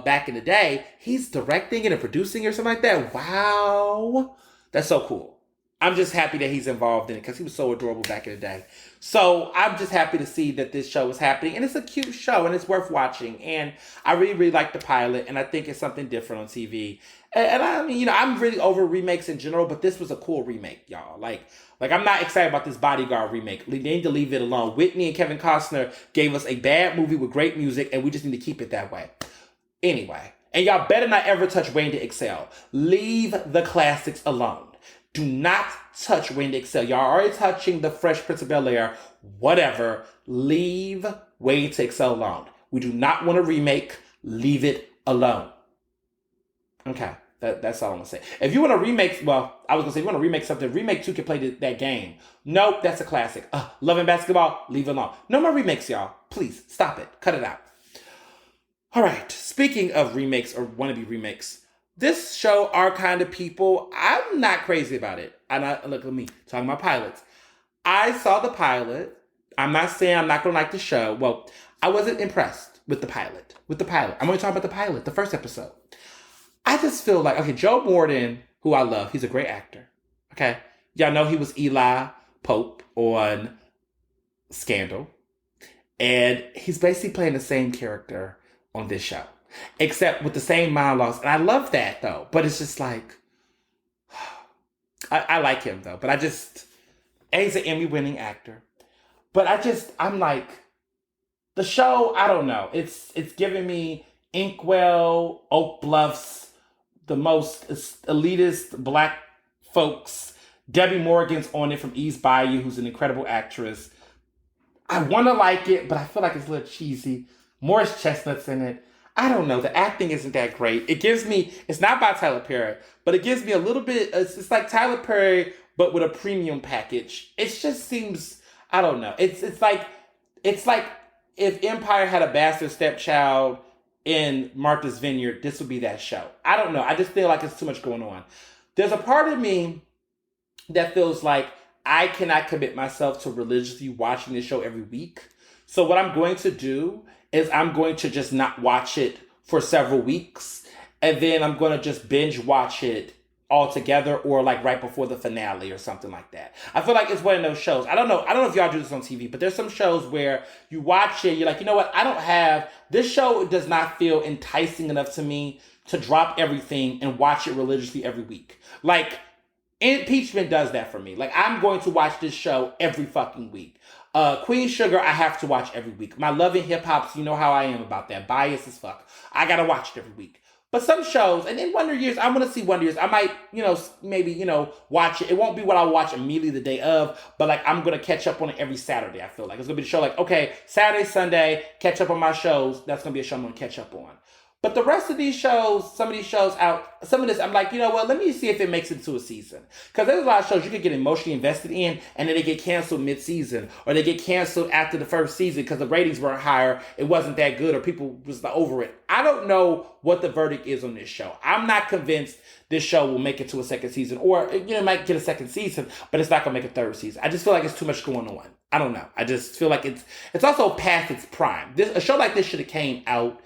A: back in the day, he's directing it and producing it or something like that. Wow. That's so cool. I'm just happy that he's involved in it because he was so adorable back in the day. So I'm just happy to see that this show is happening. And it's a cute show and it's worth watching. And I really, really like the pilot. And I think it's something different on TV. And I mean, I'm really over remakes in general, but this was a cool remake, y'all. I'm not excited about this Bodyguard remake. They need to leave it alone. Whitney and Kevin Costner gave us a bad movie with great music, and we just need to keep it that way. Anyway, and y'all better not ever touch Wayne to Excel. Leave the classics alone. Do not touch Wayne to Excel. Y'all are already touching the Fresh Prince of Bel-Air. Whatever. Leave Wayne to Excel alone. We do not want a remake. Leave it alone. Okay. That's all I'm going to say. If you want to remake, if you want to remake something, Remake 2 can play that game. Nope, that's a classic. Love and Basketball, leave it alone. No more remakes, y'all. Please, stop it. Cut it out. All right. Speaking of remakes or wannabe remakes, this show, Our Kind of People, I'm not crazy about it. Look at me, talking about pilots. I saw the pilot. I'm not saying I'm not going to like the show. Well, I wasn't impressed with the pilot. I'm only talking about the pilot, the first episode. I just feel like, okay, Joe Morton, who I love, he's a great actor. Okay. Y'all know he was Eli Pope on Scandal. And he's basically playing the same character on this show, except with the same monologues. And I love that, though. But it's just like, I like him, though. But he's an Emmy-winning actor. But I'm like, the show, I don't know. It's giving me Inkwell, Oak Bluffs, the most elitist black folks. Debbie Morgan's on it from East Bayou, who's an incredible actress. I want to like it, but I feel like it's a little cheesy. Morris Chestnut's in it. I don't know. The acting isn't that great. It's not by Tyler Perry, but it gives me a little bit, it's like Tyler Perry, but with a premium package. It just seems, I don't know. It's like if Empire had a bastard stepchild in Martha's Vineyard, this would be that show. I don't know. I just feel like it's too much going on. There's a part of me that feels like I cannot commit myself to religiously watching this show every week. So what I'm going to do is I'm going to just not watch it for several weeks. And then I'm going to just binge watch it all together or like right before the finale or something like that. I feel like it's one of those shows. I don't know if y'all do this on TV, but there's some shows where you watch it, you're like, you know what? This show does not feel enticing enough to me to drop everything and watch it religiously every week. Like, Impeachment does that for me. Like, I'm going to watch this show every fucking week. Queen Sugar, I have to watch every week. My Love and Hip Hops, you know how I am about that. Bias as fuck. I gotta watch it every week. But some shows, and in Wonder Years, I'm gonna see Wonder Years. I might, maybe, watch it. It won't be what I'll watch immediately the day of, but like, I'm gonna catch up on it every Saturday, I feel like. It's gonna be a show like, okay, Saturday, Sunday, catch up on my shows. That's gonna be a show I'm gonna catch up on. But the rest of these shows, some of this, I'm like, you know what? Let me see if it makes it to a season. Because there's a lot of shows you could get emotionally invested in, and then they get canceled mid-season, or they get canceled after the first season because the ratings weren't higher, it wasn't that good, or people was over it. I don't know what the verdict is on this show. I'm not convinced this show will make it to a second season, or it might get a second season, but it's not gonna make a third season. I just feel like it's too much going on. I don't know. I just feel like it's also past its prime. A show like this should have came out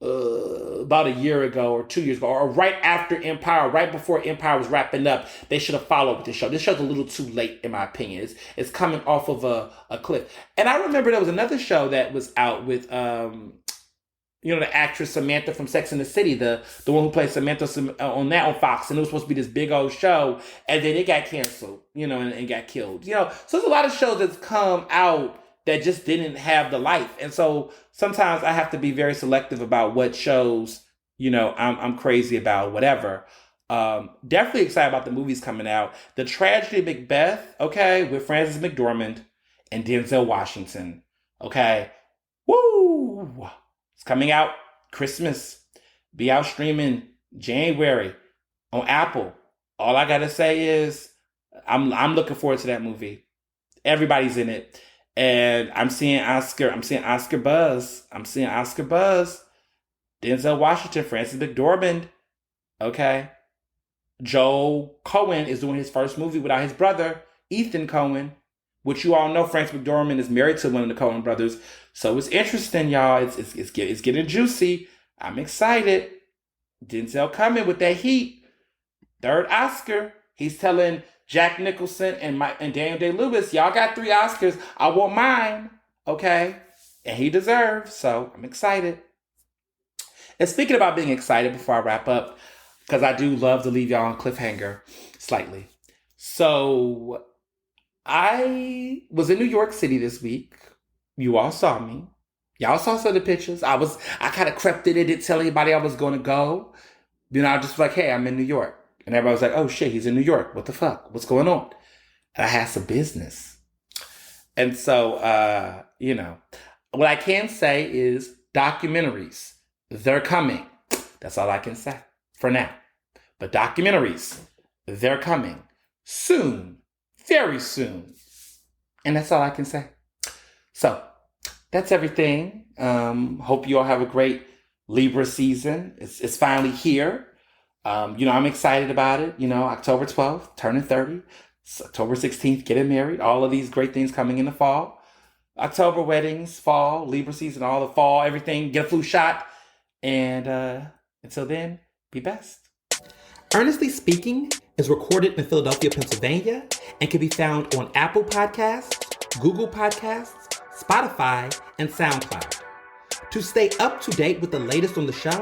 A: about a year ago or 2 years ago, or right after Empire, right before Empire was wrapping up. They should have followed with this show. This show's a little too late, in my opinion. It's coming off of a cliff. And I remember there was another show that was out with the actress Samantha from Sex and the City, the one who played Samantha on Fox, and it was supposed to be this big old show, and then it got canceled, and got killed. So there's a lot of shows that's come out that just didn't have the life. And so sometimes I have to be very selective about what shows, I'm crazy about, whatever. Definitely excited about the movies coming out. The Tragedy of Macbeth, okay, with Frances McDormand and Denzel Washington, okay. Woo! It's coming out Christmas. Be out streaming January on Apple. All I gotta say is I'm looking forward to that movie. Everybody's in it. And I'm seeing Oscar buzz. Denzel Washington, Frances McDormand. Okay. Joe Cohen is doing his first movie without his brother, Ethan Cohen, which you all know Frances McDormand is married to one of the Cohen brothers. So it's interesting, y'all. It's getting juicy. I'm excited. Denzel coming with that heat. Third Oscar. He's telling Jack Nicholson and Daniel Day-Lewis, y'all got 3 Oscars. I want mine. Okay? And he deserves. So I'm excited. And speaking about being excited before I wrap up, because I do love to leave y'all on cliffhanger slightly. So I was in New York City this week. You all saw me. Y'all saw some of the pictures. I kind of crept in and didn't tell anybody I was going to go. I just was like, hey, I'm in New York. And everybody was like, oh shit, he's in New York. What the fuck? What's going on? And I had some business. And so, what I can say is documentaries, they're coming. That's all I can say for now. But documentaries, they're coming soon, very soon. And that's all I can say. So, that's everything. Hope you all have a great Libra season. It's finally here. I'm excited about it. October 12th, turning 30. October 16th, getting married. All of these great things coming in the fall. October weddings, fall, Libra season, all the fall, everything. Get a flu shot. And until then, be best. Earnestly Speaking is recorded in Philadelphia, Pennsylvania, and can be found on Apple Podcasts, Google Podcasts, Spotify, and SoundCloud. To stay up to date with the latest on the show,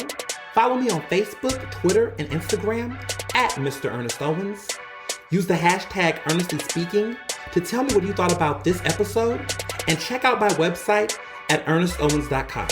A: follow me on Facebook, Twitter, and Instagram at Mr. Ernest Owens. Use the hashtag Earnestly Speaking to tell me what you thought about this episode, and check out my website at ernestowens.com.